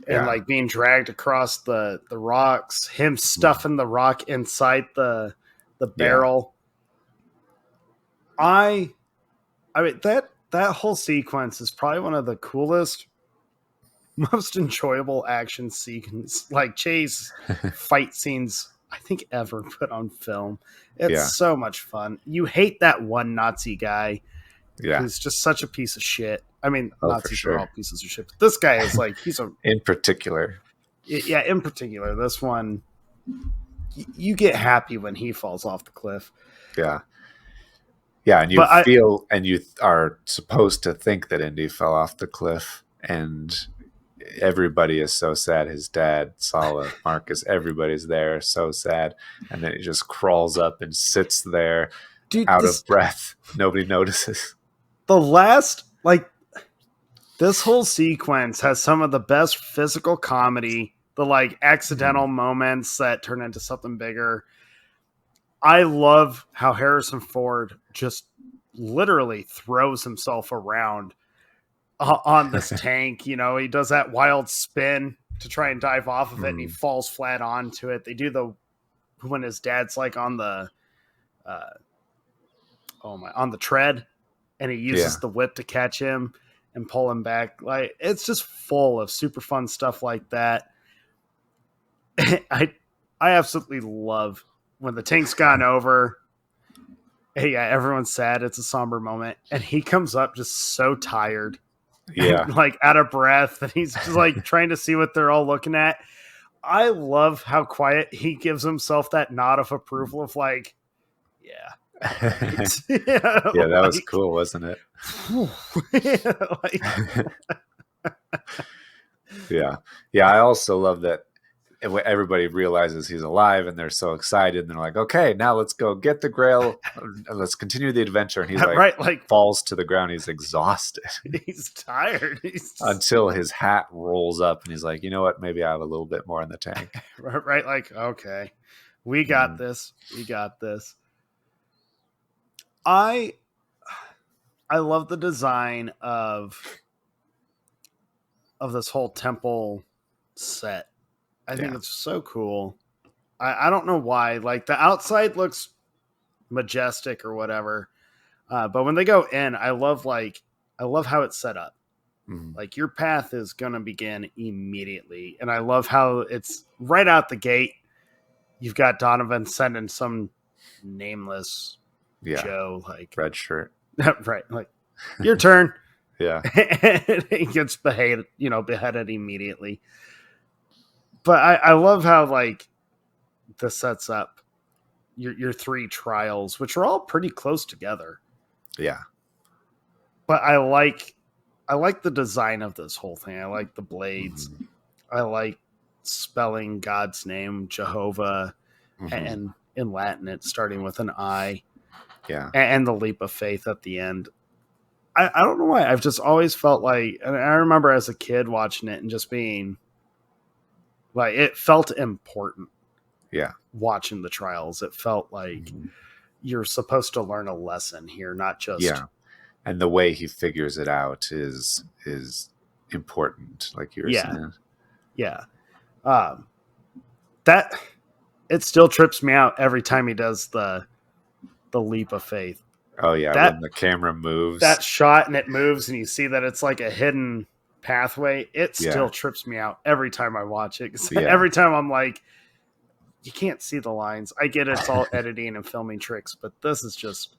and like being dragged across the rocks, him stuffing the rock inside the barrel. I mean, that whole sequence is probably one of the coolest, most enjoyable action scenes, like chase fight scenes I think ever put on film. It's so much fun. You hate that one Nazi guy who's just such a piece of shit. I mean, Nazis are all pieces of shit, but this guy is like, he's a... in particular. Yeah, in particular. This one, you get happy when he falls off the cliff. Yeah. Yeah, and you are supposed to think that Indy fell off the cliff, and everybody is so sad. His dad, Sala, Marcus, everybody's there, so sad. And then he just crawls up and sits there, out of breath. Nobody notices. The last, like, this whole sequence has some of the best physical comedy, the, like, accidental moments that turn into something bigger. I love how Harrison Ford just literally throws himself around on this tank. You know, he does that wild spin to try and dive off of it, and he falls flat onto it. They do when his dad's like on the on the tread, and he uses the whip to catch him and pull him back. Like, it's just full of super fun stuff like that. I absolutely love when the tank's gone over, yeah, everyone's sad. It's a somber moment. And he comes up just so tired. Yeah. And, like out of breath. And he's just like trying to see what they're all looking at. I love how quiet he gives himself that nod of approval of like, yeah. Yeah, that was cool, wasn't it? Yeah. I also love that everybody realizes he's alive and they're so excited and they're like, okay, now let's go get the Grail and let's continue the adventure. And he's like falls to the ground. He's exhausted. He's tired. Until his hat rolls up and he's like, you know what? Maybe I have a little bit more in the tank. Right. Like, okay, we got this. We got this. I love the design of this whole temple set. I think it's so cool. I don't know why. Like the outside looks majestic or whatever, but when they go in, I love how it's set up. Mm-hmm. Like your path is gonna begin immediately, and I love how it's right out the gate. You've got Donovan sending some nameless Joe, like red shirt, right? Like your turn. Yeah, and he gets beheaded immediately. But I love how like this sets up your three trials, which are all pretty close together. Yeah. But I like the design of this whole thing. I like the blades. Mm-hmm. I like spelling God's name, Jehovah, and in Latin it's starting with an I. Yeah. And the leap of faith at the end. I don't know why. I've just always felt like, and I remember as a kid watching it and just being like, it felt important. Yeah. Watching the trials. It felt like you're supposed to learn a lesson here, not just. Yeah. And the way he figures it out is important, like you were saying. Yeah. That it still trips me out every time he does the leap of faith. Oh yeah, when the camera moves. That shot and it moves and you see that it's like a hidden pathway. It still trips me out every time I watch it. Every time I'm like, you can't see the lines. I get it's all editing and filming tricks, but this is just,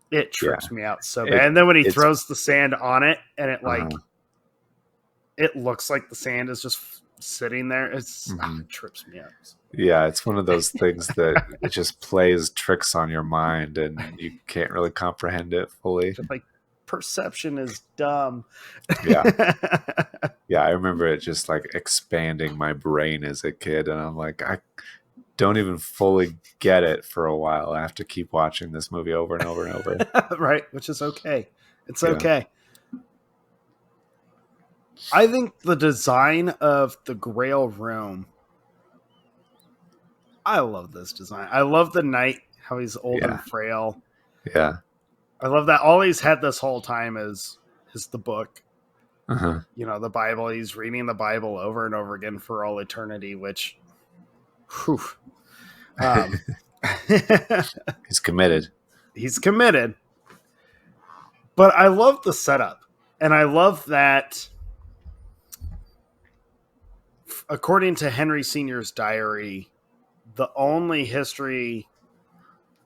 it trips me out so bad. And then when he throws the sand on it and it like, it looks like the sand is just sitting there. It trips me out. Yeah, it's one of those things that it just plays tricks on your mind and you can't really comprehend it fully. Like, perception is dumb. Yeah. Yeah, I remember it just like expanding my brain as a kid. And I'm like, I don't even fully get it for a while. I have to keep watching this movie over and over and over. Right, which is okay. It's okay. I think the design of the Grail room, I love this design. I love the knight, how he's old and frail. Yeah. I love that all he's had this whole time is the book. You know, the Bible. He's reading the Bible over and over again for all eternity, which, he's committed. He's committed. But I love the setup. And I love that, according to Henry Sr.'s diary, the only history,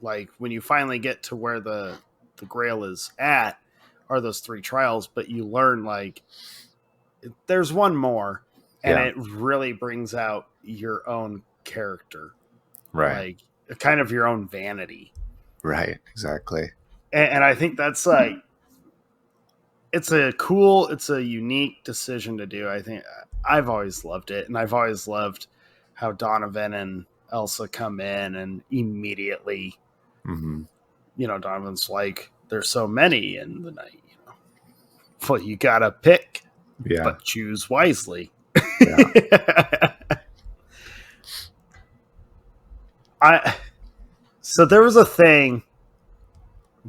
like when you finally get to where the Grail is at, are those three trials, but you learn like there's one more, and it really brings out your own character, right? Like kind of your own vanity, right? Exactly. And I think that's like it's a unique decision to do. I think I've always loved it, and I've always loved how Donovan and Elsa come in and immediately, you know, Donovan's like, there's so many in the night, you know. Well, you gotta pick, but choose wisely. So there was a thing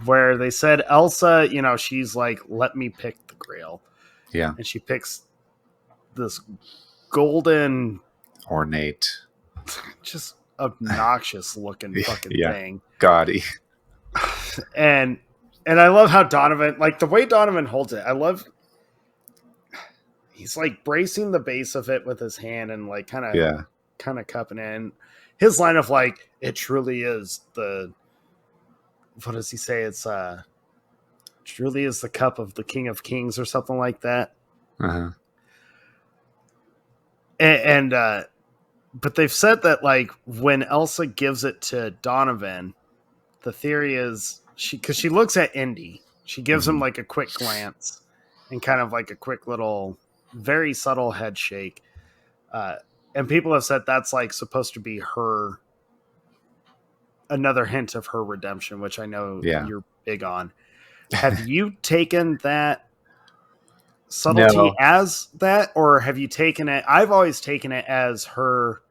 where they said Elsa, you know, she's like, let me pick the Grail. Yeah. And she picks this golden, ornate, just obnoxious looking fucking thing. Gaudy. And I love how Donovan, like the way Donovan holds it, I love, he's like bracing the base of it with his hand and like kind of cupping in. his line of like, it truly is what does he say? It's truly is the cup of the King of Kings or something like that. Uh-huh. And but they've said that like when Elsa gives it to Donovan, the theory is because she looks at Indy, she gives him like a quick glance and kind of like a quick little, very subtle head shake. And people have said that's like supposed to be her, another hint of her redemption, which I know you're big on. Have you taken that subtlety as that, or have you taken it? I've always taken it as her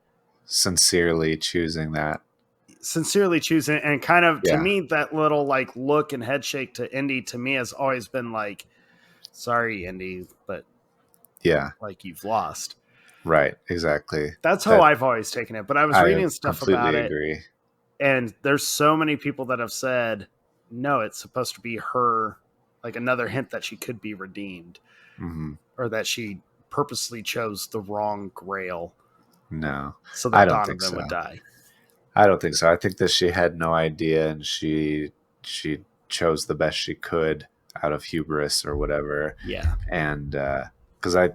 sincerely choosing it, and kind of to me that little like look and head shake to Indy to me has always been like, sorry Indy, but like you've lost. Right, exactly. That's how I've always taken it. But I was reading stuff about it, agree. And there's so many people that have said no, it's supposed to be her, like another hint that she could be redeemed, or that she purposely chose the wrong Grail. No, so that Donovan would die. I don't think so. I think that she had no idea, and she chose the best she could out of hubris or whatever. Yeah, and because I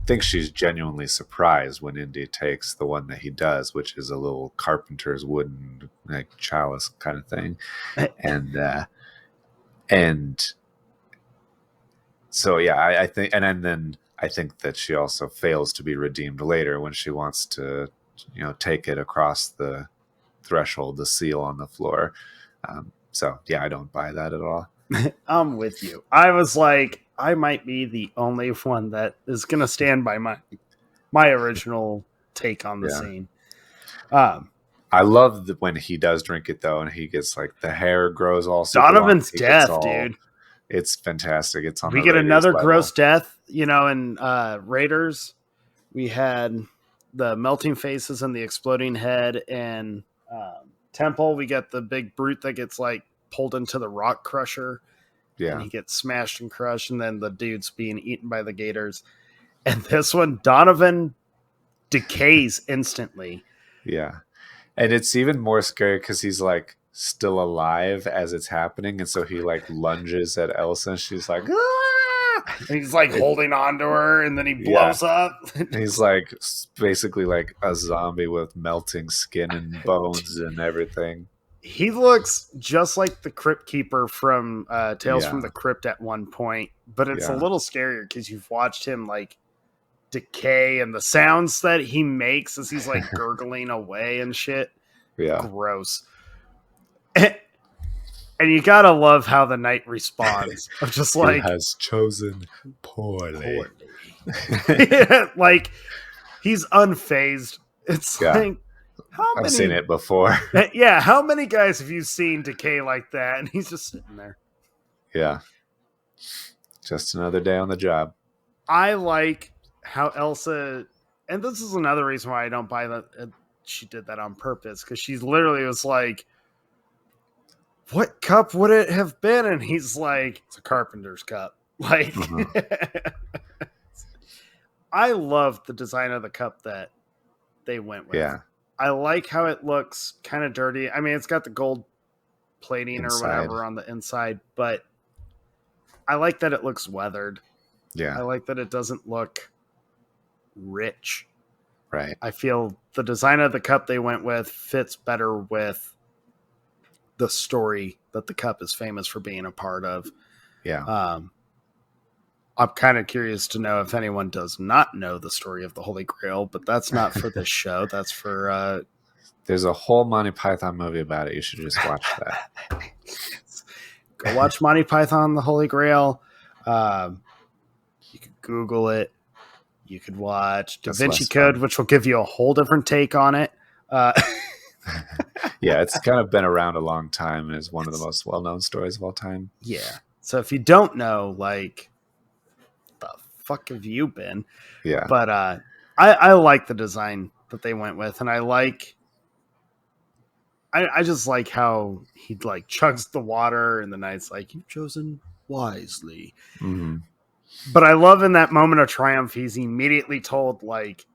think she's genuinely surprised when Indy takes the one that he does, which is a little carpenter's wooden like chalice kind of thing, and so I think, and then I think that she also fails to be redeemed later when she wants to, take it across the threshold, the seal on the floor. So I don't buy that at all. I'm with you. I was like, I might be the only one that is going to stand by my original take on the scene. I love when he does drink it though, and he gets like the hair grows all. Donovan's death, dude. It's fantastic. It's on. We get another gross death. In Raiders, we had the melting faces and the exploding head, and Temple, we get the big brute that gets like pulled into the rock crusher. Yeah. And he gets smashed and crushed, and then the dude's being eaten by the gators. And this one, Donovan decays instantly. Yeah. And it's even more scary because he's like still alive as it's happening. And so he like lunges at Elsa, and she's like, ah! And he's like holding on to her, and then he blows up. He's like basically like a zombie with melting skin and bones and everything. He looks just like the Crypt Keeper from Tales from the Crypt at one point, but it's a little scarier because you've watched him like decay, and the sounds that he makes as he's like gurgling away and shit. Yeah. Gross. And you gotta love how the knight responds of just like, he has chosen poorly. Like he's unfazed. It's like, I've seen it before. Yeah, how many guys have you seen decay like that? And he's just sitting there. Yeah. Just another day on the job. I like how Elsa, and this is another reason why I don't buy that she did that on purpose, because she literally was like, what cup would it have been? And he's like, it's a carpenter's cup. Like, I love the design of the cup that they went with. Yeah. I like how it looks kind of dirty. I mean, it's got the gold plating or whatever on the inside, but I like that it looks weathered. Yeah. I like that it doesn't look rich. Right. I feel the design of the cup they went with fits better with the story that the cup is famous for being a part of. Yeah. I'm kind of curious to know if anyone does not know the story of the Holy Grail, but that's not for this show. That's for... There's a whole Monty Python movie about it. You should just watch that. Go watch Monty Python, the Holy Grail. You could Google it. You could watch Da Vinci Code, which will give you a whole different take on it. Yeah, it's kind of been around a long time and is one of the most well-known stories of all time. Yeah. So if you don't know, like... the fuck have you been? Yeah. But I like the design that they went with, and I just like how he like chugs the water, and the knight's like, you've chosen wisely. Mm-hmm. But I love in that moment of triumph, he's immediately told like,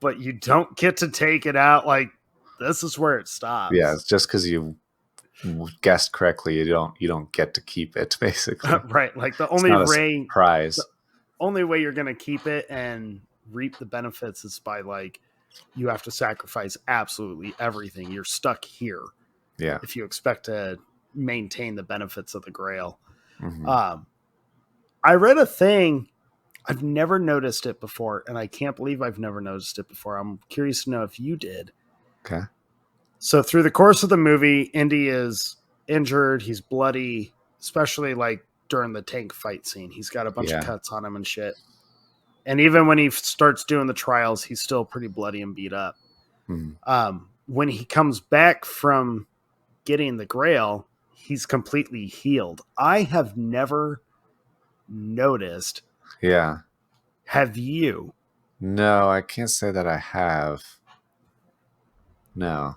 but you don't get to take it out. Like this is where it stops. Yeah, it's just because you guessed correctly, you don't get to keep it, basically. Right. Like the only way you're going to keep it and reap the benefits is by like, you have to sacrifice absolutely everything. You're stuck here. Yeah. If you expect to maintain the benefits of the Grail. Mm-hmm. I read a thing. I've never noticed it before, and I can't believe I've never noticed it before. I'm curious to know if you did. Okay. So through the course of the movie, Indy is injured. He's bloody, especially like during the tank fight scene. He's got a bunch of cuts on him and shit. And even when he starts doing the trials, he's still pretty bloody and beat up. Mm-hmm. When he comes back from getting the Grail, he's completely healed. I have never noticed. Yeah. Have you? No, I can't say that I have. No.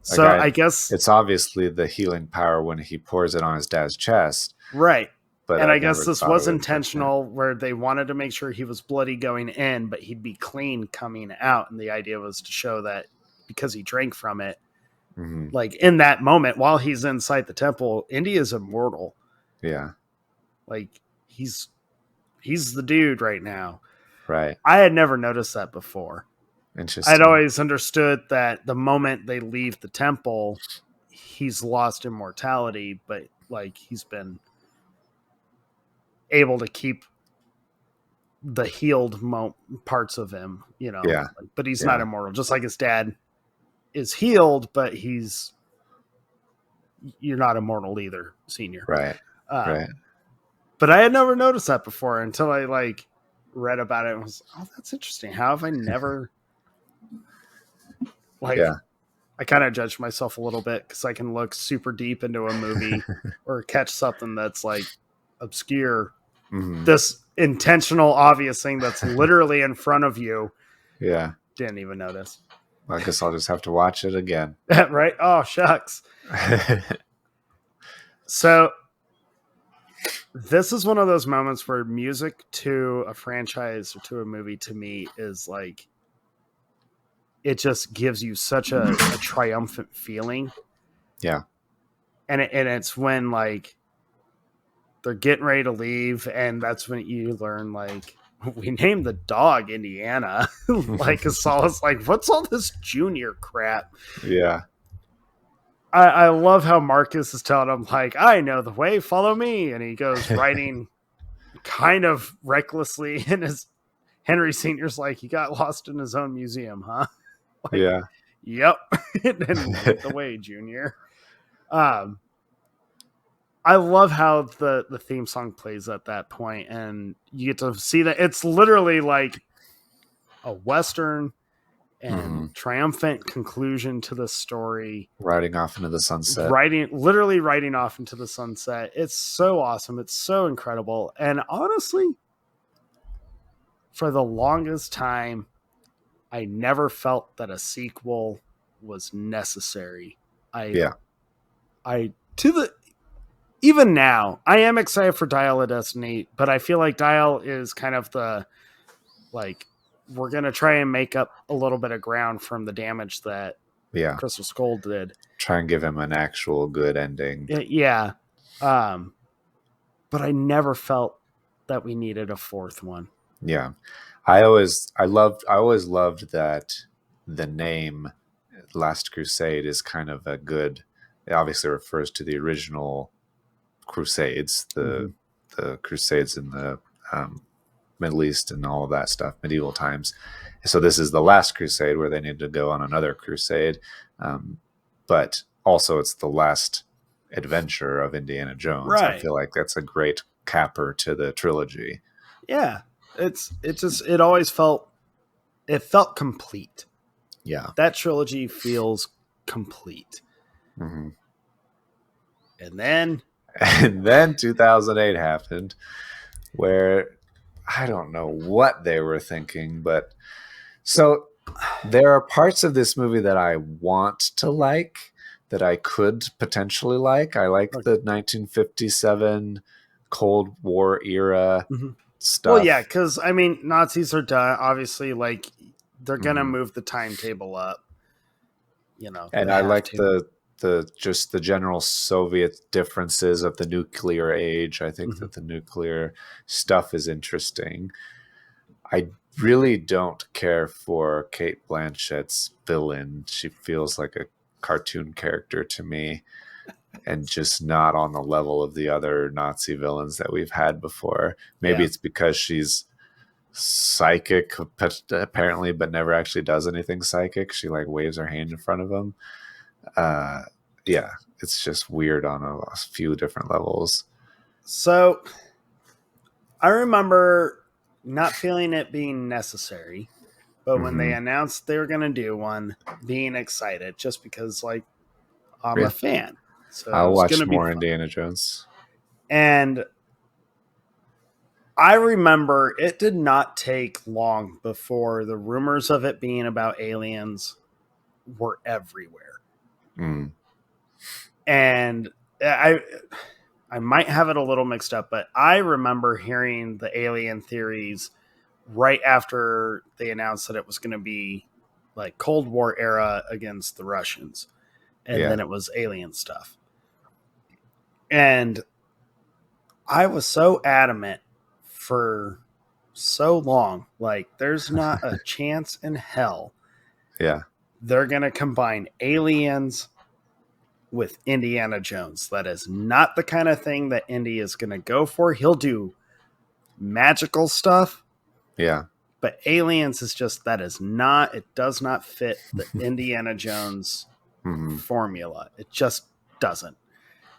So I guess it's obviously the healing power when he pours it on his dad's chest. Right. But I guess this was intentional where they wanted to make sure he was bloody going in, but he'd be clean coming out. And the idea was to show that because he drank from it, mm-hmm. like in that moment while he's inside the temple, Indy is immortal. Yeah. Like he's the dude right now. Right. I had never noticed that before. Interesting. I'd always understood that the moment they leave the temple, he's lost immortality, but like he's been able to keep the healed parts of him, you know. Yeah. But he's not immortal, just like his dad is healed, but you're not immortal either, Senior. Right. Right. But I had never noticed that before until I like read about it and was, oh, that's interesting. How have I never I kind of judged myself a little bit because I can look super deep into a movie or catch something that's like obscure. Mm-hmm. This intentional, obvious thing that's literally in front of you. Yeah. Didn't even notice. Well, I guess I'll just have to watch it again. Right? Oh, shucks. So this is one of those moments where music to a franchise or to a movie to me is like, it just gives you such a triumphant feeling. Yeah. And it's when like they're getting ready to leave, and that's when you learn like we named the dog Indiana. Like Saul's like, what's all this Junior crap? Yeah. I love how Marcus is telling him like, I know the way, follow me, and he goes riding kind of recklessly, and his Henry Sr.'s like, he got lost in his own museum, huh? Like, yeah. Yep. And the way, Junior. I love how the theme song plays at that point, and you get to see that it's literally like a Western and triumphant conclusion to the story. Riding off into the sunset. Literally riding off into the sunset. It's so awesome. It's so incredible. And honestly, for the longest time, I never felt that a sequel was necessary. Even now, I am excited for Dial of Destiny, but I feel like Dial is kind of the, like, we're going to try and make up a little bit of ground from the damage that Crystal Skull did. Try and give him an actual good ending. Yeah. But I never felt that we needed a fourth one. Yeah. I always loved that the name Last Crusade is kind of a good, it obviously refers to the original Crusades, the Crusades in the Middle East and all of that stuff, medieval times. So this is the last crusade where they need to go on another crusade. But also it's the last adventure of Indiana Jones. Right. I feel like that's a great capper to the trilogy. Yeah. It always felt complete. Yeah. That trilogy feels complete. Mm-hmm. And then 2008 happened, where I don't know what they were thinking, but so there are parts of this movie that I want to like, that I could potentially like. I like the 1957 Cold War era stuff. Well, yeah, because I mean, Nazis are done. Obviously, like they're gonna move the timetable up. And I like the just the general Soviet differences of the nuclear age. I think that the nuclear stuff is interesting. I really don't care for Cate Blanchett's villain. She feels like a cartoon character to me, and just not on the level of the other Nazi villains that we've had before. Maybe it's because she's psychic apparently, but never actually does anything psychic. She like waves her hand in front of him. Yeah, it's just weird on a few different levels. So I remember not feeling it being necessary, but when they announced they were going to do one, being excited just because like I'm a fan. So I'll watch more Indiana Jones. And I remember it did not take long before the rumors of it being about aliens were everywhere. And I might have it a little mixed up, but I remember hearing the alien theories right after they announced that it was going to be like Cold War era against the Russians. And then it was alien stuff. And I was so adamant for so long, like there's not a chance in hell they're going to combine aliens with Indiana Jones. That is not the kind of thing that Indy is going to go for. He'll do magical stuff. Yeah. But aliens is just, it does not fit the Indiana Jones formula. It just doesn't.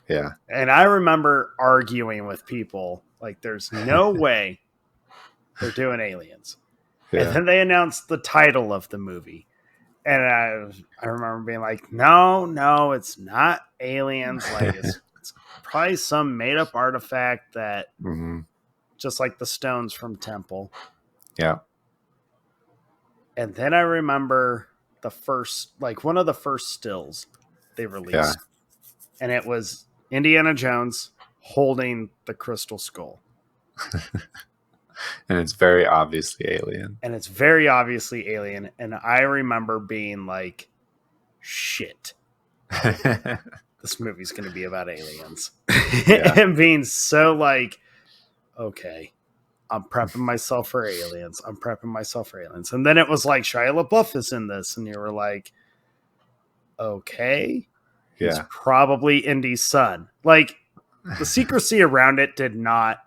Yeah. And I remember arguing with people like there's no way they're doing aliens. Yeah. And then they announced the title of the movie. And I remember being like, no, it's not aliens. Like it's probably some made up artifact that just like the stones from Temple. Yeah. And then I remember one of the first stills they released. Yeah. And it was Indiana Jones holding the crystal skull. And it's very obviously alien. And I remember being like, shit. This movie's going to be about aliens. And being so like, okay, I'm prepping myself for aliens. And then it was like, Shia LaBeouf is in this. And you were like, okay. He's probably Indy's son. Like, the secrecy around it did not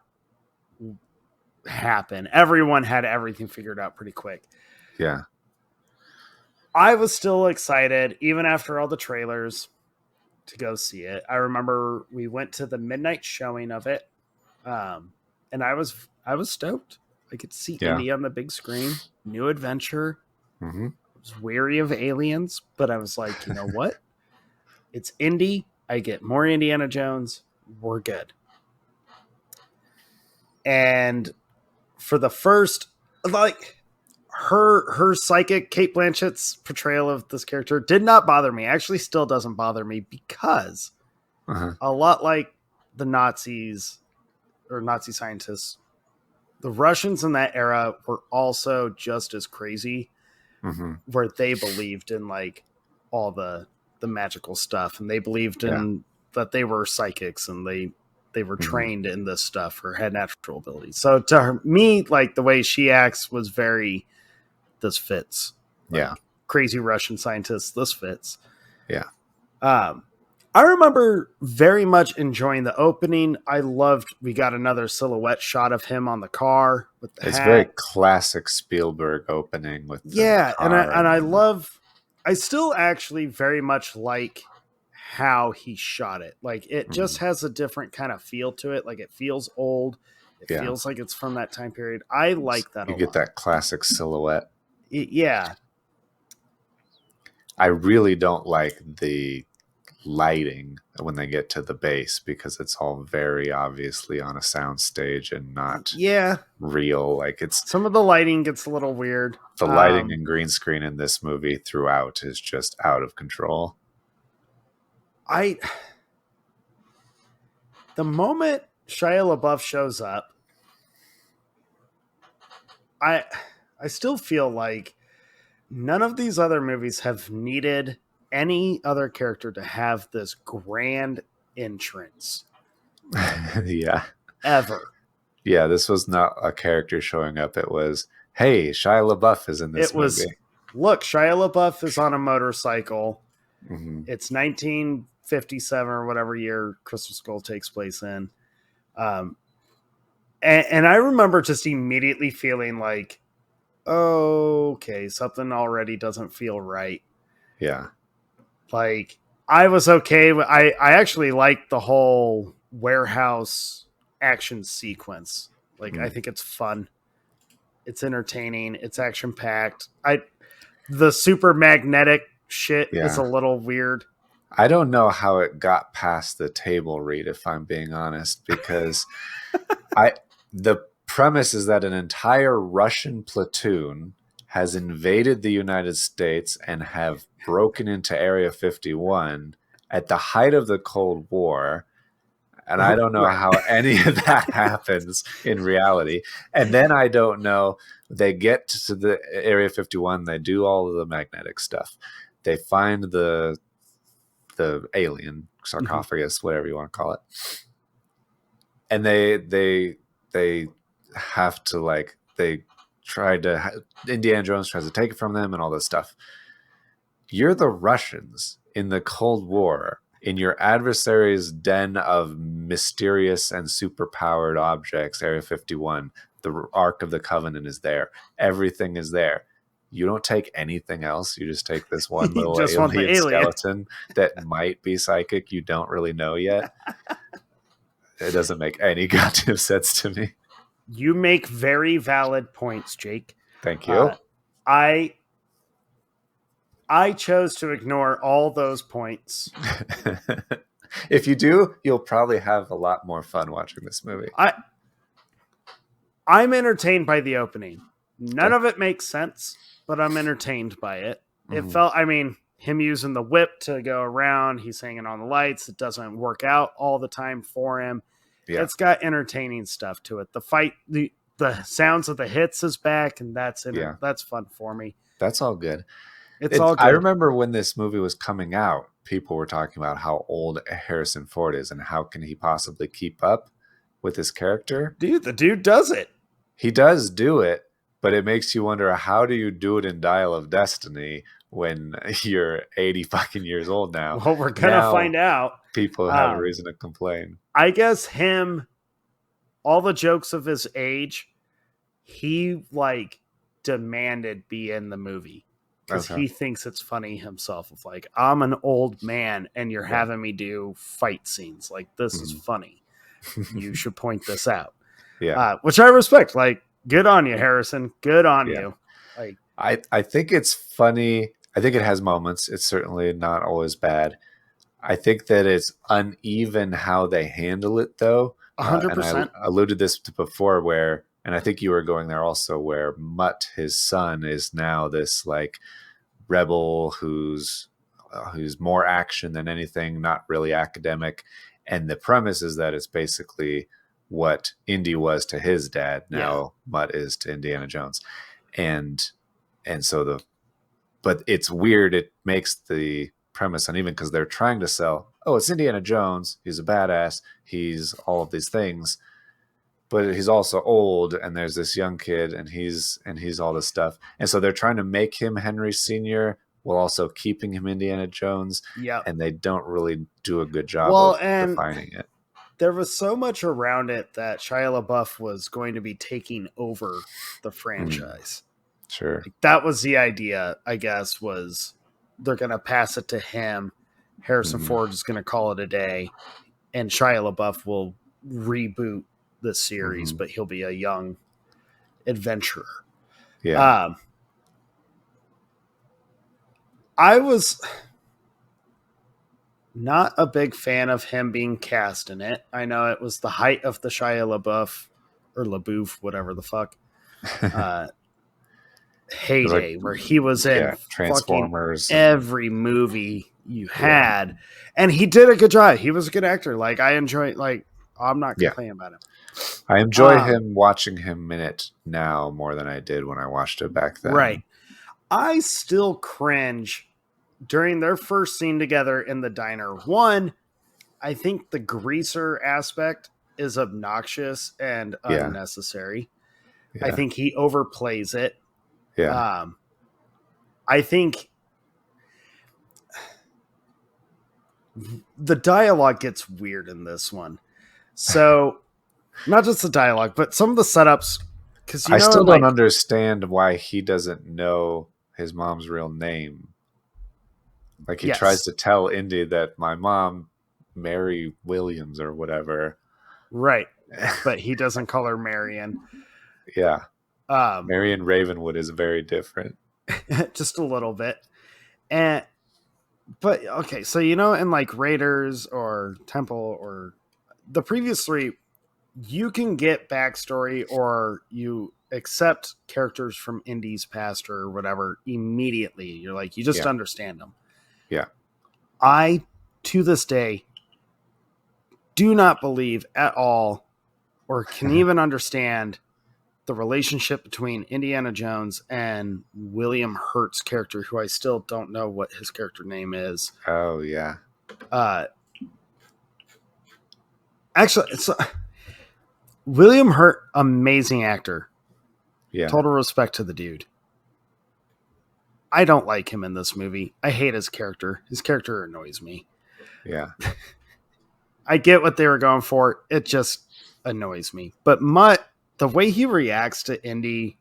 happen. Everyone had everything figured out pretty quick. Yeah. I was still excited, even after all the trailers, to go see it. I remember we went to the midnight showing of it. And I was stoked. I could see Indy on the big screen. New adventure. I was wary of aliens, but I was like, you know what? It's Indy. I get more Indiana Jones. We're good. And for the first, like, her psychic, Cate Blanchett's portrayal of this character did not bother me. Actually, still doesn't bother me because a lot like the Nazis or Nazi scientists, the Russians in that era were also just as crazy, where they believed in like all the magical stuff, and they believed in that they were psychics, and they were trained in this stuff or had natural abilities. So to me, like the way she acts was very, this fits. Like, crazy Russian scientists, this fits. Yeah. I remember very much enjoying the opening. I loved, we got another silhouette shot of him on the car with the hat. Very classic Spielberg opening with the car. I still actually very much like how he shot it. Like it just has a different kind of feel to it. Like it feels old. It feels like it's from that time period. I like that a lot. You get that classic silhouette. Yeah. I really don't like the lighting when they get to the base because it's all very obviously on a sound stage and not real. Like it's some of the lighting gets a little weird. The lighting and green screen in this movie throughout is just out of control. The moment Shia LaBeouf shows up, I still feel like none of these other movies have needed any other character to have this grand entrance. Yeah. Ever. Yeah, this was not a character showing up. It was, hey, Shia LaBeouf is in this movie. Look, Shia LaBeouf is on a motorcycle. Mm-hmm. It's 1957 or whatever year Crystal Skull takes place in. And I remember just immediately feeling like, oh, okay, something already doesn't feel right. Yeah. Like, I was okay. I actually liked the whole warehouse action sequence. Like, I think it's fun. It's entertaining. It's action packed. The super magnetic shit is a little weird. I don't know how it got past the table read, if I'm being honest, because the premise is that an entire Russian platoon has invaded the United States and have broken into Area 51 at the height of the Cold War. And I don't know how any of that happens in reality. And then I don't know, they get to the Area 51, they do all of the magnetic stuff. They find the alien sarcophagus, whatever you want to call it. And they have to Indiana Jones tries to take it from them and all this stuff. You're the Russians in the Cold War, in your adversary's den of mysterious and superpowered objects, Area 51, the Ark of the Covenant is there. Everything is there. You don't take anything else. You just take this one little alien skeleton that might be psychic. You don't really know yet. It doesn't make any goddamn sense to me. You make very valid points, Jake. Thank you. I chose to ignore all those points. If you do, you'll probably have a lot more fun watching this movie. I'm entertained by the opening. None of it makes sense, but I'm entertained by it. It felt, him using the whip to go around, he's hanging on the lights. It doesn't work out all the time for him. Yeah. It's got entertaining stuff to it. The fight, the sounds of the hits is back, and that's fun for me. That's all good. It's all good. I remember when this movie was coming out, people were talking about how old Harrison Ford is and how can he possibly keep up with his character. Dude, the dude does it. He does do it, but it makes you wonder, how do you do it in Dial of Destiny when you're 80 fucking years old now? Well, we're going to find out. People have a reason to complain. I guess all the jokes of his age, he demanded be in the movie. Because he thinks it's funny himself. Of I'm an old man and you're having me do fight scenes. This is funny. You should point this out. Yeah. Which I respect. Good on you, Harrison. Good on you. I think it's funny. I think it has moments. It's certainly not always bad. I think that it's uneven how they handle it, though. 100%. And I alluded this to before and I think you were going there also, where Mutt, his son, is now this rebel who's more action than anything, not really academic. And the premise is that it's basically what Indy was to his dad. Now Mutt is to Indiana Jones. And so but it's weird. It makes the premise uneven because they're trying to sell, it's Indiana Jones. He's a badass. He's all of these things. But he's also old, and there's this young kid, and he's all this stuff. And so they're trying to make him Henry Sr. while also keeping him Indiana Jones. Yeah. And they don't really do a good job of defining it. There was so much around it that Shia LaBeouf was going to be taking over the franchise. Sure. That was the idea, I guess, was they're going to pass it to him. Harrison Ford is going to call it a day, and Shia LaBeouf will reboot the series, but he'll be a young adventurer. Yeah. I was not a big fan of him being cast in it. I know it was the height of the Shia LaBeouf or LaBeouf, whatever the fuck, heyday, where he was in Transformers, every movie you had, and he did a good job. He was a good actor. I enjoy. I'm not complaining about him. I enjoy him watching him in it now more than I did when I watched it back then. Right. I still cringe during their first scene together in the diner, one, I think the greaser aspect is obnoxious and unnecessary. I think he overplays it. Yeah. I think the dialogue gets weird in this one. So, not just the dialogue, but some of the setups. Because I still don't understand why he doesn't know his mom's real name. Like he tries to tell Indy that my mom, Mary Williams or whatever. Right. But he doesn't call her Marion. Yeah. Marion Ravenwood is very different. Just a little bit. But okay, so in like Raiders or Temple or the previous three, you can get backstory or you accept characters from Indy's past or whatever immediately. You're like, you just understand them. Yeah. I, to this day, do not believe at all or can even understand the relationship between Indiana Jones and William Hurt's character, who I still don't know what his character name is. Oh, yeah. Actually, it's William Hurt, amazing actor. Yeah. Total respect to the dude. I don't like him in this movie. I hate his character. His character annoys me. Yeah. I get what they were going for. It just annoys me. But Mutt, the way he reacts to Indy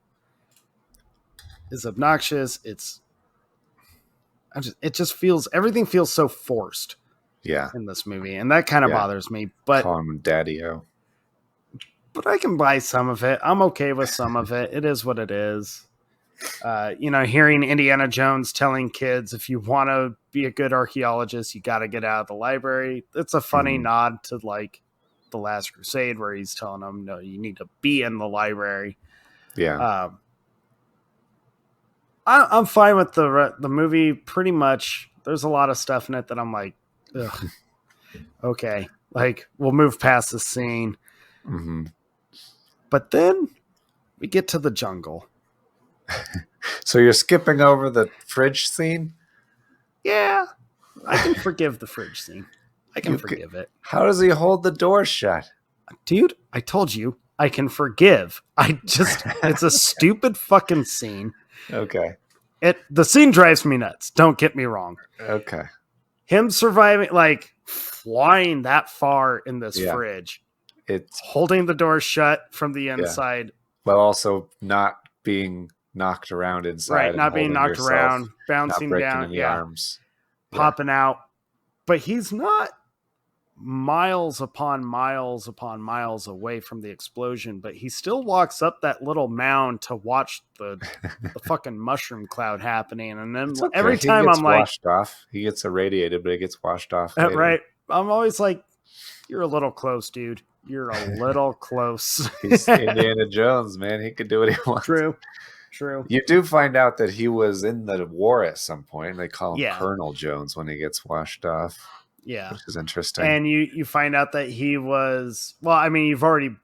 is obnoxious. Everything feels so forced. Yeah. In this movie, and that kind of bothers me. But call him Daddy-O. But I can buy some of it. I'm okay with some of it. It is what it is. Hearing Indiana Jones telling kids, if you want to be a good archaeologist, you got to get out of the library. It's a funny nod to like The Last Crusade, where he's telling them, no, you need to be in the library. Yeah. I'm fine with the movie. Pretty much, there's a lot of stuff in it that I'm like, ugh, okay, like we'll move past this scene. Mm-hmm. But then we get to the jungle. So you're skipping over the fridge scene? Yeah, I can forgive the fridge scene. I can forgive it. How does he hold the door shut? Dude, I told you, I can forgive. It's a stupid fucking scene. Okay. The scene drives me nuts. Don't get me wrong. Okay. Him surviving, like flying that far in this fridge. It's holding the door shut from the inside. But also not being knocked around inside. Right, not being knocked around, bouncing down, any arms. Popping out. But he's not miles upon miles upon miles away from the explosion, but he still walks up that little mound to watch the fucking mushroom cloud happening. And then every time I'm like, washed off. He gets irradiated, but it gets washed off. Right. I'm always like, you're a little close, dude. You're a little close. He's Indiana Jones, man. He could do what he wants. True. You do find out that he was in the war at some point. They call him Colonel Jones when he gets washed off. Yeah. Which is interesting. And you find out that he was, well, I mean, you've already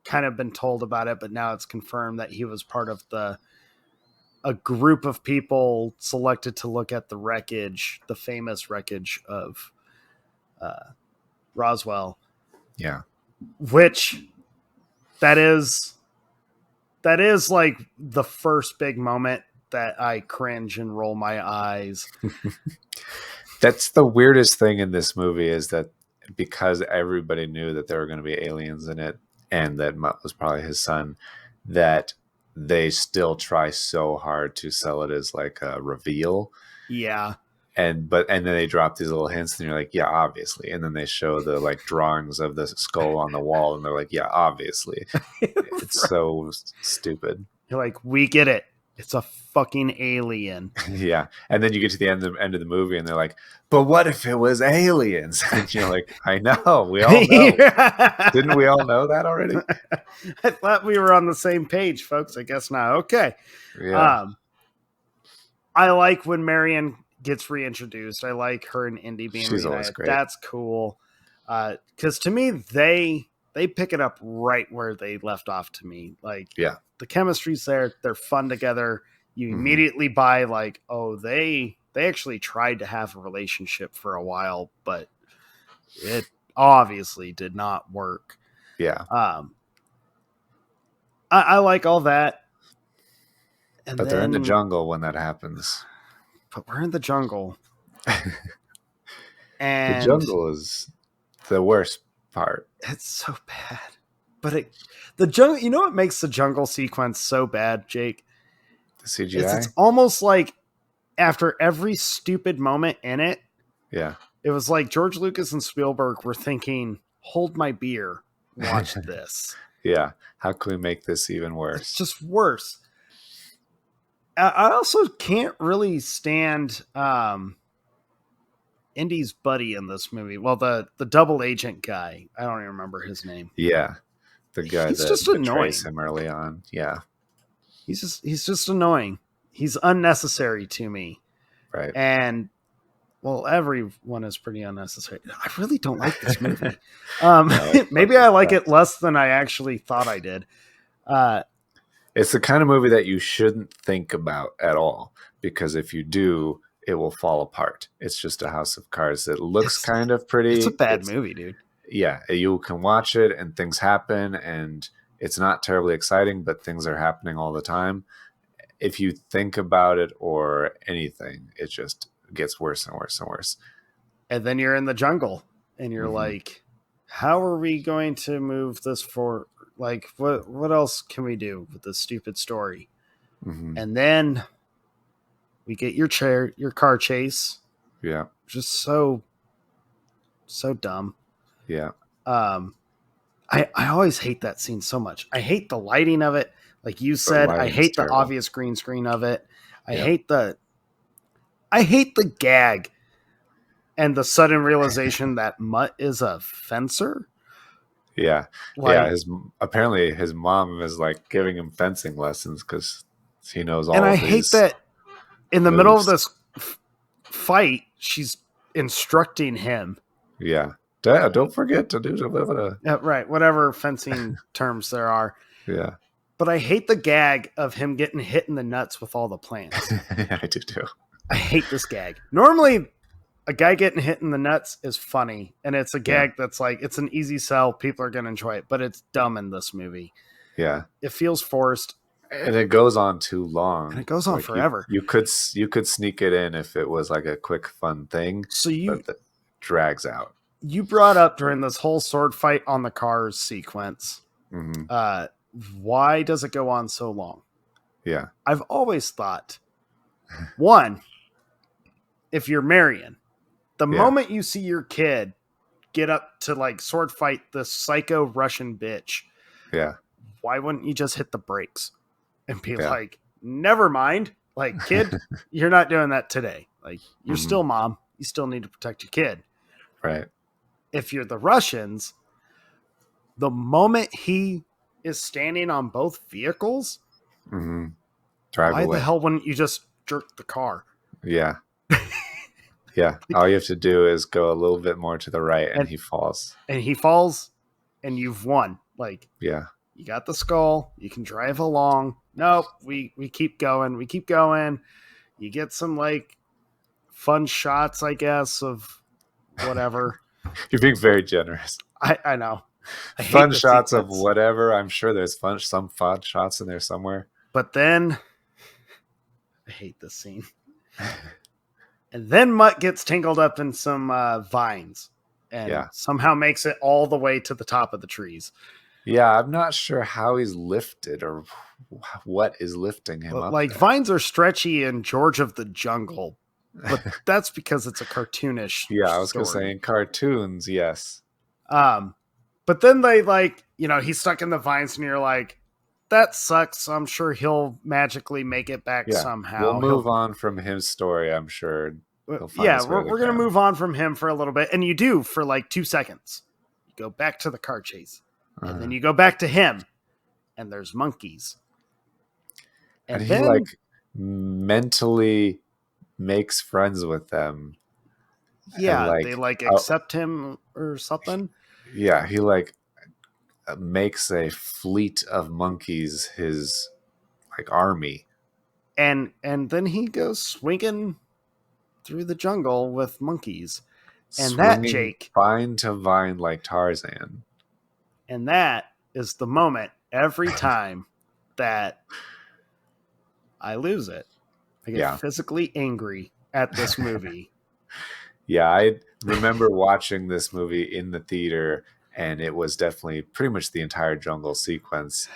kind of been told about it, but now it's confirmed that he was part of a group of people selected to look at the wreckage, the famous wreckage of Roswell. Yeah. Which that is like the first big moment that I cringe and roll my eyes. That's the weirdest thing in this movie, is that because everybody knew that there were going to be aliens in it and that Mutt was probably his son, that they still try so hard to sell it as like a reveal. Yeah. And then they drop these little hints and you're like, yeah, obviously. And then they show the like drawings of the skull on the wall and they're like, yeah, obviously. It's so stupid. You're like, we get it. It's a fucking alien. Yeah. And then you get to the end of the movie and they're like, but what if it was aliens? And you're like, I know. We all know. Didn't we all know that already? I thought we were on the same page, folks. I guess not. Okay. Yeah. I like when Marion gets reintroduced. I like her and Indy being She's always great. That's cool. Because to me, they pick it up right where they left off to me. Like, the chemistry's there. They're fun together. You immediately buy like, oh, they they actually tried to have a relationship for a while, but it obviously did not work. Yeah. I like all that. And but they're in the jungle when that happens. But we're in the jungle. And the jungle is the worst part. It's so bad. But the jungle, you know what makes the jungle sequence so bad, Jake? The CGI? It's almost like after every stupid moment in it, yeah, it was like George Lucas and Spielberg were thinking, hold my beer, watch this. Yeah. How can we make this even worse? It's just worse. I also can't really stand Indy's buddy in this movie. Well, the double agent guy. I don't even remember his name. Yeah. The guy he's that just betrays him early on. Yeah. He's just annoying. He's unnecessary to me. Right. And well, everyone is pretty unnecessary. I really don't like this movie. Maybe I like it less than I actually thought I did. It's the kind of movie that you shouldn't think about at all, because if you do, it will fall apart. It's just a house of cards that looks kind of pretty. It's a bad movie, dude. Yeah, you can watch it and things happen, and it's not terribly exciting, but things are happening all the time. If you think about it or anything, it just gets worse and worse and worse. And then you're in the jungle, and you're like, how are we going to move this forward? Like, what else can we do with this stupid story? Mm-hmm. And then we get your car chase. Yeah. Just so dumb. Yeah. I always hate that scene so much. I hate the lighting of it. Like you said, I hate the obvious green screen of it. I hate the gag and the sudden realization that Mutt is a fencer. Yeah. Apparently his mom is like giving him fencing lessons because he knows all. And I hate that in the middle of this fight, she's instructing him. Yeah. Dad, don't forget to do right, whatever fencing terms there are. Yeah. But I hate the gag of him getting hit in the nuts with all the plants. I do too. I hate this gag. Normally, a guy getting hit in the nuts is funny, and it's a gag that's like, it's an easy sell. People are going to enjoy it, but it's dumb in this movie. Yeah. It feels forced. And it goes on too long. And it goes on forever. You could sneak it in if it was like a quick, fun thing. But it drags out. You brought up during this whole sword fight on the cars sequence. Mm-hmm. Why does it go on so long? Yeah. I've always thought, one, if you're Marion, the moment you see your kid get up to like sword fight this psycho Russian bitch, why wouldn't you just hit the brakes and be like, never mind, like, kid, you're not doing that today. Like, you're still mom. You still need to protect your kid. Right. If you're the Russians, the moment he is standing on both vehicles, drive away. Why the hell wouldn't you just jerk the car? Yeah. Yeah. All you have to do is go a little bit more to the right and he falls. And he falls and you've won. Like, yeah. You got the skull. You can drive along. Nope. We keep going. We keep going. You get some like fun shots, I guess, of whatever. You're being very generous. I know. Fun shots of whatever. I'm sure there's some fun shots in there somewhere. But then I hate this scene. And then Mutt gets tangled up in some vines and somehow makes it all the way to the top of the trees. Yeah, I'm not sure how he's lifted or what is lifting him up. Like, vines are stretchy in George of the Jungle, but that's because it's a cartoonish I was going to say in cartoons, yes. But then they he's stuck in the vines and you're like, that sucks. I'm sure he'll magically make it back somehow. We'll move on from his story, I'm sure. We're going to move on from him for a little bit. And you do for like 2 seconds. You go back to the car chase. And then you go back to him. And there's monkeys. And then, he like mentally makes friends with them. Yeah, they like accept him or something. Yeah, he like makes a fleet of monkeys his like army. And then he goes swinging through the jungle with monkeys. And Swinging that, Jake, vine to vine like Tarzan. And that is the moment every time that I lose it. I get physically angry at this movie. Yeah, I remember watching this movie in the theater, and it was definitely pretty much the entire jungle sequence.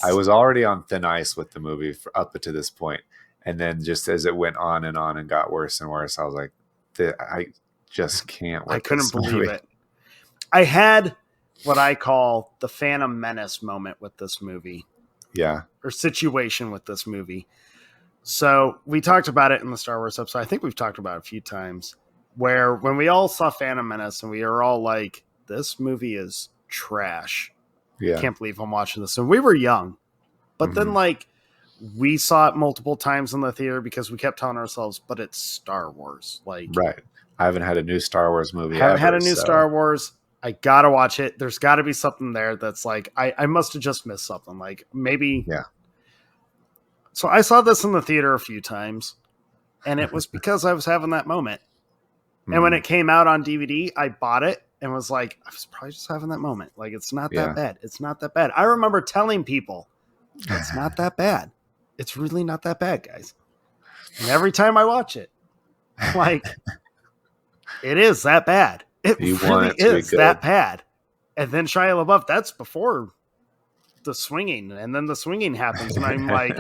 I was already on thin ice with the movie up to this point, and then just as it went on and got worse and worse, I was like, I just can't. I couldn't believe it. I had what I call the Phantom Menace moment with this movie. Yeah. Or situation with this movie. So we talked about it in the Star Wars episode. I think we've talked about it a few times, where when we all saw Phantom Menace and we were all like, this movie is trash. Yeah. I can't believe I'm watching this. And we were young. But then like we saw it multiple times in the theater because we kept telling ourselves, but it's Star Wars. Like, right. I haven't had a new Star Wars movie. Star Wars. I gotta watch it. There's got to be something there that's like I must have just missed something. Like maybe. Yeah. So I saw this in the theater a few times, and it was because I was having that moment. And when it came out on DVD, I bought it and was like, I was probably just having that moment. Like it's not that bad. It's not that bad. I remember telling people, it's not that bad. It's really not that bad, guys. And every time I watch it, like it is that bad. It really is that bad. And then Shia LaBeouf, that's before the swinging. And then the swinging happens. And I'm like,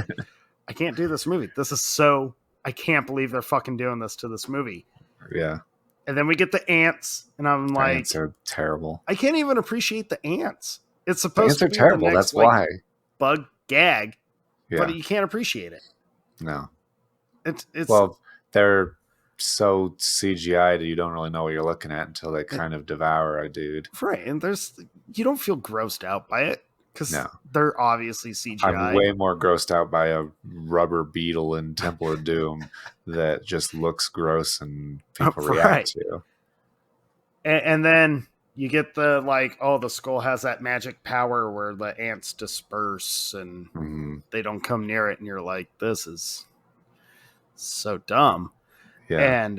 I can't do this movie. This is so, I can't believe they're fucking doing this to this movie. Yeah. And then we get the ants. And I'm like, ants are terrible. I can't even appreciate the ants. It's supposed to be terrible. The next, that's why. Bug gag. Yeah. But you can't appreciate it. No. It's well, they're so CGI that you don't really know what you're looking at until they kind of devour a dude. Right. And you don't feel grossed out by it because they're obviously CGI. I'm way more grossed out by a rubber beetle in Temple of Doom that just looks gross and people react to. And then you get the the skull has that magic power where the ants disperse and they don't come near it. And you're like, this is so dumb. Yeah. And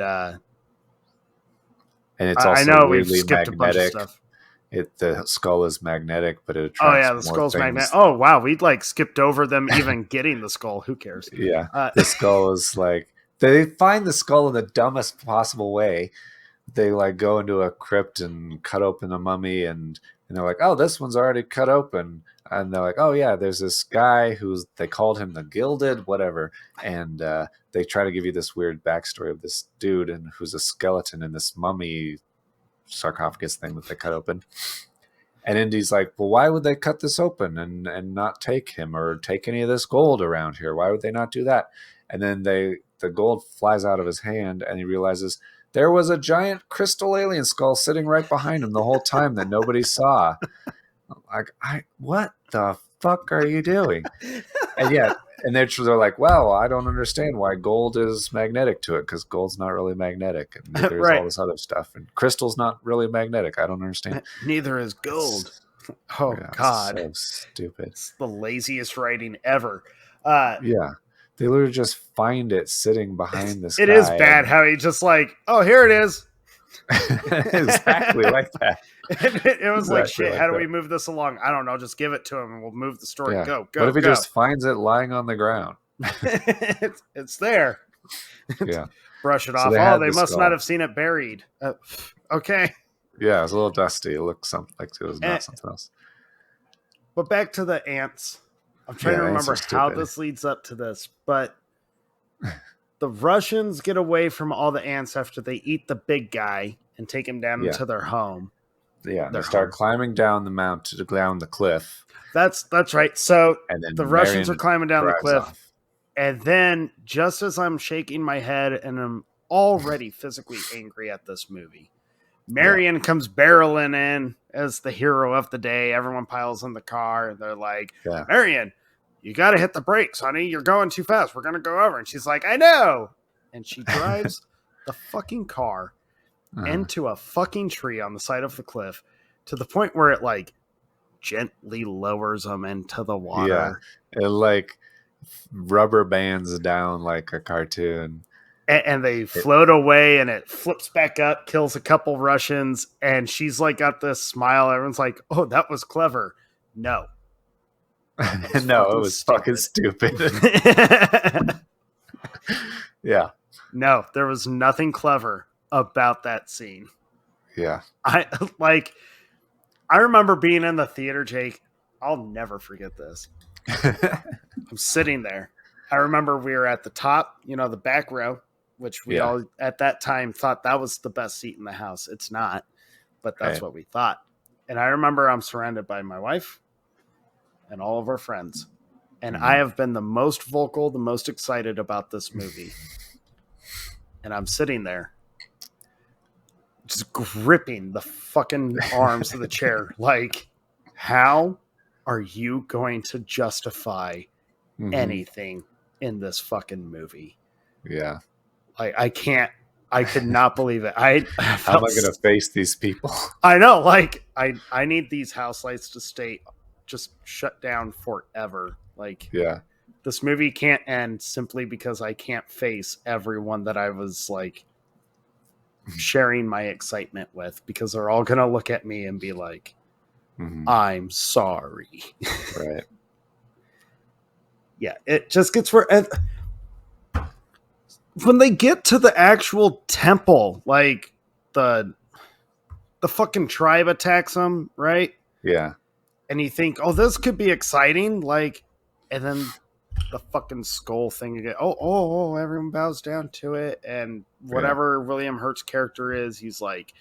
it's also I know weirdly we've skipped magnetic. A bunch of stuff. The skull is magnetic, but it attracts the skull's magnetic. Oh wow, we'd skipped over them even getting the skull. Who cares? Yeah, the skull is they find the skull in the dumbest possible way. They go into a crypt and cut open a mummy, and they're like, "Oh, this one's already cut open." And they're like, "Oh yeah, there's this guy they called him the Gilded, whatever." And they try to give you this weird backstory of this dude and who's a skeleton in this mummy sarcophagus thing that they cut open. And Indy's like, well, why would they cut this open and not take him or take any of this gold around here? Why would they not do that? And then the gold flies out of his hand and he realizes there was a giant crystal alien skull sitting right behind him the whole time that nobody saw. What the fuck are you doing? And they're like, well, I don't understand why gold is magnetic to it because gold's not really magnetic. And there's all this other stuff. And crystal's not really magnetic. I don't understand. Neither is gold. Oh, God. So stupid. It's the laziest writing ever. Yeah. They literally just find it sitting behind this guy. It is bad how he just oh, here it is. Exactly like that. It was exactly shit, how do we move this along? I don't know, just give it to him and we'll move the story. Go. What if he just finds it lying on the ground? It's there. Yeah. Brush it off. They must not have seen it buried. Okay. Yeah, it was a little dusty. It looked like it was not something else. But back to the ants. I'm trying to remember how this leads up to this, but the Russians get away from all the ants after they eat the big guy and take him down into their home. Yeah, they start climbing down the mountain, down the cliff. That's right. So the Russians are climbing down the cliff. And then just as I'm shaking my head and I'm already physically angry at this movie, Marion comes barreling in as the hero of the day. Everyone piles in the car and they're like, Marion, you got to hit the brakes, honey. You're going too fast. We're going to go over. And she's like, I know. And she drives the fucking car into a fucking tree on the side of the cliff to the point where it gently lowers them into the water. Yeah. It rubber bands down like a cartoon. and they float away, and it flips back up, kills a couple Russians, and she's like got this smile. Everyone's like, "Oh, that was clever." No, no, it was fucking stupid. Yeah. No, there was nothing clever about that scene. Yeah. I remember being in the theater, Jake. I'll never forget this. I'm sitting there. I remember we were at the top, the back row, which we all at that time thought that was the best seat in the house. It's not, but that's what we thought. And I remember I'm surrounded by my wife and all of our friends. And I have been the most vocal, the most excited about this movie. And I'm sitting there just gripping the fucking arms of the chair. Like, how are you going to justify anything in this fucking movie? Yeah. I could not believe it. How am I going to face these people? I know. Like, I need these house lights to stay just shut down forever. Like, this movie can't end simply because I can't face everyone that I was like sharing my excitement with, because they're all going to look at me and be like, I'm sorry. Right. Yeah. It just gets where when they get to the actual temple, like the fucking tribe attacks them. Right. Yeah. And you think, oh, this could be exciting. Like, and then the fucking skull thing again. Oh, everyone bows down to it. And whatever William Hurt's character is, he's like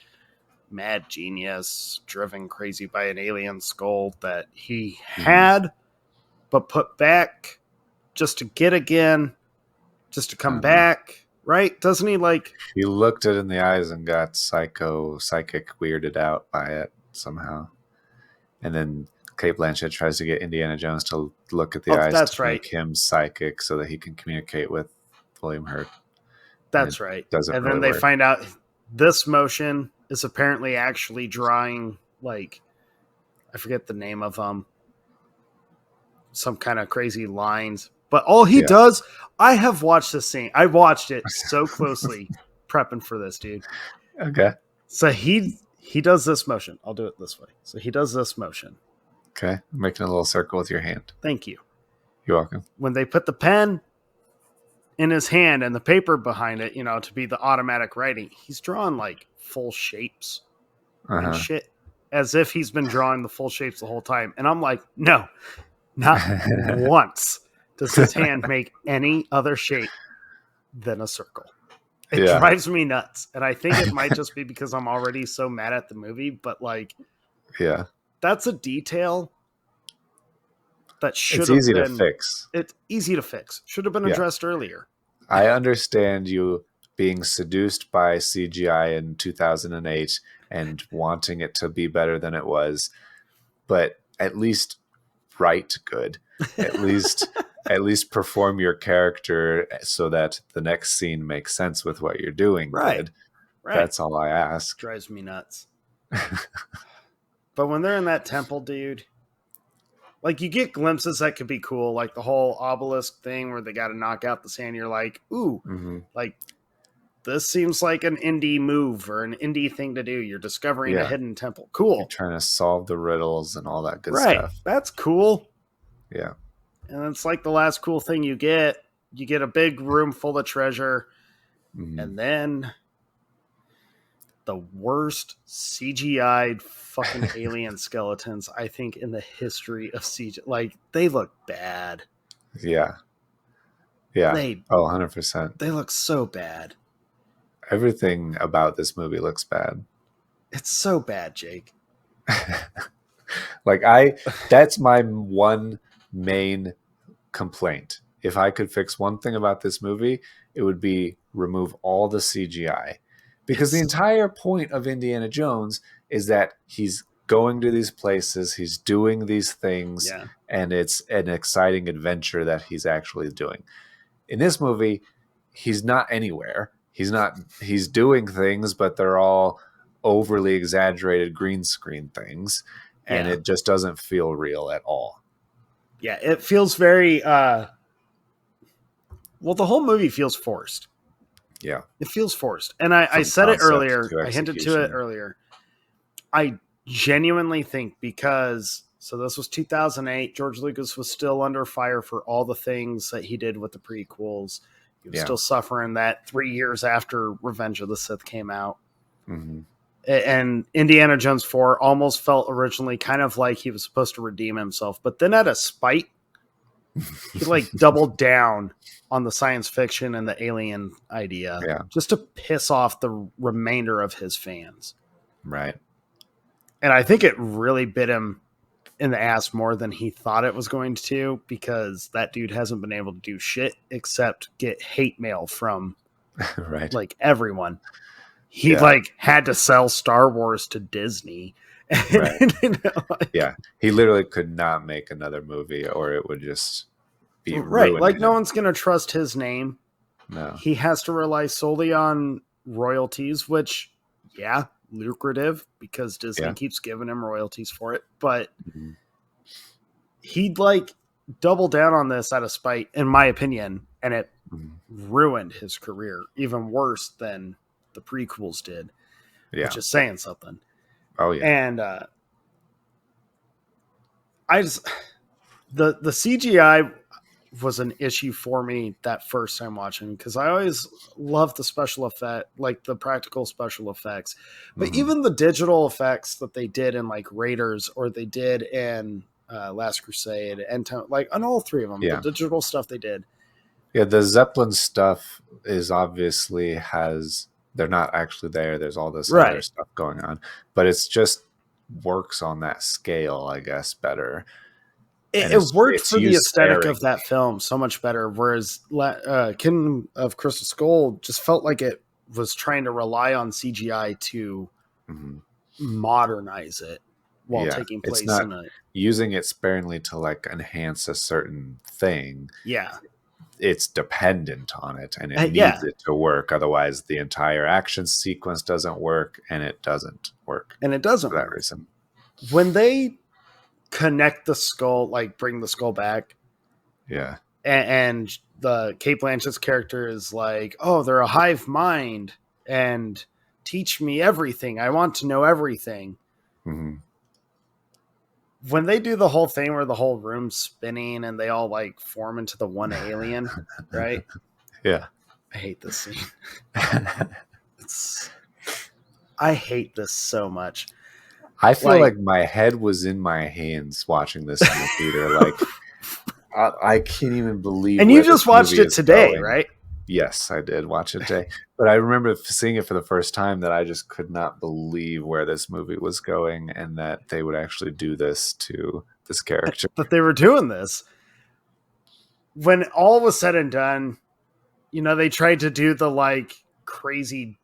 mad genius, driven crazy by an alien skull that he had, but put back just to get again, just to come back. Right? Doesn't he like... He looked it in the eyes and got psychic weirded out by it somehow. And then Cate Blanchett tries to get Indiana Jones to look at the eyes to make him psychic so that he can communicate with William Hurt. That's right. And then they find out this motion is apparently actually drawing, like, I forget the name of them, some kind of crazy lines. But all he does, I have watched this scene. I watched it so closely prepping for this, dude. Okay. So he does this motion. I'll do it this way. So he does this motion. Okay. I'm making a little circle with your hand. Thank you. You're welcome. When they put the pen in his hand and the paper behind it, to be the automatic writing, he's drawing like full shapes and shit, as if he's been drawing the full shapes the whole time. And I'm like, no, not once does his hand make any other shape than a circle. It drives me nuts. And I think it might just be because I'm already so mad at the movie, but like, that's a detail that should have been... It's easy to fix. It's easy to fix. Should have been addressed earlier. I understand you being seduced by CGI in 2008 and wanting it to be better than it was, but at least write good. At least perform your character so that the next scene makes sense with what you're doing. Right. That's all I ask. Drives me nuts. But when they're in that temple, dude, like, you get glimpses that could be cool, like the whole obelisk thing where they got to knock out the sand. You're like, ooh, like, this seems like an indie move or an indie thing to do. You're discovering a hidden temple. Cool. You're trying to solve the riddles and all that good stuff. That's cool. Yeah. And it's like the last cool thing you get. You get a big room full of treasure. And then the worst CGI'd fucking alien skeletons, I think, in the history of CGI. Like, they look bad. Yeah. 100%. They look so bad. Everything about this movie looks bad. It's so bad, Jake. That's my one main complaint. If I could fix one thing about this movie, it would be remove all the CGI. Because the entire point of Indiana Jones is that he's going to these places, he's doing these things, and it's an exciting adventure that he's actually doing. In this movie, he's not anywhere. He's doing things, but they're all overly exaggerated green screen things, and it just doesn't feel real at all. Yeah, it feels very the whole movie feels forced. Yeah. It feels forced. And I said it earlier. I hinted to it earlier. I genuinely think because, so this was 2008. George Lucas was still under fire for all the things that he did with the prequels. He was still suffering that 3 years after Revenge of the Sith came out. Mm-hmm. And Indiana Jones 4 almost felt originally kind of like he was supposed to redeem himself. But then out of spite, he like doubled down on the science fiction and the alien idea just to piss off the remainder of his fans. Right. And I think it really bit him in the ass more than he thought it was going to, because that dude hasn't been able to do shit except get hate mail from right. like everyone. He like had to sell Star Wars to Disney. Right. Yeah. He literally could not make another movie or it would just be ruined. Like no one's going to trust his name. No. He has to rely solely on royalties, which, lucrative because Disney keeps giving him royalties for it. But he'd like double down on this out of spite, in my opinion, and it ruined his career even worse than the prequels did. Yeah. Which is saying something. Oh, yeah. And I just, the CGI was an issue for me that first time watching, because I always loved the special effect, like the practical special effects, but even the digital effects that they did in like Raiders or they did in Last Crusade and like on all three of them, the digital stuff they did. Yeah, the Zeppelin stuff is obviously they're not actually there. There's all this other stuff going on, but it's just works on that scale, I guess, better. It worked for the aesthetic of that film so much better, whereas Kingdom of Crystal Skull just felt like it was trying to rely on CGI to modernize it while taking place in a... using it sparingly to like enhance a certain thing. Yeah. It's dependent on it and it needs it to work. Otherwise, the entire action sequence doesn't work, and it doesn't work. And it doesn't for that reason. When they connect the skull, like bring the skull back. Yeah. And the Cate Blanchett's character is like, oh, they're a hive mind and teach me everything. I want to know everything. Mm-hmm. When they do the whole thing where the whole room's spinning and they all like form into the one alien, right? Yeah. I hate this scene. I hate this so much. I feel like my head was in my hands watching this in the theater. Like, I can't even believe. And you just watched it today, right? Yes, I did watch it today. But I remember seeing it for the first time that I just could not believe where this movie was going and that they would actually do this to this character. That they were doing this. When all was said and done, they tried to do the like crazy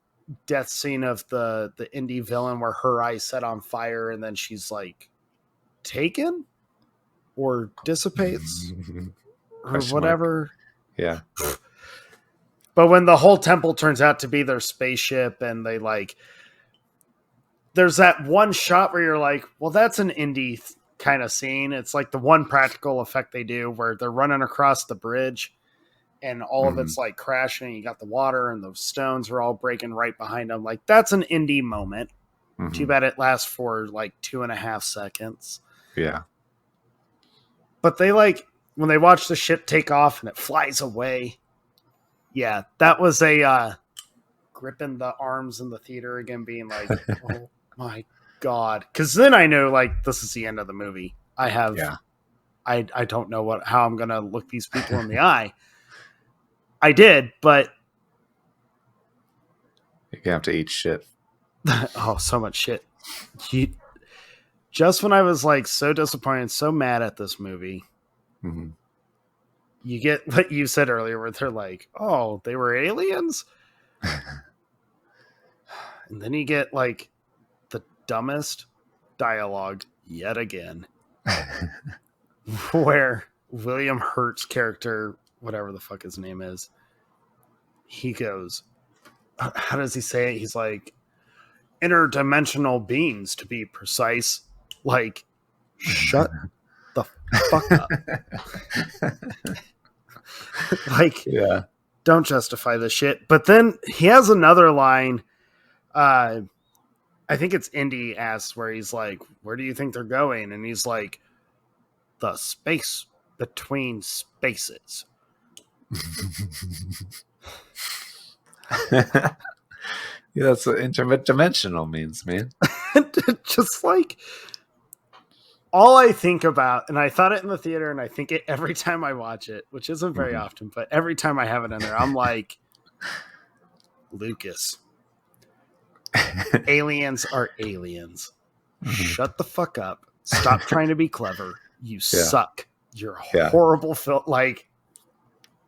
death scene of the indie villain where her eyes set on fire and then she's like taken or dissipates or whatever. Yeah. But when the whole temple turns out to be their spaceship and they like, there's that one shot where you're like, well, that's an indie kind of scene. It's like the one practical effect they do where they're running across the bridge and all of it's like crashing. You got the water and the stones are all breaking right behind them. Like that's an indie moment. Too bad it lasts for like 2.5 seconds. Yeah. But they like, when they watch the ship take off and it flies away. Yeah, that was a gripping the arms in the theater again, being like, oh my God. Because then I know like this is the end of the movie. I don't know how I'm going to look these people in the eye. I did, but you're gonna have to eat shit. Oh, so much shit. Just when I was like so disappointed, so mad at this movie, you get what you said earlier where they're like, oh, they were aliens? And then you get like the dumbest dialogue yet again. Where William Hurt's character, whatever the fuck his name is, he goes, how does he say it? He's like, interdimensional beings to be precise. Like, shut the fuck up. Like, yeah. don't justify this shit. But then he has another line. I think it's Indy asks where he's like, where do you think they're going? And he's like, the space between spaces. Yeah, that's what interdimensional means, man. Just like all I think about, and I thought it in the theater, and I think it every time I watch it, which isn't very often, but every time I have it in there, I'm like, Lucas, aliens are aliens. Shut the fuck up. Stop trying to be clever. You suck. You're horrible. Like,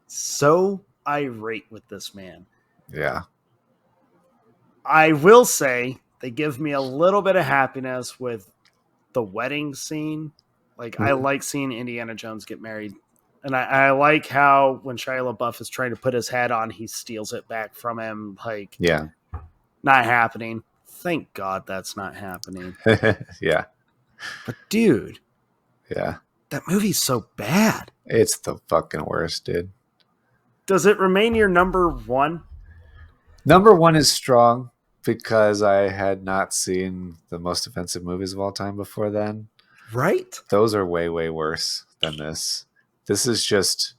so irate with this man. Yeah. I will say they give me a little bit of happiness with the wedding scene. Like, I like seeing Indiana Jones get married. And I like how when Shia LaBeouf is trying to put his hat on, he steals it back from him. Like, not happening. Thank God that's not happening. Yeah. But dude. Yeah. That movie's so bad. It's the fucking worst, dude. Does it remain your number one? Number one is strong because I had not seen the most offensive movies of all time before then. Right? Those are way, way worse than this. This is just,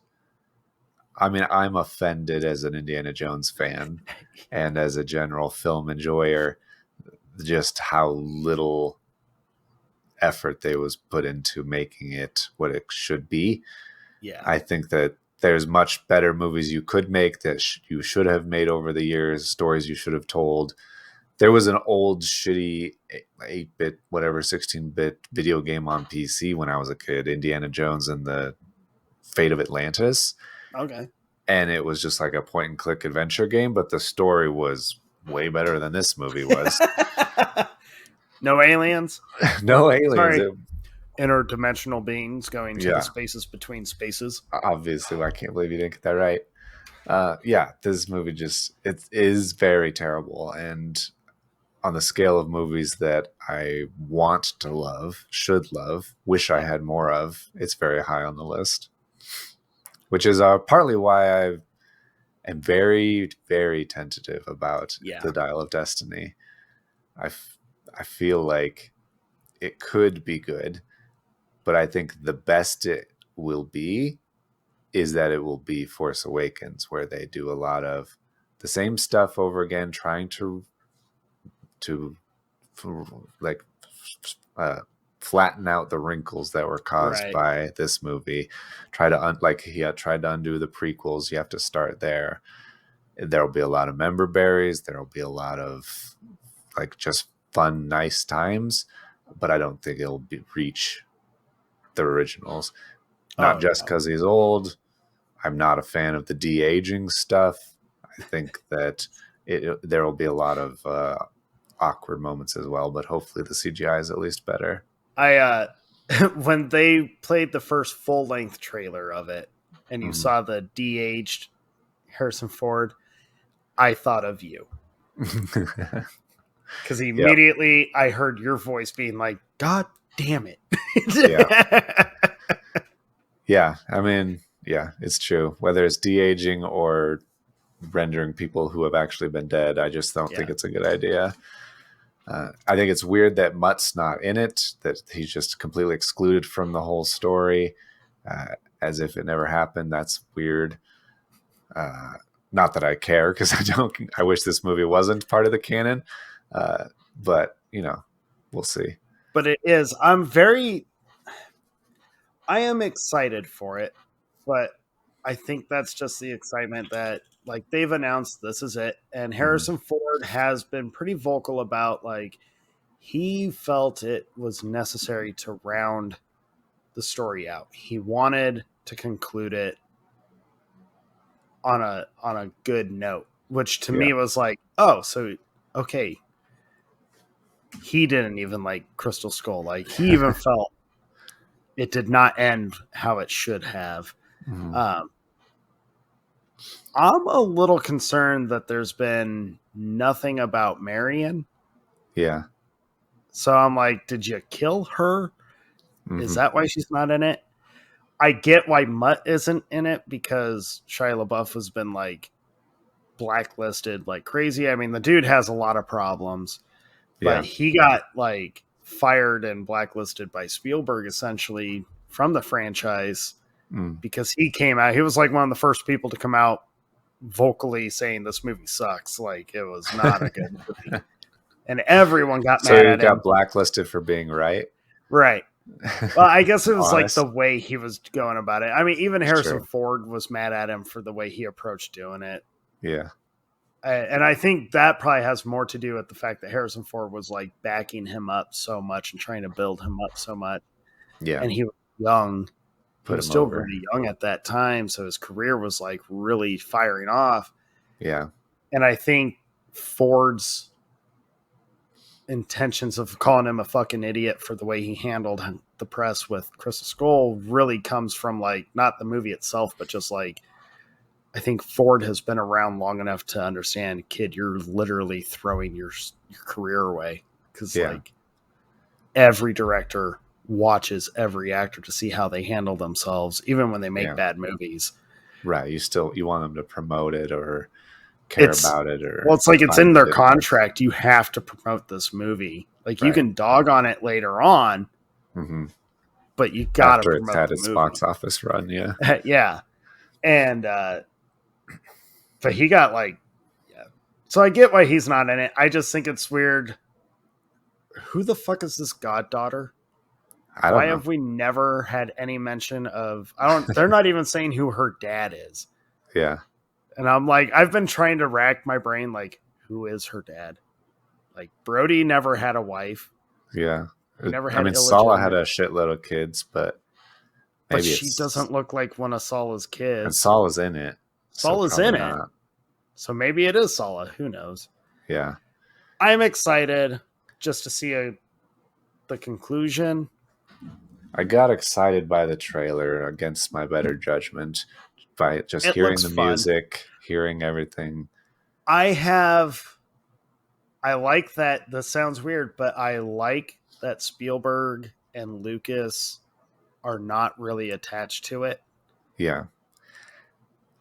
I mean, I'm offended as an Indiana Jones fan and as a general film enjoyer, just how little effort they was put into making it what it should be. Yeah. I think that there's much better movies you could make that you should have made over the years, stories you should have told. There was an old shitty 8-bit, whatever, 16-bit video game on PC when I was a kid, Indiana Jones and the Fate of Atlantis. Okay. And it was just like a point and click adventure game, but the story was way better than this movie was. No aliens? No aliens. Sorry. Interdimensional beings going to the spaces between spaces. Obviously, I can't believe you didn't get that right. This movie it is very terrible. And on the scale of movies that I want to love, should love, wish I had more of, it's very high on the list. Which is partly why I am very, very tentative about The Dial of Destiny. I feel like it could be good, but I think the best it will be is that it will be Force Awakens, where they do a lot of the same stuff over again, trying to flatten out the wrinkles that were caused by this movie. Try to tried to undo the prequels. You have to start there. There'll be a lot of member berries. There'll be a lot of just fun, nice times, but I don't think it'll reach the originals. Not just because he's old. I'm not a fan of the de-aging stuff. I think that there will be a lot of awkward moments as well, but hopefully the CGI is at least better. When they played the first full-length trailer of it and you saw the de-aged Harrison Ford, I thought of you. Because immediately I heard your voice being like, God damn it. Yeah, I mean, it's true. Whether it's de-aging or rendering people who have actually been dead, I just don't think it's a good idea. I think it's weird that Mutt's not in it, that he's just completely excluded from the whole story, as if it never happened. That's weird. Not that I care, because I wish this movie wasn't part of the canon. But, we'll see. But it is. I am excited for it, but I think that's just the excitement that they've announced this is it. And Harrison Ford has been pretty vocal about he felt it was necessary to round the story out. He wanted to conclude it on a good note, which to me was okay. He didn't even like Crystal Skull. He even felt it did not end how it should have. I'm a little concerned that there's been nothing about Marion. Yeah. So I'm like, did you kill her? Is that why she's not in it? I get why Mutt isn't in it, because Shia LaBeouf has been like blacklisted like crazy. I mean, the dude has a lot of problems, but he got like fired and blacklisted by Spielberg essentially from the franchise because he came out. He was like one of the first people to come out vocally saying this movie sucks. Like, it was not a good movie. And everyone got mad at him. So he got blacklisted for being right? Right. Well, I guess it was like the way he was going about it. I mean, even Harrison Ford was mad at him for the way he approached doing it. Yeah. And I think that probably has more to do with the fact that Harrison Ford was like backing him up so much and trying to build him up so much. Yeah. And he was young. He was still really young at that time. So his career was like really firing off. Yeah. And I think Ford's intentions of calling him a fucking idiot for the way he handled the press with Crystal Skull really comes from like not the movie itself, but just like, I think Ford has been around long enough to understand, kid, you're literally throwing your career away. Because like every director watches every actor to see how they handle themselves, even when they make bad movies. Right. You want them to promote it or care about it, or well, it's like it's in their contract. You have to promote this movie. Like you can dog on it later on, but you got to promote had its box office run. Yeah. Yeah. And but he got like, so I get why he's not in it. I just think it's weird. Who the fuck is this goddaughter? Why have we never had any mention of? They're not even saying who her dad is. Yeah. And I'm like, I've been trying to rack my brain, like, who is her dad? Like, Brody never had a wife. Yeah. Never had. I mean, Sala had a shitload of kids, but she doesn't look like one of Sala's kids. And Sala's in it. Sala's in it. So maybe it is Sala. Who knows? Yeah. I'm excited just to see the conclusion. I got excited by the trailer against my better judgment by just hearing the music, hearing everything. I like that. This sounds weird, but I like that Spielberg and Lucas are not really attached to it. Yeah.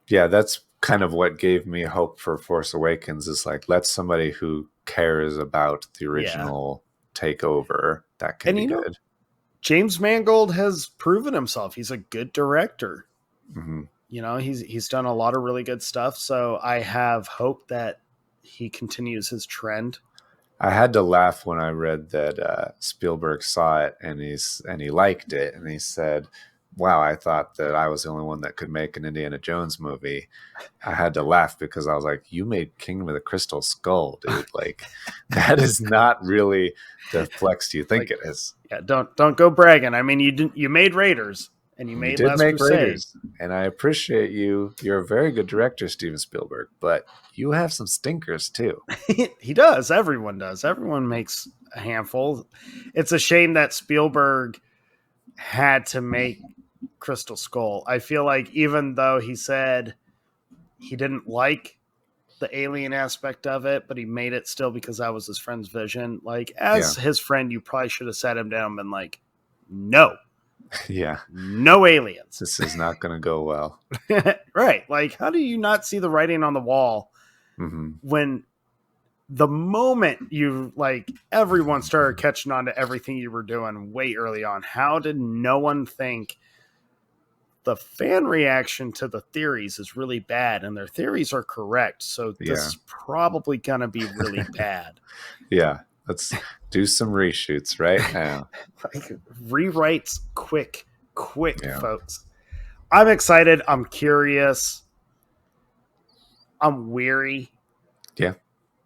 Yeah, that's kind of what gave me hope for Force Awakens, is like, let somebody who cares about the original take over. That can be good. James Mangold has proven himself. He's a good director. Mm-hmm. You know, he's done a lot of really good stuff. So I have hope that he continues his trend. I had to laugh when I read that Spielberg saw it and he liked it, and he said, wow, I thought that I was the only one that could make an Indiana Jones movie. I had to laugh because I was like, you made Kingdom of the Crystal Skull, dude. Like, that is not really the flex you think it is. Yeah, don't go bragging. I mean, you made Raiders, and you made Last Crusade. Raiders, and I appreciate you. You're a very good director, Steven Spielberg, but you have some stinkers too. He does. Everyone does. Everyone makes a handful. It's a shame that Spielberg had to make Crystal Skull. I feel like even though he said he didn't like the alien aspect of it, but he made it still because that was his friend's vision. Like, as his friend, you probably should have sat him down and been like, no. Yeah. No aliens. This is not going to go well. Right. Like, how do you not see the writing on the wall when the moment you, like, everyone started catching on to everything you were doing way early on? How did no one think the fan reaction to the theories is really bad, and their theories are correct? So this is probably going to be really bad. Yeah. Let's do some reshoots right now. Like, rewrites quick, folks. I'm excited. I'm curious. I'm weary. Yeah.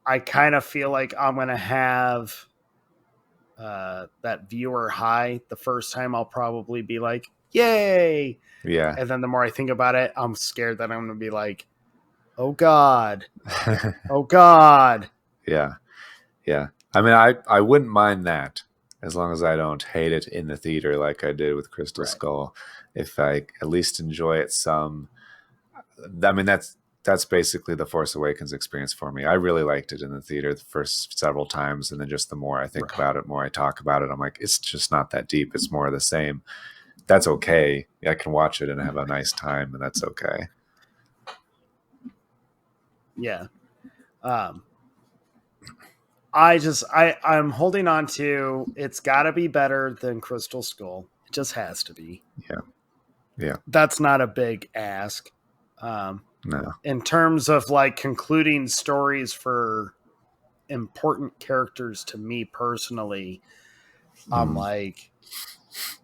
I kind of feel like I'm going to have that viewer high. The first time I'll probably be like, yay. Yeah. And then the more I think about it, I'm scared that I'm going to be like, oh God. Oh God. Yeah. Yeah. I mean, I wouldn't mind that as long as I don't hate it in the theater like I did with Crystal Skull. If I at least enjoy it some. I mean, that's basically the Force Awakens experience for me. I really liked it in the theater the first several times, and then just the more I think about it, more I talk about it, I'm like, it's just not that deep. It's more of the same. that's okay. I can watch it and have a nice time, and that's okay. Yeah. I'm holding on to, it's got to be better than Crystal Skull. It just has to be. Yeah. That's not a big ask. No. In terms of like concluding stories for important characters to me personally, I'm like,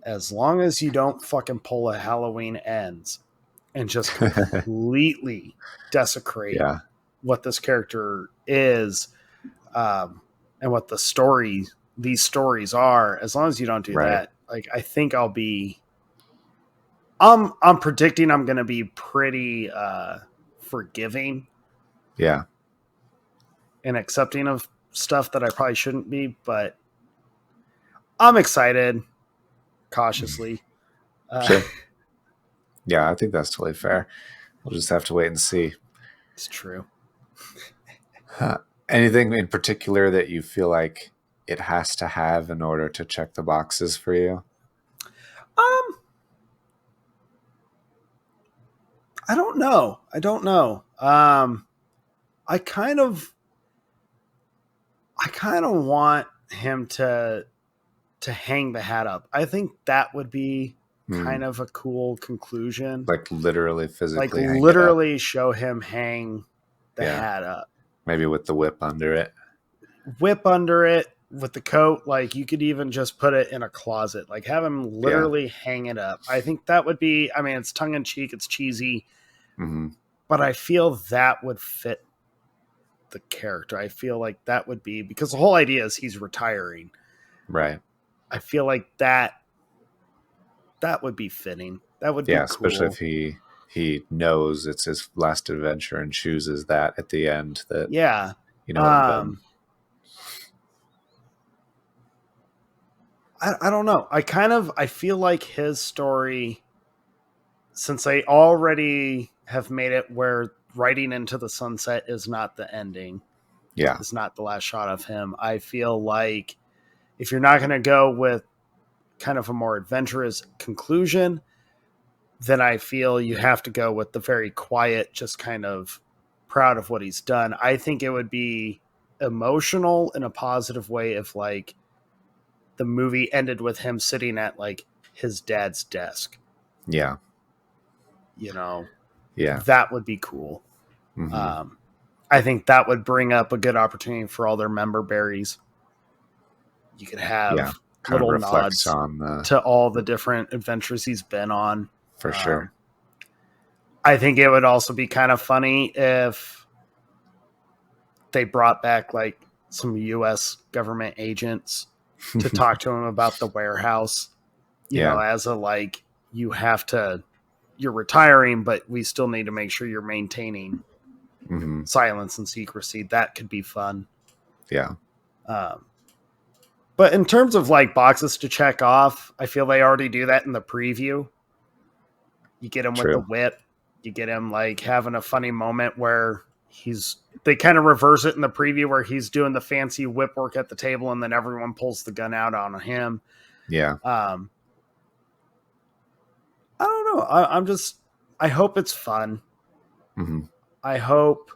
as long as you don't fucking pull a Halloween Ends and just completely desecrate what this character is, and what these stories are, as long as you don't do that, like, I think I'll be, I'm predicting I'm going to be pretty forgiving. Yeah. And accepting of stuff that I probably shouldn't be, but I'm excited cautiously. Sure. Yeah, I think that's totally fair. We'll just have to wait and see. It's true. Anything in particular that you feel like it has to have in order to check the boxes for you? I don't know. I kind of want him to hang the hat up. I think that would be kind of a cool conclusion. Like literally physically, like literally show him hang the hat up. Maybe with the whip under it. Whip under it with the coat. Like, you could even just put it in a closet. Like, have him literally hang it up. I think that would be, I mean, it's tongue in cheek, it's cheesy, but I feel that would fit the character. I feel like that would be, because the whole idea is he's retiring. Right. I feel like that would be fitting. That would be cool. Especially if he knows it's his last adventure and chooses that at the end. That you know. I don't know. I feel like his story, since they already have made it where Riding Into the Sunset is not the ending. Yeah. It's not the last shot of him. I feel like if you're not going to go with kind of a more adventurous conclusion, then I feel you have to go with the very quiet, just kind of proud of what he's done. I think it would be emotional in a positive way if, like, the movie ended with him sitting at, like, his dad's desk. Yeah. You know? Yeah. That would be cool. I think that would bring up a good opportunity for all their member berries. You could have little nods to all the different adventures he's been on. For sure. I think it would also be kind of funny if they brought back, like, some U.S. government agents to talk to him about the warehouse. You know, as a, like, you're retiring, but we still need to make sure you're maintaining silence and secrecy. That could be fun. Yeah. But in terms of, like, boxes to check off, I feel they already do that in the preview. You get him with the whip. You get him, like, having a funny moment where they kind of reverse it in the preview where he's doing the fancy whip work at the table and then everyone pulls the gun out on him. Yeah. I don't know. I hope it's fun. I hope,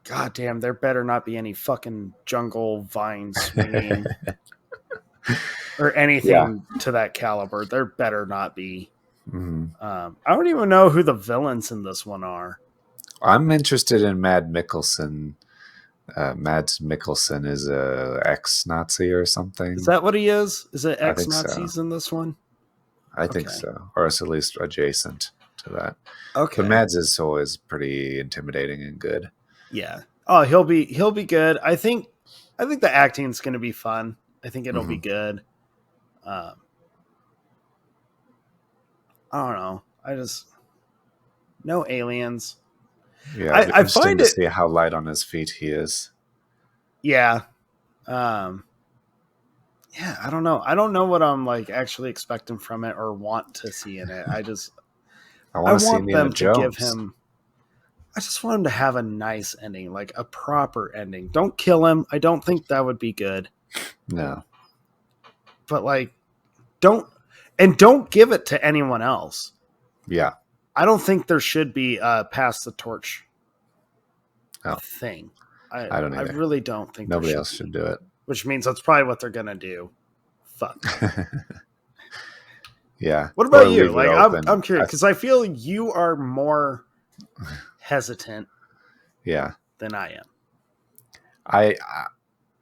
God damn, there better not be any fucking jungle vines swinging or anything to that caliber. There better not be. I don't even know who the villains in this one are. I'm interested in Mads Mikkelsen. Mads Mikkelsen is a ex-Nazi or something. Is that what he is? Is it ex-Nazis in this one? I think so, or it's at least adjacent to that. Okay, but Mads is always pretty intimidating and good. Yeah. Oh, he'll be good. I think the acting's going to be fun. I think it'll be good. I don't know. No aliens. Yeah, I find it to see how light on his feet he is. Yeah. Yeah, I don't know. I don't know what I'm, like, actually expecting from it or want to see in it. I want them to give him. I just want him to have a nice ending, like a proper ending. Don't kill him. I don't think that would be good. No. But, like, don't And don't give it to anyone else. Yeah. I don't think there should be a pass the torch thing. I don't either. I really don't think nobody else should do it. Which means that's probably what they're gonna do. Fuck. Yeah. What about you? Like, I'm curious because I feel you are more hesitant. Yeah. Than I am.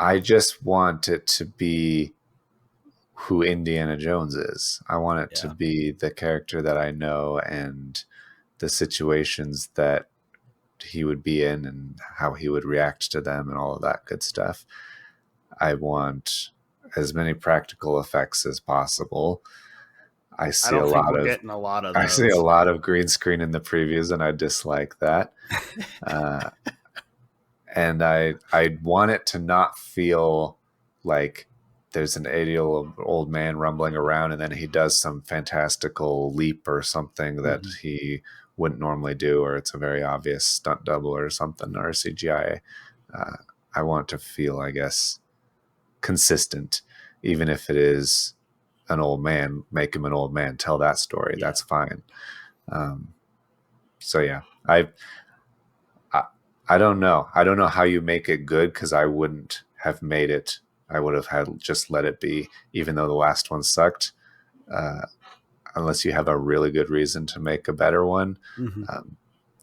I just want it to be who Indiana Jones is. I want it to be the character that I know and the situations that he would be in and how he would react to them and all of that good stuff. I want as many practical effects as possible. I see a lot of those. I see a lot of green screen in the previews, and I dislike that. And I want it to not feel like there's an 80-year-old man rumbling around and then he does some fantastical leap or something that he wouldn't normally do, or it's a very obvious stunt double or something, or CGI. I want to feel, I guess, consistent, even if it is an old man. Make him an old man, tell that story. That's fine. So yeah, I don't know. I don't know how you make it good, because I wouldn't have made it. I would have had just let it be, even though the last one sucked. Unless you have a really good reason to make a better one,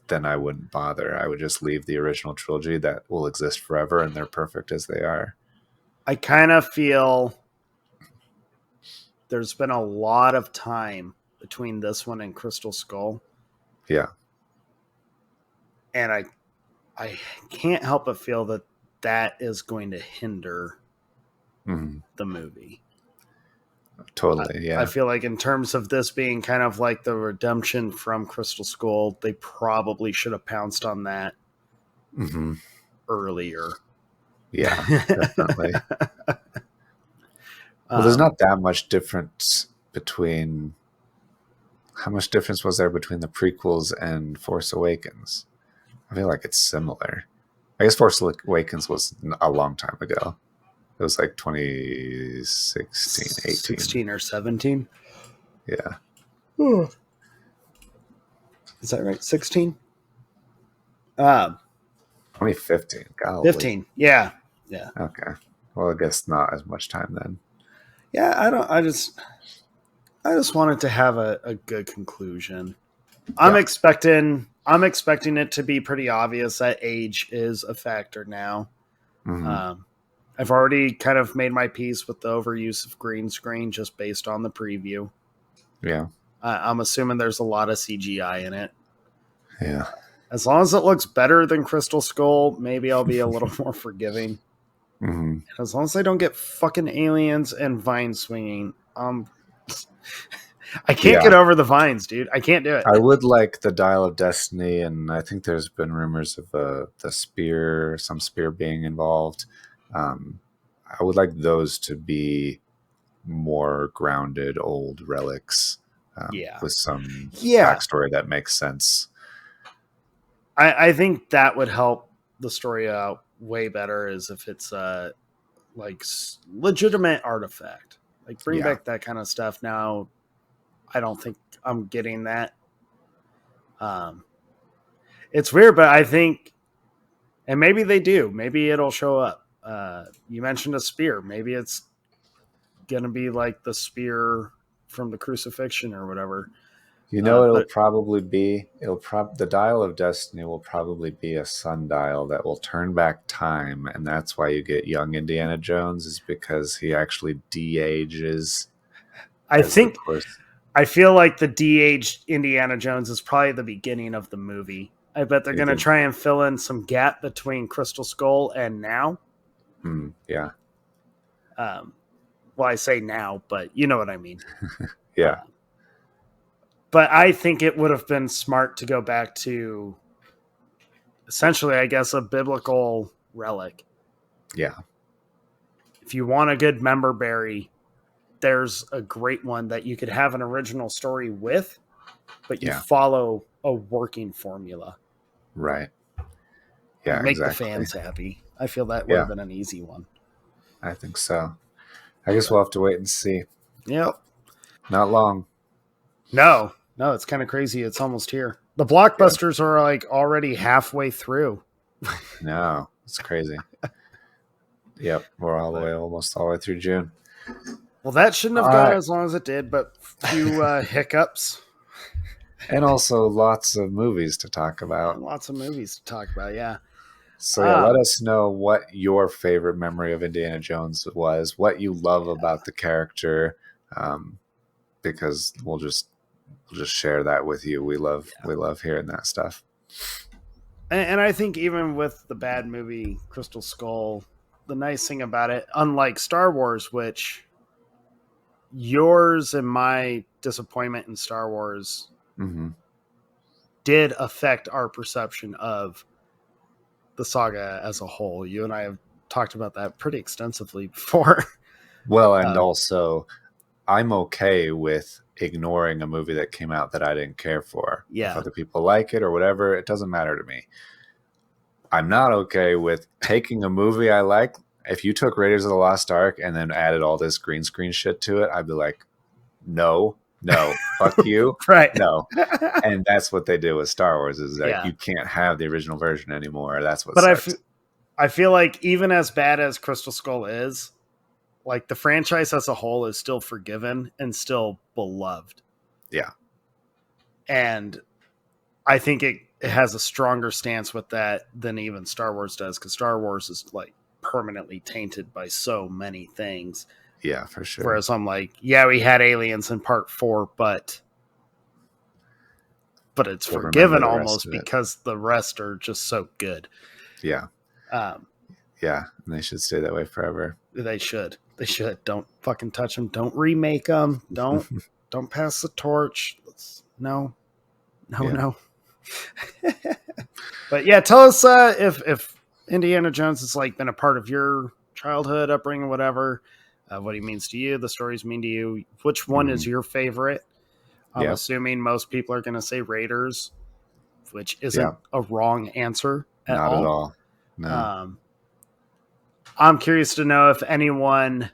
then I wouldn't bother. I would just leave the original trilogy that will exist forever, and they're perfect as they are. I kind of feel there's been a lot of time between this one and Crystal Skull. Yeah. And I can't help but feel that is going to hinder the movie. Totally, yeah. I feel like in terms of this being kind of like the redemption from Crystal Skull, they probably should have pounced on that earlier. Yeah, definitely. Well, there's not that much difference between... How much difference was there between the prequels and Force Awakens? I feel like it's similar. I guess Force Awakens was a long time ago. It was like 2016, 18. 16 or 17? Yeah. Is that right? 16? 2015. Golly. 15. Yeah. Yeah. Okay. Well, I guess not as much time then. Yeah, I just wanted to have a good conclusion. I'm expecting it to be pretty obvious that age is a factor now. I've already kind of made my peace with the overuse of green screen just based on the preview. Yeah. I'm assuming there's a lot of CGI in it. Yeah. As long as it looks better than Crystal Skull, maybe I'll be a little more forgiving. As long as I don't get fucking aliens and vine swinging, I can't get over the vines, dude. I can't do it. I would like the Dial of Destiny, and I think there's been rumors of the spear, some spear being involved. I would like those to be more grounded old relics with some backstory that makes sense. I think that would help the story out way better, is if it's like legitimate artifact. Like bring back that kind of stuff. Now, I don't think I'm getting that. It's weird, but I think, and maybe they do. Maybe it'll show up. You mentioned a spear. Maybe it's going to be like the spear from the crucifixion or whatever. You know, it'll probably be, the Dial of Destiny will probably be a sundial that will turn back time. And that's why you get young Indiana Jones, is because he actually de-ages. I feel like the de-aged Indiana Jones is probably the beginning of the movie. I bet they're going to try and fill in some gap between Crystal Skull and now. Yeah. Well, I say now, but you know what I mean. Yeah. But I think it would have been smart to go back to essentially, I guess, a biblical relic. Yeah. If you want a good member berry, there's a great one that you could have an original story with, but you follow a working formula. Right. Yeah, make the fans happy. I feel that would have been an easy one. I think so. I guess we'll have to wait and see. Yep. Not long. No, it's kind of crazy. It's almost here. The blockbusters are like already halfway through. No, it's crazy. Yep, we're almost all the way through June. Well, that shouldn't have gone as long as it did, but a few hiccups. And also lots of movies to talk about. Yeah. So let us know what your favorite memory of Indiana Jones was, what you love about the character, because we'll just share that with you. We love hearing that stuff. And I think even with the bad movie Crystal Skull, the nice thing about it, unlike Star Wars, which yours and my disappointment in Star Wars did affect our perception of the saga as a whole. You and I have talked about that pretty extensively before. Well, and also I'm okay with ignoring a movie that came out that I didn't care for. Yeah. If other people like it or whatever, it doesn't matter to me. I'm not okay with taking a movie I like. If you took Raiders of the Lost Ark and then added all this green screen shit to it, I'd be like, no, fuck you. Right. No. And that's what they do with Star Wars is that you can't have the original version anymore. That's what sucks. I feel like even as bad as Crystal Skull is, like the franchise as a whole is still forgiven and still beloved. Yeah. And I think it has a stronger stance with that than even Star Wars does, because Star Wars is like permanently tainted by so many things. Yeah, for sure. Whereas I'm like, yeah, we had aliens in part 4, but it's forgiven almost because the rest are just so good. Yeah. Yeah, and they should stay that way forever. They should. Don't fucking touch them. Don't remake them. Don't pass the torch. No. But yeah, tell us if Indiana Jones has like been a part of your childhood, upbringing, whatever. What he means to you, the stories mean to you. Which one is your favorite? I'm assuming most people are going to say Raiders, which isn't a wrong answer at all. Not at all. No. I'm curious to know if anyone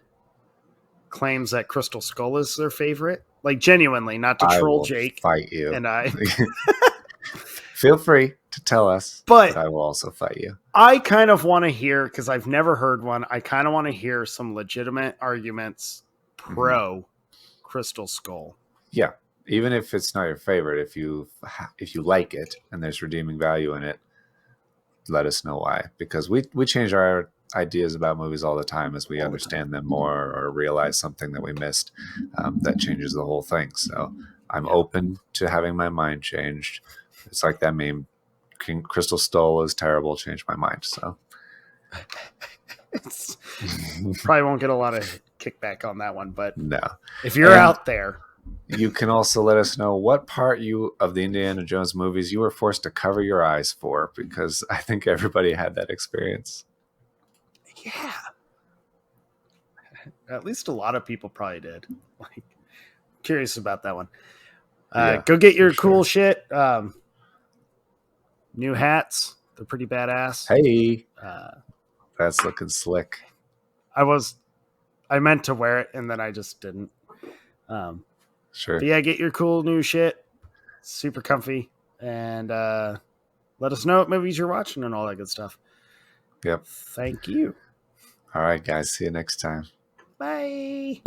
claims that Crystal Skull is their favorite. Like genuinely, not to troll Jake. Fight you. And I feel free to tell us, but I will also fight you. I kind of want to hear, because I've never heard one, I kind of want to hear some legitimate arguments pro Crystal Skull. Yeah. Even if it's not your favorite, if you like it and there's redeeming value in it, let us know why. Because we change our ideas about movies all the time as we understand them more or realize something that we missed. That changes the whole thing. So I'm open to having my mind changed. It's like that meme, Crystal Skull is terrible, changed my mind. So probably won't get a lot of kickback on that one, but no. If you're out there, you can also let us know what part of the Indiana Jones movies you were forced to cover your eyes for, because I think everybody had that experience. Yeah. At least a lot of people probably did. Like, curious about that one. Go get your cool shit. New hats. They're pretty badass. Hey. That's looking slick. I meant to wear it and then I just didn't. Sure. But yeah, get your cool new shit. Super comfy. And let us know what movies you're watching and all that good stuff. Yep. Thank you. All right, guys. See you next time. Bye.